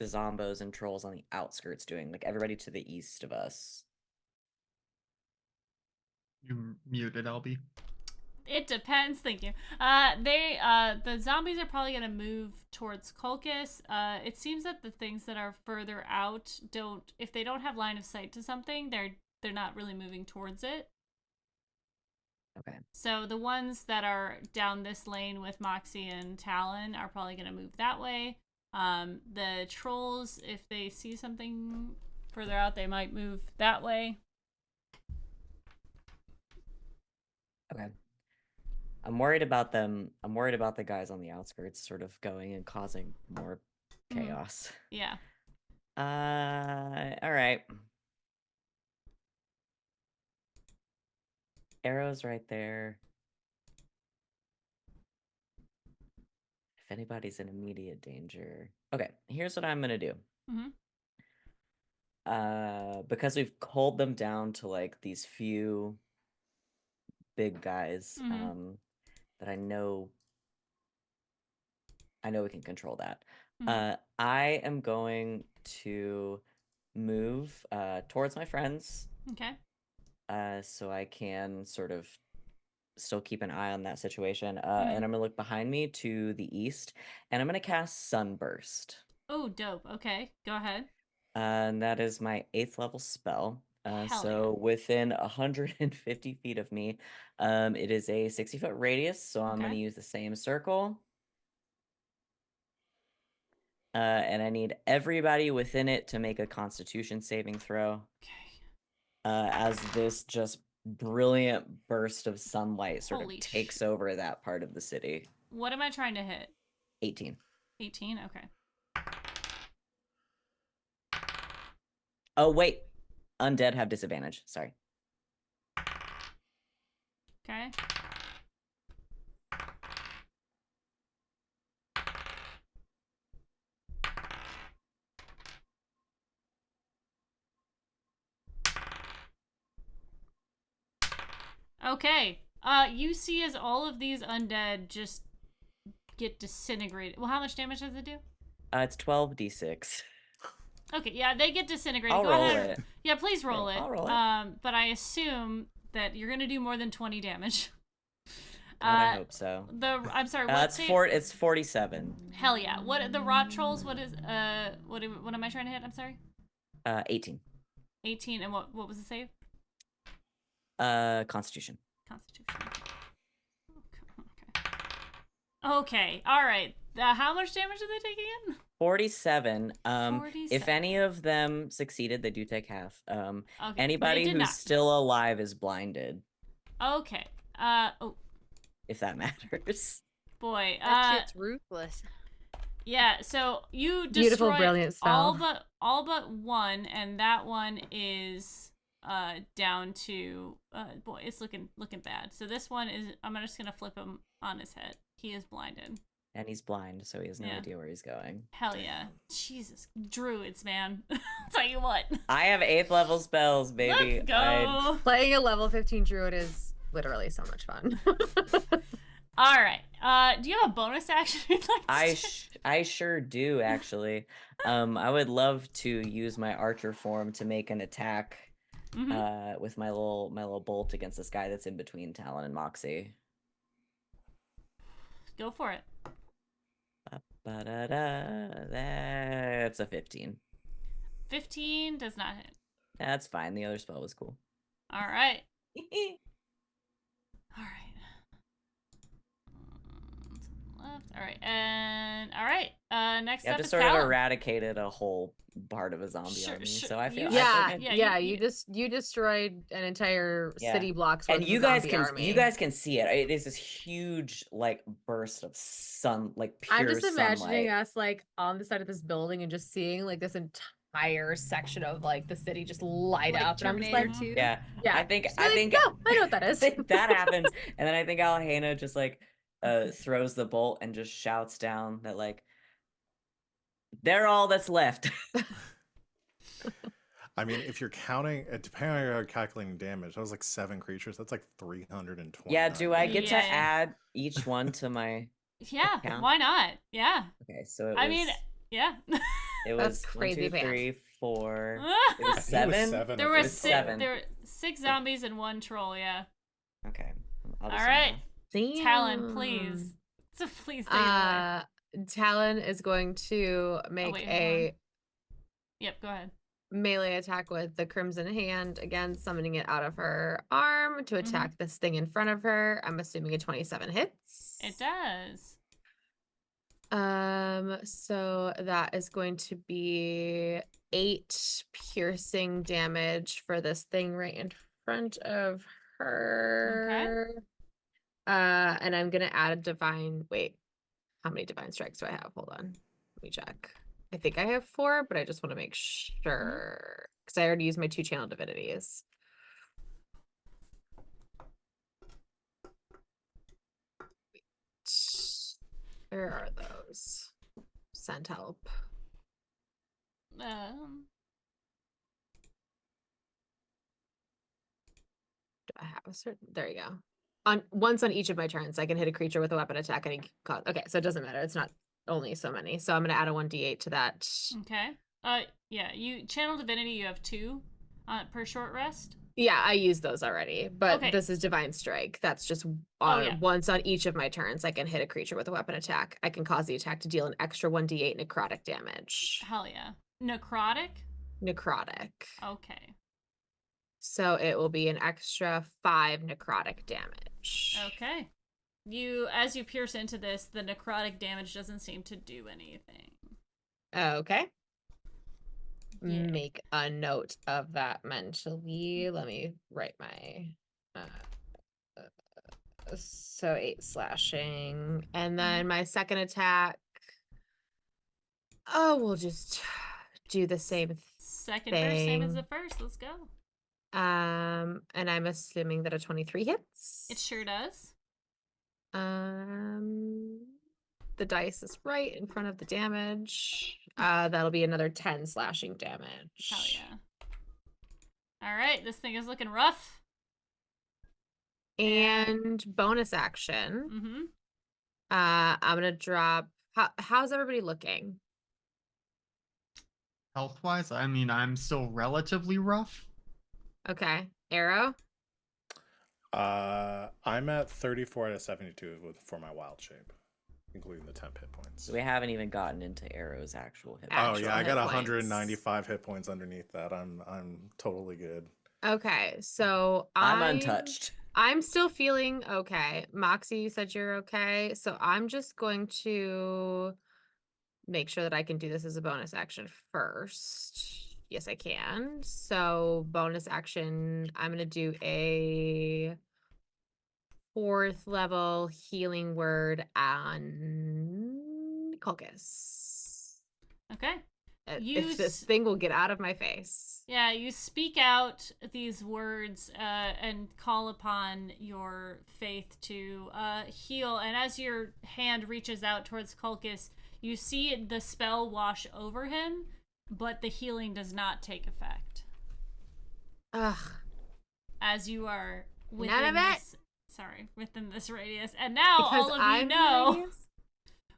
zombos and trolls on the outskirts doing? Like everybody to the east of us. You muted, Albie. It depends. Thank you. The zombies are probably gonna move towards Kulkus. It seems that the things that are further out if they don't have line of sight to something, they're not really moving towards it. Okay. So the ones that are down this lane with Moxie and Talon are probably gonna move that way. The trolls, if they see something further out, they might move that way. Okay. I'm worried about them. I'm worried about the guys on the outskirts sort of going and causing more chaos. Yeah. All right. Arrow's right there. If anybody's in immediate danger. Okay, here's what I'm gonna do. Because we've culled them down to like these few big guys, that I know we can control that. I am going to move towards my friends. Okay. So I can sort of still keep an eye on that situation. And I'm gonna look behind me to the east, and I'm gonna cast Sunburst. Oh, dope. Okay, go ahead. And that is my 8th level spell. So within 150 feet of me, it is a 60-foot radius. So I'm gonna use the same circle. And I need everybody within it to make a Constitution saving throw. Okay. As this just brilliant burst of sunlight sort Holy of takes over that part of the city. What am I trying to hit? 18. 18? Okay. Oh, wait. Undead have disadvantage. Sorry. Okay. Okay. You see as all of these undead just get disintegrated. Well, how much damage does it do? It's 12d6. Okay, yeah, they get disintegrated. I'll Go roll ahead. it. Yeah, please roll it. I'll roll it. But I assume that you're gonna do more than 20 damage. I hope so. I'm sorry. What's it's 47. Hell yeah! What the rot trolls? What is what am I trying to hit? I'm sorry. 18. 18, and what was the save? Constitution. Constitution. Okay. All right. How much damage did they take again? 47. 47. If any of them succeeded, they do take half. Okay, Anybody who's still alive is blinded. Okay. If that matters. Boy. That shit's ruthless. Yeah. So you Beautiful, destroy brilliant spell. all but one, and that one is down to boy, it's looking bad. So this one is. I'm just gonna flip him on his head. He is blinded. And he's blind, so he has no idea where he's going. Hell yeah. Jesus. Druids, man. I'll tell you what. I have 8th level spells, baby. Let's go. Playing a level 15 druid is literally so much fun. All right. Do you have a bonus action you'd like to I sure do, actually. I would love to use my archer form to make an attack with my little bolt against this guy that's in between Talon and Moxie. Go for it. That's a 15. 15 does not hit. That's fine. The other spell was cool. All right. All right. next Yeah, I've up just is sort of Talon. eradicated a whole part of a zombie Sure, army, sure, so I feel, you- I feel Yeah, good. Yeah, you destroyed an entire Yeah. city block's And worth of you a guys zombie can army. see it. It is this huge like burst of sun, like pure I'm just imagining sunlight. us like on the side of this building and just seeing like this entire section of like the city just light Like up. And I'm just Terminator like, 2. Yeah. yeah. I think Just be like, no, I know what that I is. think that happens. And then I think Alhena just like throws the bolt and just shouts down that like they're all that's left. I mean, if you're counting, depending on how you're calculating damage, that was like 7 creatures. That's like 320. Yeah, do I get to Yeah. add each one to my Yeah, count? why not? Yeah. Okay, so I mean, yeah. it That's was 1, crazy, 2, man. 3, 4. It was I think it was 7. 7. there or were It was 6 7. there were 6 zombies and 1 troll, yeah. Okay. I'll do All some right. math. Talon, please. So please take it away. Talon is going to make wait, hold a Yep, go ahead. melee attack with the Crimson Hand, again summoning it out of her arm to attack this thing in front of her. I'm assuming a 27 hits. It does. So that is going to be 8 piercing damage for this thing right in front of her. And I'm gonna add a divine. Wait, how many divine strikes do I have? Hold on, let me check. I think I have 4, but I just want to make sure because I already used my 2 channel divinities. Where are those? Send help. Do I have a certain? There you go. Once on each of my turns, I can hit a creature with a weapon attack and okay, so it doesn't matter. It's not only so many. So I'm gonna add a 1d8 to that. Okay. Yeah, you channel divinity, you have 2 per short rest. Yeah, I used those already, but Okay. this is divine strike. That's just yeah. once on each of my turns. I can hit a creature with a weapon attack. I can cause the attack to deal an extra 1d8 necrotic damage. Hell yeah. Necrotic? Necrotic. Okay. So it will be an extra 5 necrotic damage. Okay. As you pierce into this, the necrotic damage doesn't seem to do anything. Okay. Yeah. Make a note of that mentally. Let me write my so 8 slashing, and then my second attack. Oh, we'll just do the same Second burst, same as thing. the first. Let's go. And I'm assuming that a 23 hits. It sure does. The dice is right in front of the damage. That'll be another 10 slashing damage. Hell yeah. All right, this thing is looking rough. And bonus action. I'm gonna drop. How's everybody looking? Health-wise, I mean, I'm still relatively rough. Okay, Arrow. I'm at 34 out of 72 for my wild shape, including the 10 hit points. So we haven't even gotten into Arrow's actual hit. Oh yeah, I got hit points. 195 hit points underneath that. I'm totally good. Okay, so I'm untouched. I'm still feeling okay. Moxie, you said you're okay, so I'm just going to make sure that I can do this as a bonus action first. Yes, I can. So bonus action, I'm gonna do a 4th level healing word on Culkus. Okay. If this thing will get out of my face. Yeah, you speak out these words and call upon your faith to heal. And as your hand reaches out towards Culkus, you see the spell wash over him, but the healing does not take effect. Ugh. As you are within None of it. within this radius. And now Because all of I'm you in the know. radius?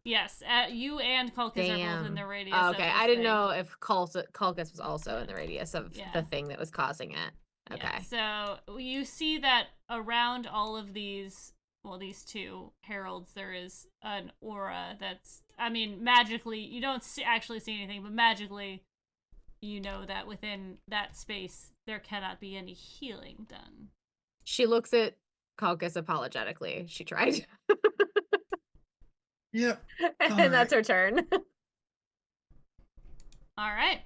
Yes, you and Culkus are both in the radius. Oh, of okay, this I didn't thing. know if Culkus was also in the radius of the thing that was causing it. Okay. Yeah, so you see that around all of these, well, these 2 heralds, there is an aura that's, I mean, magically, you don't actually see anything, but magically, you know that within that space, there cannot be any healing done. She looks at Culkus apologetically. She tried. Yep. And that's her turn. All right.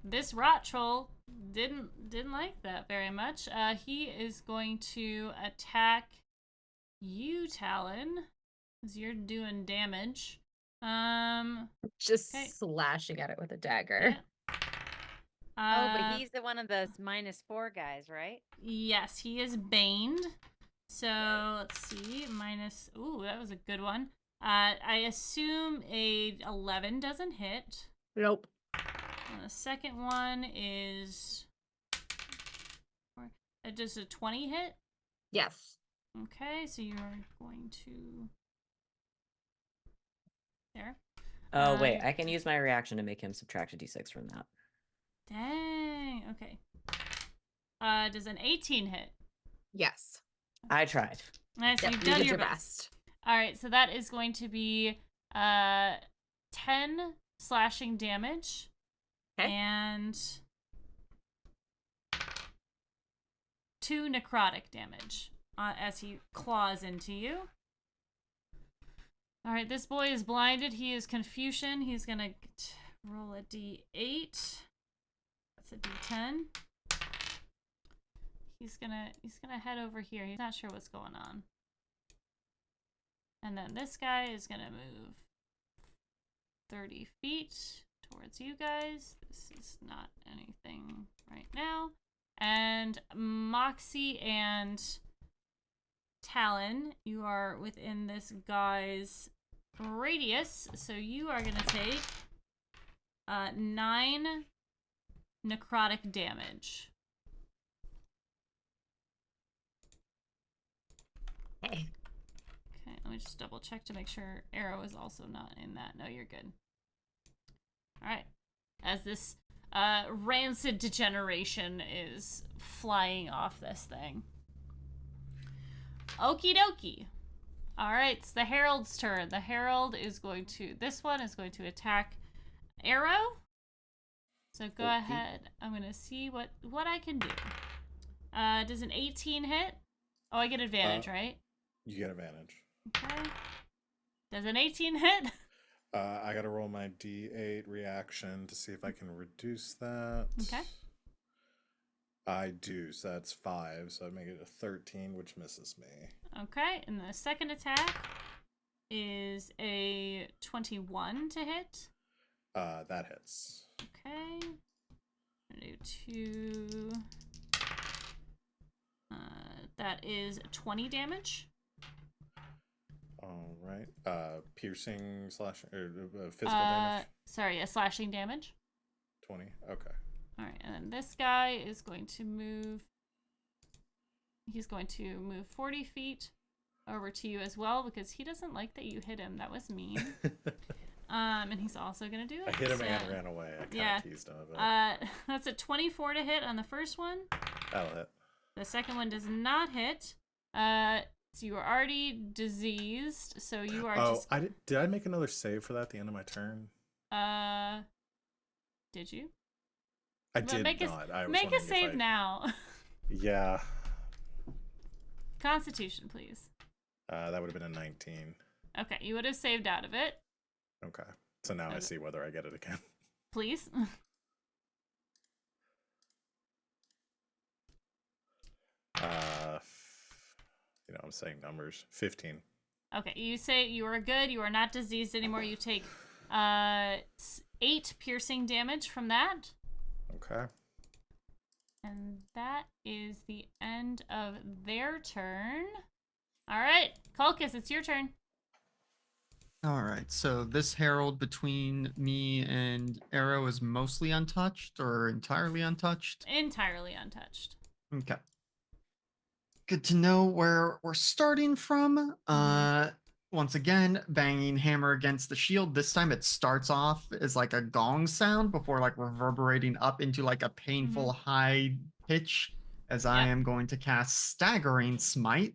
This rot troll didn't like that very much. He is going to attack you, Talon, because you're doing damage. Just Okay. slashing at it with a dagger. Yeah. Oh, but he's the one of those -4 guys, right? Yes, he is baned. So let's see, minus. Ooh, that was a good one. I assume a 11 doesn't hit. Nope. And the second one is. Does a 20 hit? Yes. Okay, so you're going to. There. Oh, wait. you're I can use my reaction to make him subtract a d6 from that. Dang. Okay. Does an 18 hit? Yes. I tried. Nice. Yep, You've you done did your your best. best. All right, so that is going to be 10 slashing damage. Okay. And 2 necrotic damage as he claws into you. All right, this boy is blinded. He is Confucian. He's going to roll a d8. That's a d10. He's gonna head over here. He's not sure what's going on. And then this guy is gonna move 30 feet towards you guys. This is not anything right now. And Moxie and Talon, you are within this guy's radius, so you are gonna take 9 necrotic damage. Okay. Okay, let me just double check to make sure Arrow is also not in that. No, you're good. All right. As this rancid degeneration is flying off this thing. Okie dokie. All right, it's the Herald's turn. The Herald is going to, this one is going to attack Arrow. So go ahead. I'm going to see what I can do. Does an 18 hit? Oh, I get advantage, right? You get advantage. Okay. Does an 18 hit? I gotta roll my d8 reaction to see if I can reduce that. Okay. I do, so that's 5, so I make it a 13, which misses me. Okay, and the second attack is a 21 to hit. That hits. Okay. I'm gonna do 2. That is 20 damage. All right. Piercing slash or physical damage. Sorry, a slashing damage. 20. Okay. All right, and then this guy is going to move. He's going to move 40 feet over to you as well because he doesn't like that you hit him. That was mean. And he's also gonna do it. I hit him and ran away. I kind of teased him a bit. That's a 24 to hit on the first one. That'll hit. The second one does not hit. So you are already diseased. So you are just. Did I make another save for that at the end of my turn? Did you? I did not. I was make a wondering if save now. Yeah. Constitution, please. That would have been a 19. Okay, you would have saved out of it. Okay. So now I see whether I get it again. Please. I'm saying numbers. 15. Okay, you say you are good. You are not diseased anymore. You take 8 piercing damage from that. Okay. And that is the end of their turn. All right, Kulkus, it's your turn. All right, so this herald between me and Arrow is mostly untouched or entirely untouched? Entirely untouched. Okay. Good to know where we're starting from. Once again, banging hammer against the shield. This time it starts off as like a gong sound before like reverberating up into like a painful high pitch as I am going to cast Staggering Smite.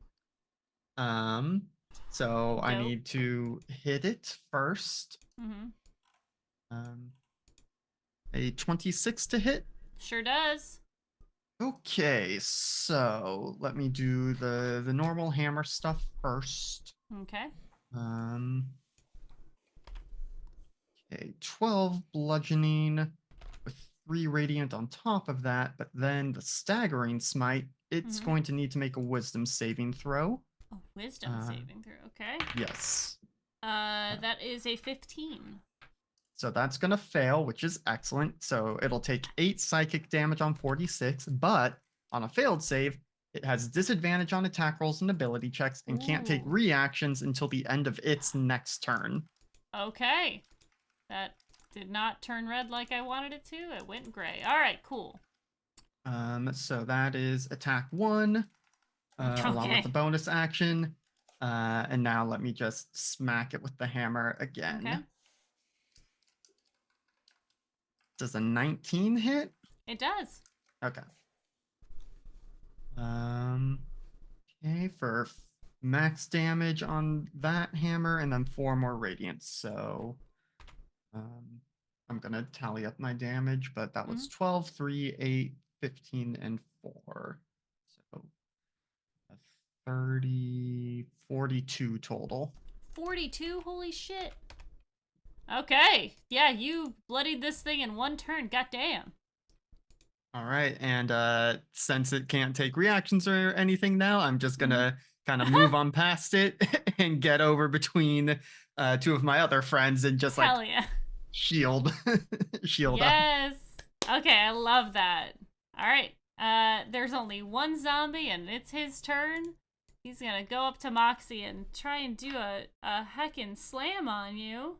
So I need to hit it first. A 26 to hit. Sure does. Okay, so let me do the normal hammer stuff first. Okay. Okay, 12 bludgeoning 3 radiant on top of that, but then the staggering smite, it's Mhm. going to need to make a wisdom saving throw. A wisdom saving throw. Okay. Yes. That is a 15. So that's going to fail, which is excellent. So it'll take 8 psychic damage on 46, but on a failed save, it has disadvantage on attack rolls and ability checks and can't take Ooh. reactions until the end of its next turn. Okay. That did not turn red like I wanted it to. It went gray. All right, cool. So that is attack 1, along with the Okay. bonus action. And now let me just smack it with the hammer again. Okay. Does a 19 hit? It does. Okay. Okay, for max damage on that hammer, and then 4 more radiance. So, I'm gonna tally up my damage, but that was 12, 3, 8, 15, and 4. So, 30, 42 total. 42? Holy shit. Okay. Yeah, you bloodied this thing in one turn. Goddamn. All right, and since it can't take reactions or anything now, I'm just gonna kind of move on past it and get over between 2 of my other friends and just Hell yeah. shield shield up. Yes. Okay, I love that. All right. There's only one zombie, and it's his turn. He's gonna go up to Moxie and try and do a heckin' slam on you.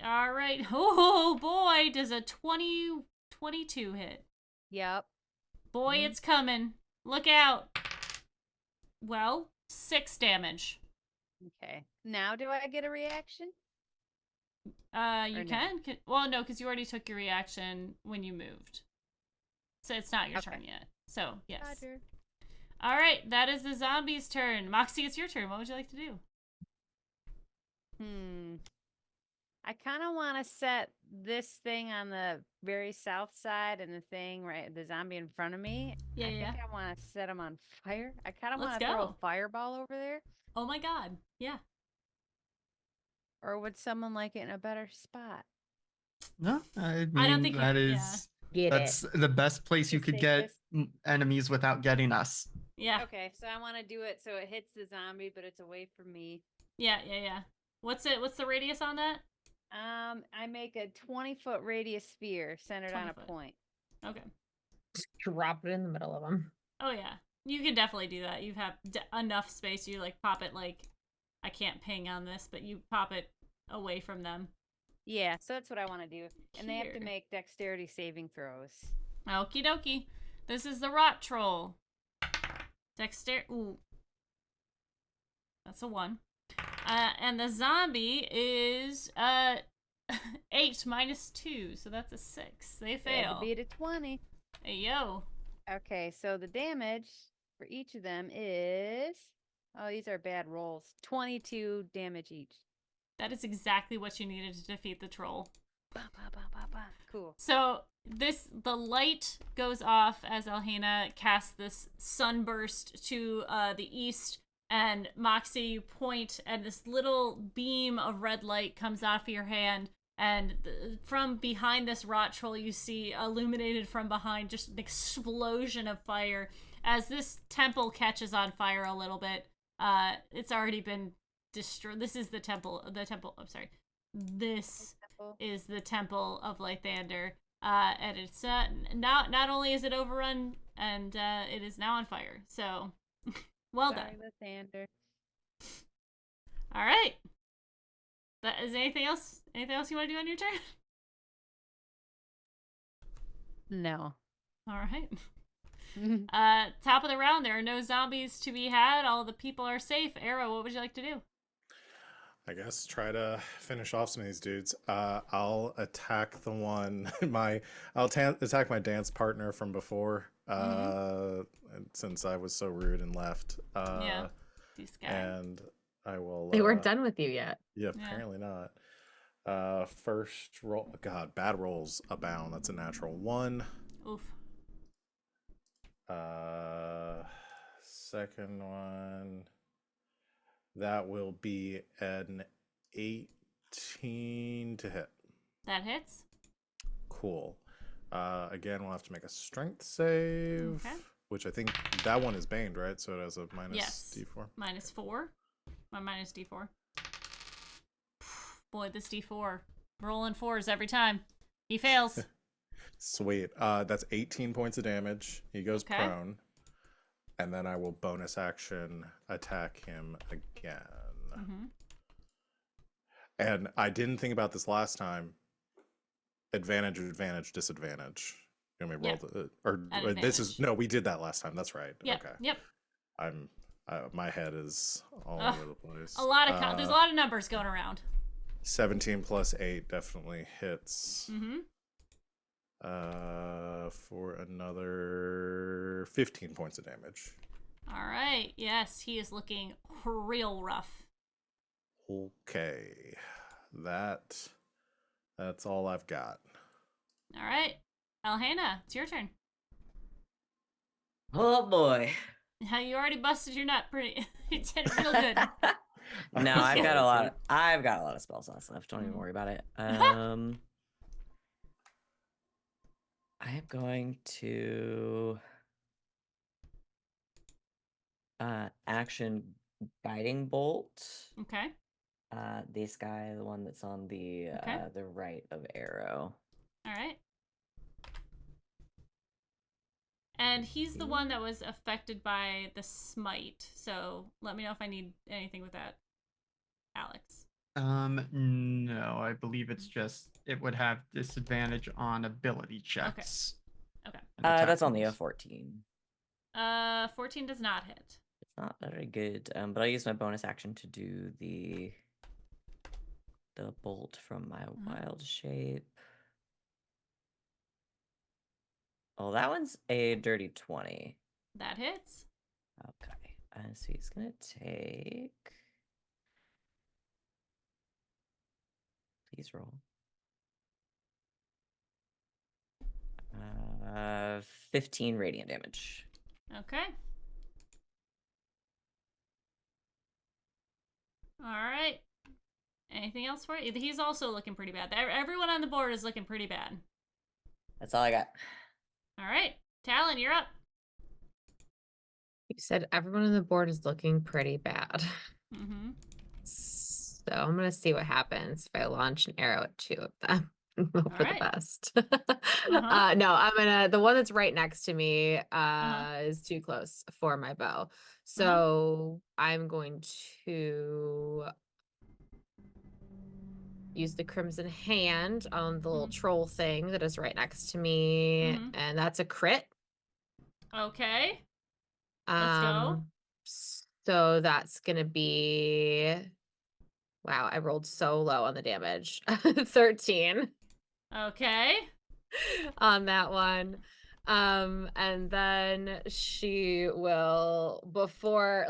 All right. Oh boy, does a 22 hit? Yep. Boy, it's coming. Look out. Well, 6 damage. Okay. Now do I get a reaction? You Or no? can. Well, no, because you already took your reaction when you moved. So it's not your Okay. turn yet. So, yes. Roger. All right, that is the zombie's turn. Moxie, it's your turn. What would you like to do? I kind of want to set this thing on the very south side and the thing the zombie in front of me. Yeah, I yeah. think I want to set him on fire. I kind of Let's want to throw a go. fireball over there. Oh my god. Yeah. Or would someone like it in a better spot? No, I I don't mean think that you- is Get that's it. the best place you The could get safest. enemies without getting us. Yeah. Okay, so I want to do it so it hits the zombie, but it's away from me. Yeah, yeah, yeah. What's the radius on that? I make a 20-foot radius sphere centered 20 on a foot. point. Okay. Drop it in the middle of them. Oh yeah. You can definitely do that. You have enough space. You like pop it like I can't ping on this, but you pop it away from them. Yeah, so that's what I want to do. And they have to Here. make dexterity saving throws. Okie dokie. This is the rot troll. Ooh. That's a 1. And the zombie is 8 minus 2, so that's a 6. They They had fail. to beat a 20. Hey yo. Okay, so the damage for each of them is... Oh, these are bad rolls. 22 damage each. That is exactly what you needed to defeat the troll. Bah, bah, bah, bah, bah. Cool. So the light goes off as Alhena casts this sunburst to the east, and Moxie point, and this little beam of red light comes off of your hand, and from behind this rot troll you see illuminated from behind just an explosion of fire as this temple catches on fire a little bit. It's already been destroyed. This is the temple. I'm sorry. This is the temple of Lathander. And it's not only is it overrun, and it is now on fire. So, well Sorry, done. Lathander. All right. Is anything else? Anything else you want to do on your turn? No. All right. Top of the round. There are no zombies to be had. All the people are safe. Arrow, what would you like to do? I guess try to finish off some of these dudes. I'll attack the one attack my dance partner from before. Since I was so rude and left. Yeah. These guys. And I will. They weren't done with you yet. Yeah, apparently not. First roll. God, bad rolls abound. That's a natural 1. Oof. Second one. That will be an 18 to hit. That hits. Cool. Again, we'll have to make a strength save, Okay. which I think that one is baned, right? So it has a minus Yes. D4. -4. My minus D4. Boy, this D4. Rolling 4s every time. He fails. Sweet. That's 18 points of damage. He goes Okay. prone. And then I will bonus action attack him again. Mm-hmm. And I didn't think about this last time. Advantage, advantage, disadvantage. You want me to roll At this is advantage. no, we did that last time. That's right. Yep. Okay. Yep. My head is all Ugh, over the place. A lot of there's a lot of numbers going around. 17 plus 8 definitely hits. Mm-hmm. For another 15 points of damage. All right. Yes, he is looking real rough. Okay. That's all I've got. All right. Alhena, it's your turn. Oh boy. You already busted your nut pretty. You did real good. No, I've got a lot of spell slots left. Don't even Mhm. worry about it. I am going to action guiding bolt. Okay. This guy, the one that's on the Okay. the right of arrow. All right. And he's the one that was affected by the smite. So let me know if I need anything with that, Alex. No, I believe it's just it would have disadvantage on ability checks. Okay. and attack That's only a rolls. 14. 14 does not hit. It's not very good. But I'll use my bonus action to do the bolt from my wild shape. Oh, that one's a dirty 20. That hits. Okay. So he's gonna take. Please roll. 15 radiant damage. Okay. All right. Anything else for you? He's also looking pretty bad. Everyone on the board is looking pretty bad. That's all I got. All right. Talon, you're up. You said everyone on the board is looking pretty bad. Mm-hmm. So I'm gonna see what happens if I launch an arrow at 2 of them. Hope for the Alright. best. Uh-huh. No, I'm gonna the one that's right next to me Uh-huh. is too close for my bow. So I'm going to use the crimson hand on the little troll thing that is right next to me, Mhm. and that's a crit. Okay. Let's go. So that's gonna be wow, I rolled so low on the damage. 13 Okay. on that one. And then she will before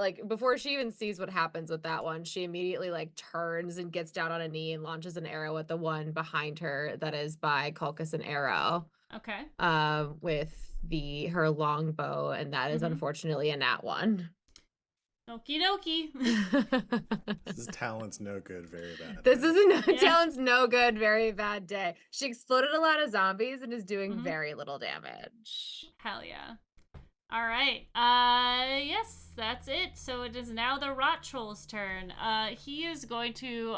she even sees what happens with that one, she immediately like turns and gets down on a knee and launches an arrow at the one behind her that is by Culcus and Arrow. Okay. With her longbow, and that is unfortunately a nat 1. Okie dokie. This talent's no good, very bad. This day. is Yeah. Talon's no good, very bad day. She exploded a lot of zombies and is doing Mhm. very little damage. Hell yeah. All right. Yes, that's it. So it is now the Rot Troll's turn. He is going to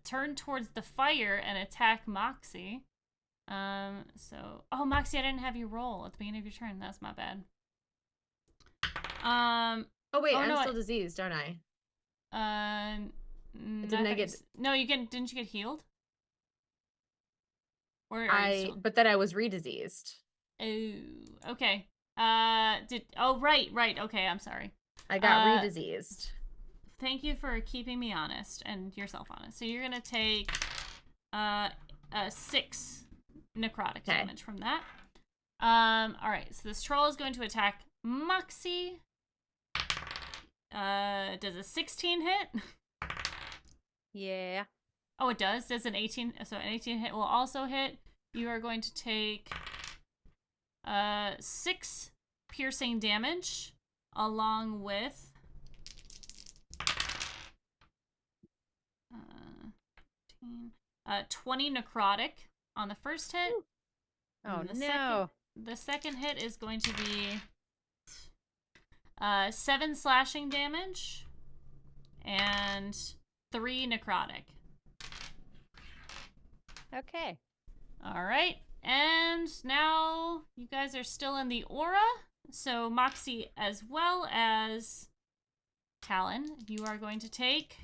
turn towards the fire and attack Moxie. Moxie, I didn't have you roll at the beginning of your turn. That's my bad. Oh wait, I'm no, still diseased, aren't I? Didn't I get? No, didn't you get healed? Or But then I was re-diseased. Oh, okay. Right. Okay, I'm sorry. I got re-diseased. Thank you for keeping me honest and yourself honest. So you're gonna take 6 necrotic damage from that. All right. So this troll is going to attack Moxie. Does a 16 hit? Yeah. Oh, it does. Does an 18? So an 18 hit will also hit. You are going to take 6 piercing damage, along with 20 necrotic on the first hit, Oh And no. The second hit is going to be 7 slashing damage and 3 necrotic. Okay. All right. And now you guys are still in the aura. So Moxie as well as Talon, you are going to take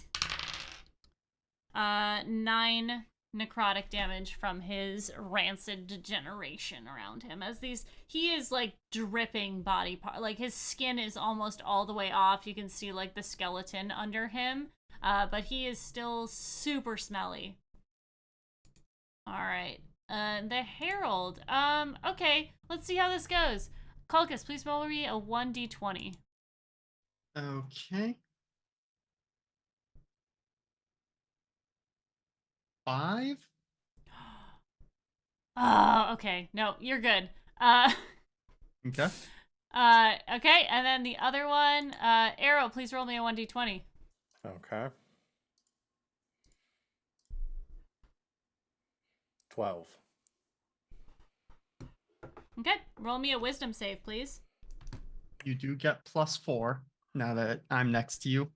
9 necrotic damage from his rancid degeneration around him. As he is like dripping body part, like his skin is almost all the way off. You can see like the skeleton under him, but he is still super smelly. All right. The Herald. Okay, let's see how this goes. Kulkus, please roll me a 1d20. Okay. 5. Oh, okay. No, you're good. Okay. Okay, and then the other one, Arrow, please roll me a 1d20. Okay. 12. Okay, roll me a wisdom save, please. You do get +4 now that I'm next to you.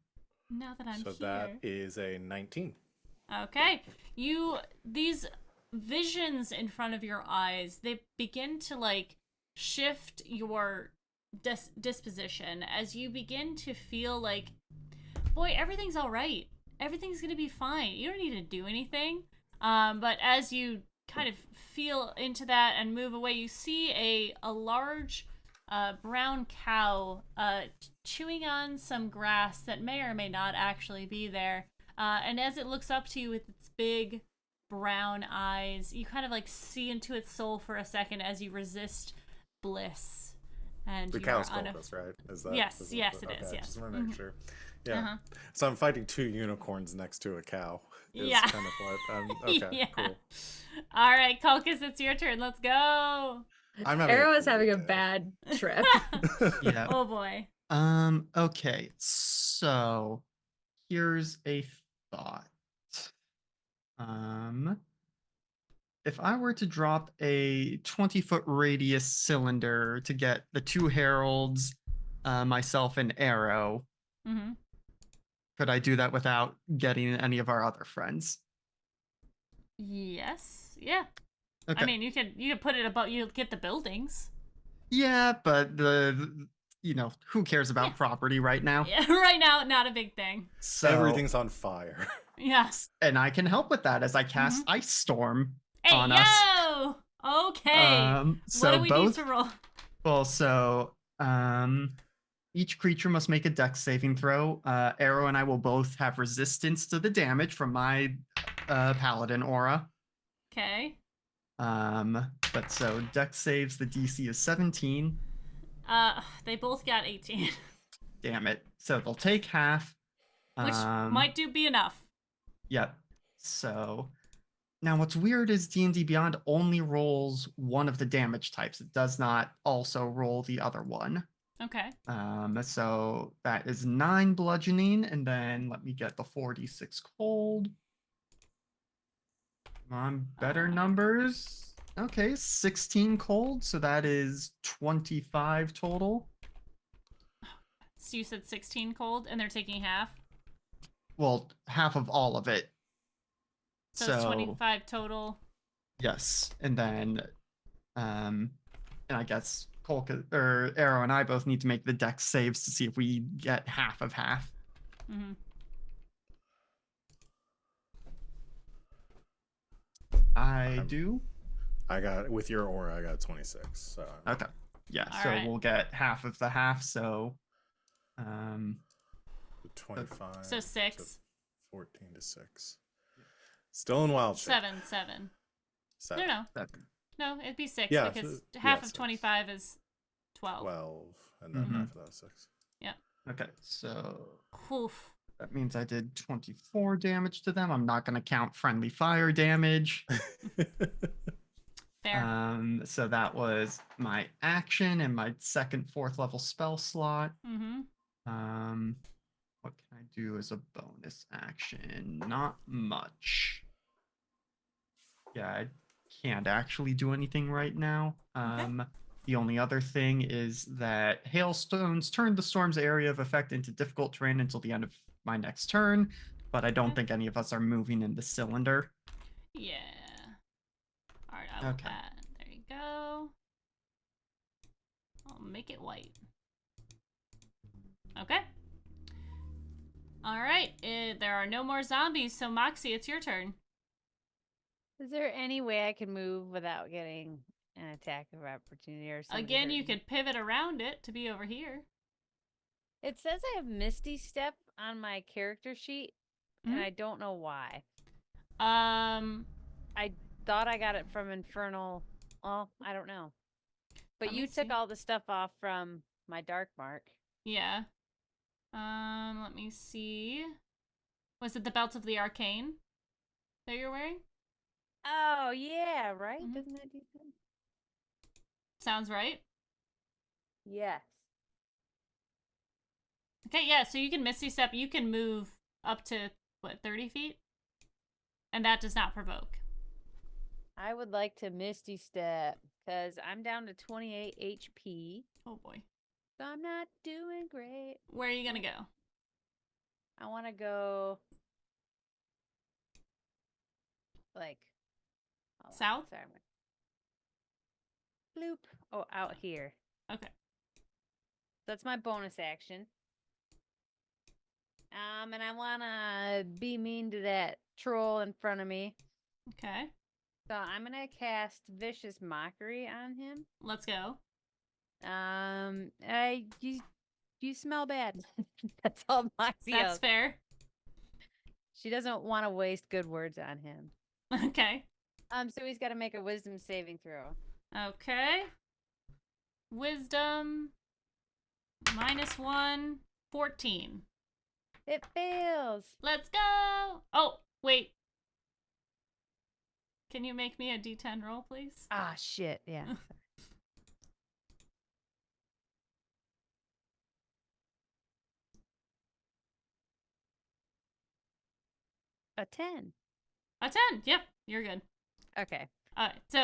Now that I'm So here. that is a 19. Okay. These visions in front of your eyes, they begin to like shift your disposition as you begin to feel like, boy, everything's all right. Everything's going to be fine. You don't need to do anything. But as you kind of feel into that and move away, you see a large brown cow chewing on some grass that may or may not actually be there. And as it looks up to you with its big brown eyes, you kind of like see into its soul for a second as you resist bliss. And The you cow's are focus, right? Is that? Yes, is yes, it okay, is, yes. Just want to make sure. Yeah. Uh-huh. So I'm fighting 2 unicorns next to a cow. Is Yeah. kind of what okay, Yeah. cool. All right, Kulkus, it's your turn. Let's go. I'm having Arrow is great having a day. bad trip. Yeah. Oh boy. Okay. So here's a thought. If I were to drop a 20-foot radius cylinder to get the 2 heralds, myself and Arrow, Mm-hmm. could I do that without getting any of our other friends? Yes. Yeah. Okay. I mean, you could put it above. You get the buildings. Yeah, but who cares about Yeah. property right now? Yeah. Right now, not a big thing. So Everything's on fire. Yeah. and I can help with that as I cast Mhm. Ice Storm Hey, on yo. us. Okay. So What do we both need to roll? well, so each creature must make a dex saving throw. Arrow and I will both have resistance to the damage from my paladin aura. Okay. But so dex saves, the DC is 17. They both got 18, Damn it. So they'll take half. which might be enough. Yep. So now what's weird is D&D Beyond only rolls one of the damage types. It does not also roll the other one. Okay. So that is 9 bludgeoning, and then let me get the 4d6 cold. Come on, better numbers. Okay, 16 cold, so that is 25 total. So you said 16 cold, and they're taking half. Well, half of all of it. So it's 25 total. Yes, and then, and I guess Arrow and I both need to make the dex saves to see if we get half of half. Mm-hmm. I do. I got with your aura. I got 26. So Okay. Yeah. All so right. we'll get half of the half. So, 25. So 6. 14 to 6. Still in wild shape. 7. 7. 7. No. 7. No, it'd be 6 Yeah, because so- half yeah, of 6. 25 is 12. 12, and then Mhm. half of that 6. Okay. So Oof. that means I did 24 damage to them. I'm not going to count friendly fire damage. Fair. So that was my action and my second 4th level spell slot. Mm-hmm. What can I do as a bonus action? Not much. Yeah, I can't actually do anything right now. Okay. The only other thing is that hailstones turn the storm's area of effect into difficult terrain until the end of my next turn, but I don't Okay. think any of us are moving in the cylinder. Yeah. All right, I will Okay. add. There you go. I'll make it white. Okay. All right. There are no more zombies, so Moxie, it's your turn. Is there any way I can move without getting an attack of opportunity or something? Again, you could pivot around it to be over here. It says I have Misty Step on my character sheet, and Mhm. I don't know why. Um, I thought I got it from Infernal. Well, I don't know. But Let you me took see. all the stuff off from my Dark Mark. yeah. Let me see. Was it the Belt of the Arcane that you're wearing? Oh, yeah, right? Mhm. Doesn't that do something? Sounds right. Yes. Okay, yeah, so you can Misty Step. You can move up to, what, 30 feet? And that does not provoke. I would like to Misty Step because I'm down to 28 HP. Oh, boy. So I'm not doing great. Where are you going to go? I want to go like hold on, South? sorry. Bloop. Oh, out here. Okay. That's my bonus action. And I want to be mean to that troll in front of me. Okay. So I'm going to cast Vicious Mockery on him. Let's go. You smell bad. That's all Moxie That's else. fair. She doesn't want to waste good words on him. Okay. So he's got to make a wisdom saving throw. Okay. Wisdom. -1. 14. It fails. Let's go. Oh, wait. Can you make me a D10 roll, please? Ah, shit. Yeah. A 10. A 10. Yep, you're good. Okay. So,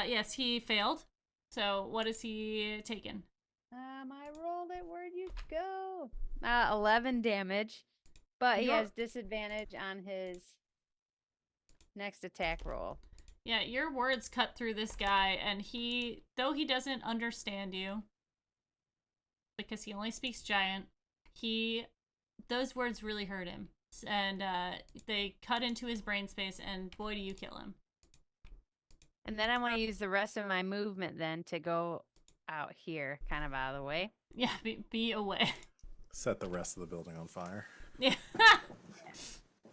yes, he failed. So, what is he taking? I rolled it. Where'd you go? 11 damage. But he Your- has disadvantage on his next attack roll. Yeah, your words cut through this guy, and though he doesn't understand you, because he only speaks giant, those words really hurt him. And they cut into his brain space, and boy, do you kill him. And then I want to use the rest of my movement then to go out here, kind of out of the way. Yeah, be away. Set the rest of the building on fire. Yeah.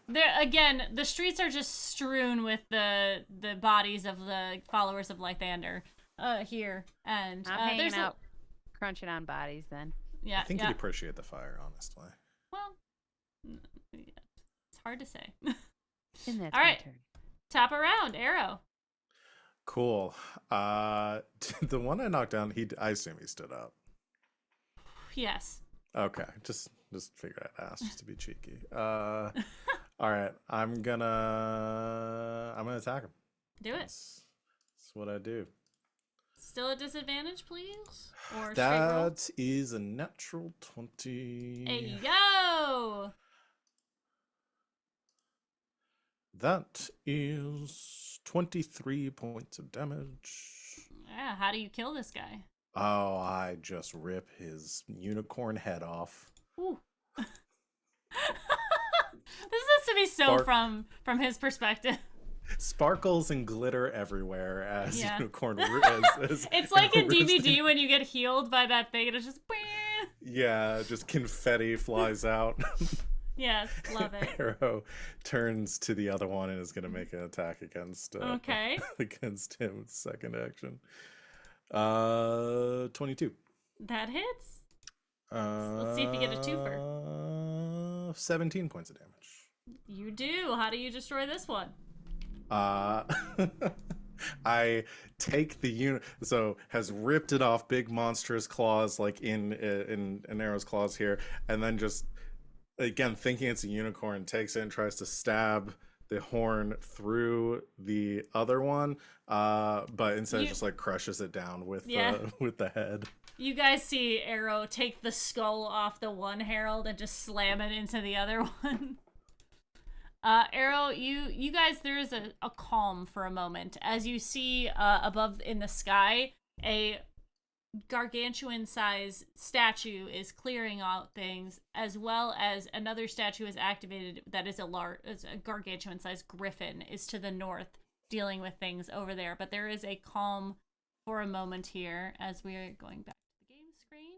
There again, the streets are just strewn with the bodies of the followers of Lythander here, and I'm hanging there's out, crunching on bodies then. Yeah, I think yeah. you'd appreciate the fire, honestly. Well, yeah, it's hard to say. And that's All my right. turn. Top around, Arrow. Cool. The one I knocked down, I assume he stood up. Yes. Okay, just figured I'd ask just to be cheeky. All right, I'm gonna attack him. Do it. That's what I do. Still a disadvantage, please? Or straight roll? That is a natural 20. Hey, yo! That is 23 points of damage. Yeah, how do you kill this guy? Oh, I just rip his unicorn head off. Ooh. This has to be so from his perspective. Sparkles and glitter everywhere as Yeah. unicorn. It's like in DVD when you get healed by that thing, and it's just. Yeah, just confetti flies out. Yes, love it. Arrow turns to the other one and is going to make an attack against Okay. against him. Second action. 22. That hits. Let's see if you get a twofer. 17 points of damage. You do. How do you destroy this one? I take the unit, so has ripped it off, big monstrous claws like in Arrow's claws here, and then just again thinking it's a unicorn, takes it and tries to stab the horn through the other one, but instead You- just like crushes it down with Yeah. with the head. You guys see Arrow take the skull off the one herald and just slam it into the other one. Arrow, you guys, there is a calm for a moment as you see above in the sky a gargantuan size statue is clearing out things, as well as another statue is activated that is a gargantuan sized griffin is to the north dealing with things over there. But there is a calm for a moment here as we are going back to the game screen.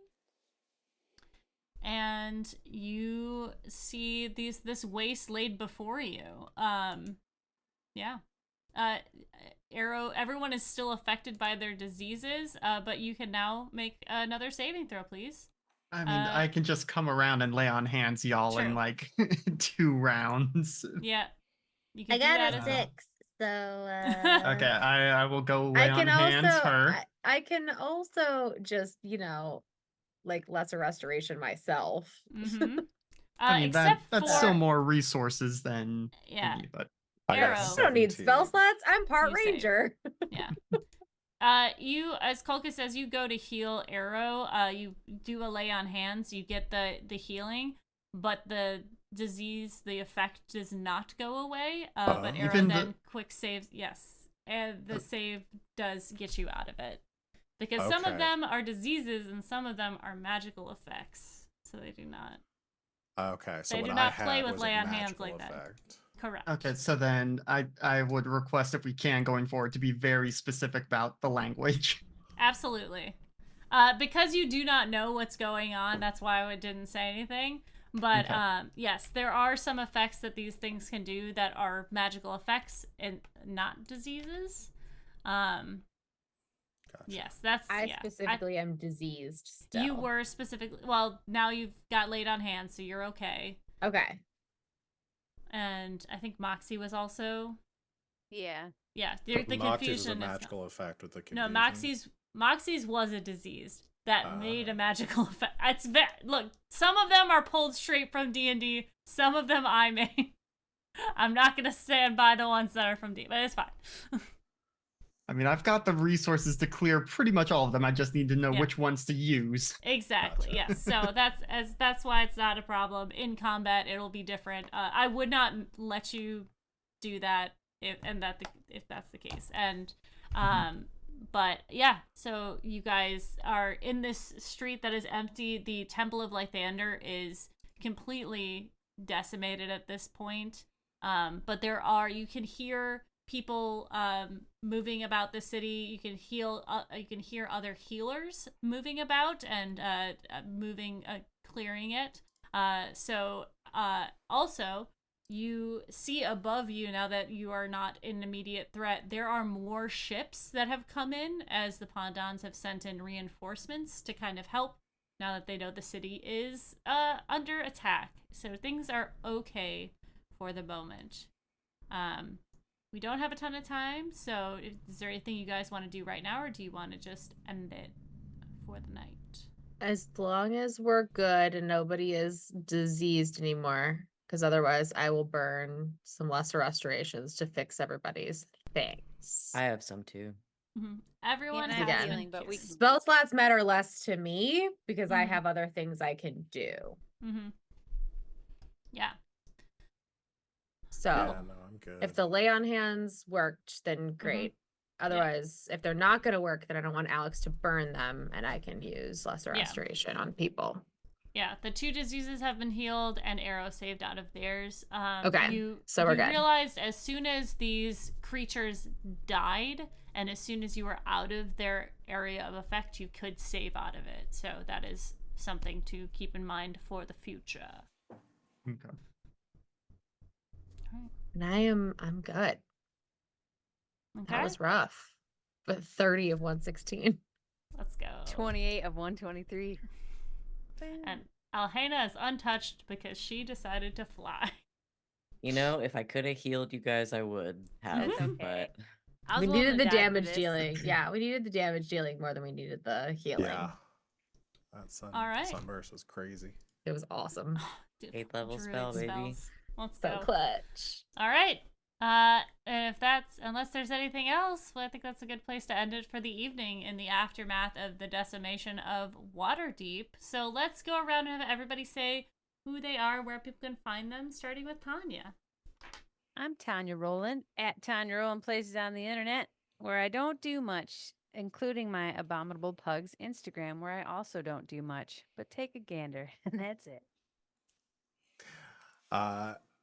And you see this waste laid before you. Yeah. Arrow, everyone is still affected by their diseases, but you can now make another saving throw, please. I mean, I can just come around and lay on hands, y'all, in True. like 2 rounds. Yeah. You can I do got that a as 6, so Okay, I will go lay I on can hands also her. I can also just, like lesser restoration myself. Mm-hmm. I mean, Except that's for, still more resources than Yeah. me, but I got Arrow. I don't need spell 17. slots. I'm part You save. ranger. Yeah. You, as Kulka says, you go to heal Arrow. You do a lay on hands. You get the healing, but the disease, the effect does not go away. But Arrow Even then quick saves. Yes, and the save does get you out of it because some of Okay. them are diseases and some of them are magical effects. So they do not. Okay, so They what do I not had play with was lay a on hands magical like that. effect. Correct. okay, so then I would request, if we can going forward, to be very specific about the language. Absolutely. Because you do not know what's going on, that's why I didn't say anything. But Okay. yes, there are some effects that these things can do that are magical effects and not diseases. Gotcha. Yes, that's I yeah. specifically am diseased still. You were specifically well. Now you've got laid on hands, so you're okay. Okay. And I think Moxie was also. Yeah. Yeah, the Moxie's is a confusion is magical effect with the no. confusion. Moxie's was a disease that made a Uh. magical effect. Look, some of them are pulled straight from D&D. Some of them I made. I'm not gonna stand by the ones that are from D, but it's fine. I mean, I've got the resources to clear pretty much all of them. I just need to know Yeah. which ones to use. Exactly. Gotcha. Yes. So that's why it's not a problem. In combat, it'll be different. I would not let you do that if that's the case. And but yeah. So you guys are in this street that is empty. The Temple of Lythander is completely decimated at this point. But you can hear people moving about the city. You can hear other healers moving about and clearing it. Also you see above you, now that you are not in immediate threat, there are more ships that have come in as the Pondons have sent in reinforcements to kind of help now that they know the city is under attack. So things are okay for the moment. We don't have a ton of time, so is there anything you guys want to do right now, or do you want to just end it for the night? As long as we're good and nobody is diseased anymore, because otherwise I will burn some lesser restorations to fix everybody's things. I have some too. Mm-hmm. Everyone Yeah, has I have been healing, but we cured. can- Spell slots matter less to me because I Mhm. have other things I can do. Mm-hmm. Yeah. So Yeah, no, I'm good. if the lay on hands worked, then great. Otherwise, if they're not going to work, then I don't want Alex to burn them and I can use lesser Yeah. restoration on people. Yeah, the 2 diseases have been healed, and Arrow saved out of theirs. Okay, so we're you good. realized as soon as these creatures died, and as soon as you were out of their area of effect, you could save out of it. So that is something to keep in mind for the future. Okay. And I'm good. Okay, That was rough. But 30 of 116. let's go. 28 of 123. And Alhena is untouched because she decided to fly. You know, if I could have healed you guys, I would have. That's okay. But I was We willing needed to the die for damage this. dealing. Yeah, we needed the damage dealing more than we needed the healing. Yeah. That All right. sunburst was crazy. It was awesome. Dude, 8th level druid spell, baby. spells. Let's So go. clutch. All right. And if that's, unless there's anything else, well, I think that's a good place to end it for the evening in the aftermath of the decimation of Waterdeep. So let's go around and have everybody say who they are, where people can find them, starting with Tanya. I'm Tanya Rowland at Tanya Rowland Places on the internet, where I don't do much, including my Abominable Pugs Instagram, where I also don't do much, but take a gander, and that's it.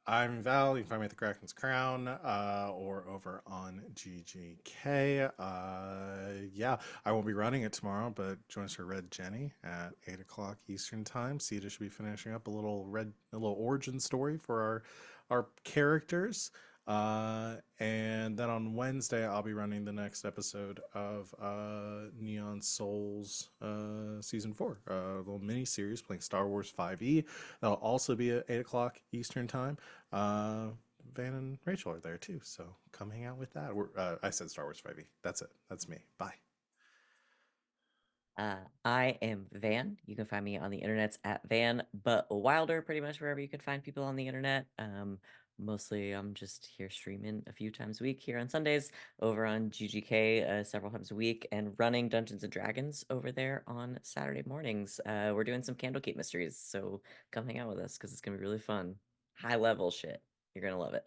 I'm Val. You can find me at the Kraken's Crown or over on GGK. Yeah, I won't be running it tomorrow, but join us for Red Jenny at 8 o'clock Eastern Time. Sita should be finishing up a little origin story for our characters. And then on Wednesday, I'll be running the next episode of Neon Souls Season 4, a little mini series playing Star Wars 5e. That'll also be at 8 o'clock Eastern Time. Van and Rachel are there too, so come hang out with that. I said Star Wars 5e. That's it. That's me. Bye. I am Van. You can find me on the internets at Van but Wilder, pretty much wherever you can find people on the internet. Mostly I'm just here streaming a few times a week here on Sundays, over on GGK several times a week, and running Dungeons and Dragons over there on Saturday mornings. We're doing some Candlekeep mysteries, so come hang out with us because it's gonna be really fun. High level shit. You're gonna love it.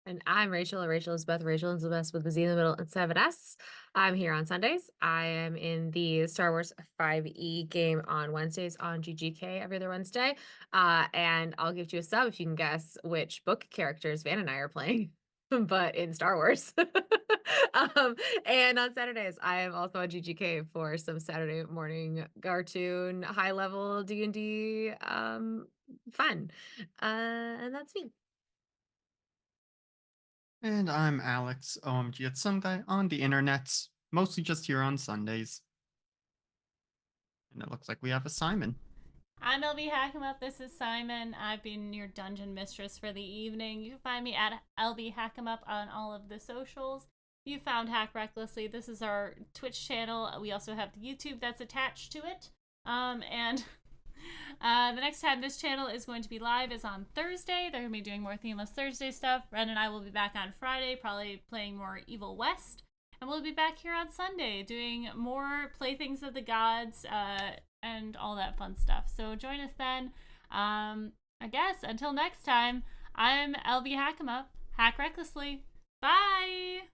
And I'm Rachel. Rachel is Beth. Rachel is the best with the Z in the middle and 7S. I'm here on Sundays. I am in the Star Wars 5e game on Wednesdays on GGK every other Wednesday. And I'll give you a sub if you can guess which book characters Van and I are playing, but in Star Wars. And on Saturdays, I am also on GGK for some Saturday morning cartoon, high level D&D fun. And that's me. And I'm Alex, OMG at some guy on the internets, mostly just here on Sundays. And it looks like we have a Simon. I'm LB Hackemup. This is Simon. I've been your dungeon mistress for the evening. You can find me at LB Hackemup on all of the socials. You found Hack Recklessly. This is our Twitch channel. We also have the YouTube that's attached to it. And the next time this channel is going to be live is on Thursday. They're going to be doing more Themeless Thursday stuff. Ren and I will be back on Friday, probably playing more Evil West. And we'll be back here on Sunday doing more Playthings of the Gods and all that fun stuff. So join us then. I guess until next time, I'm LB Hackemup. Hack Recklessly. Bye!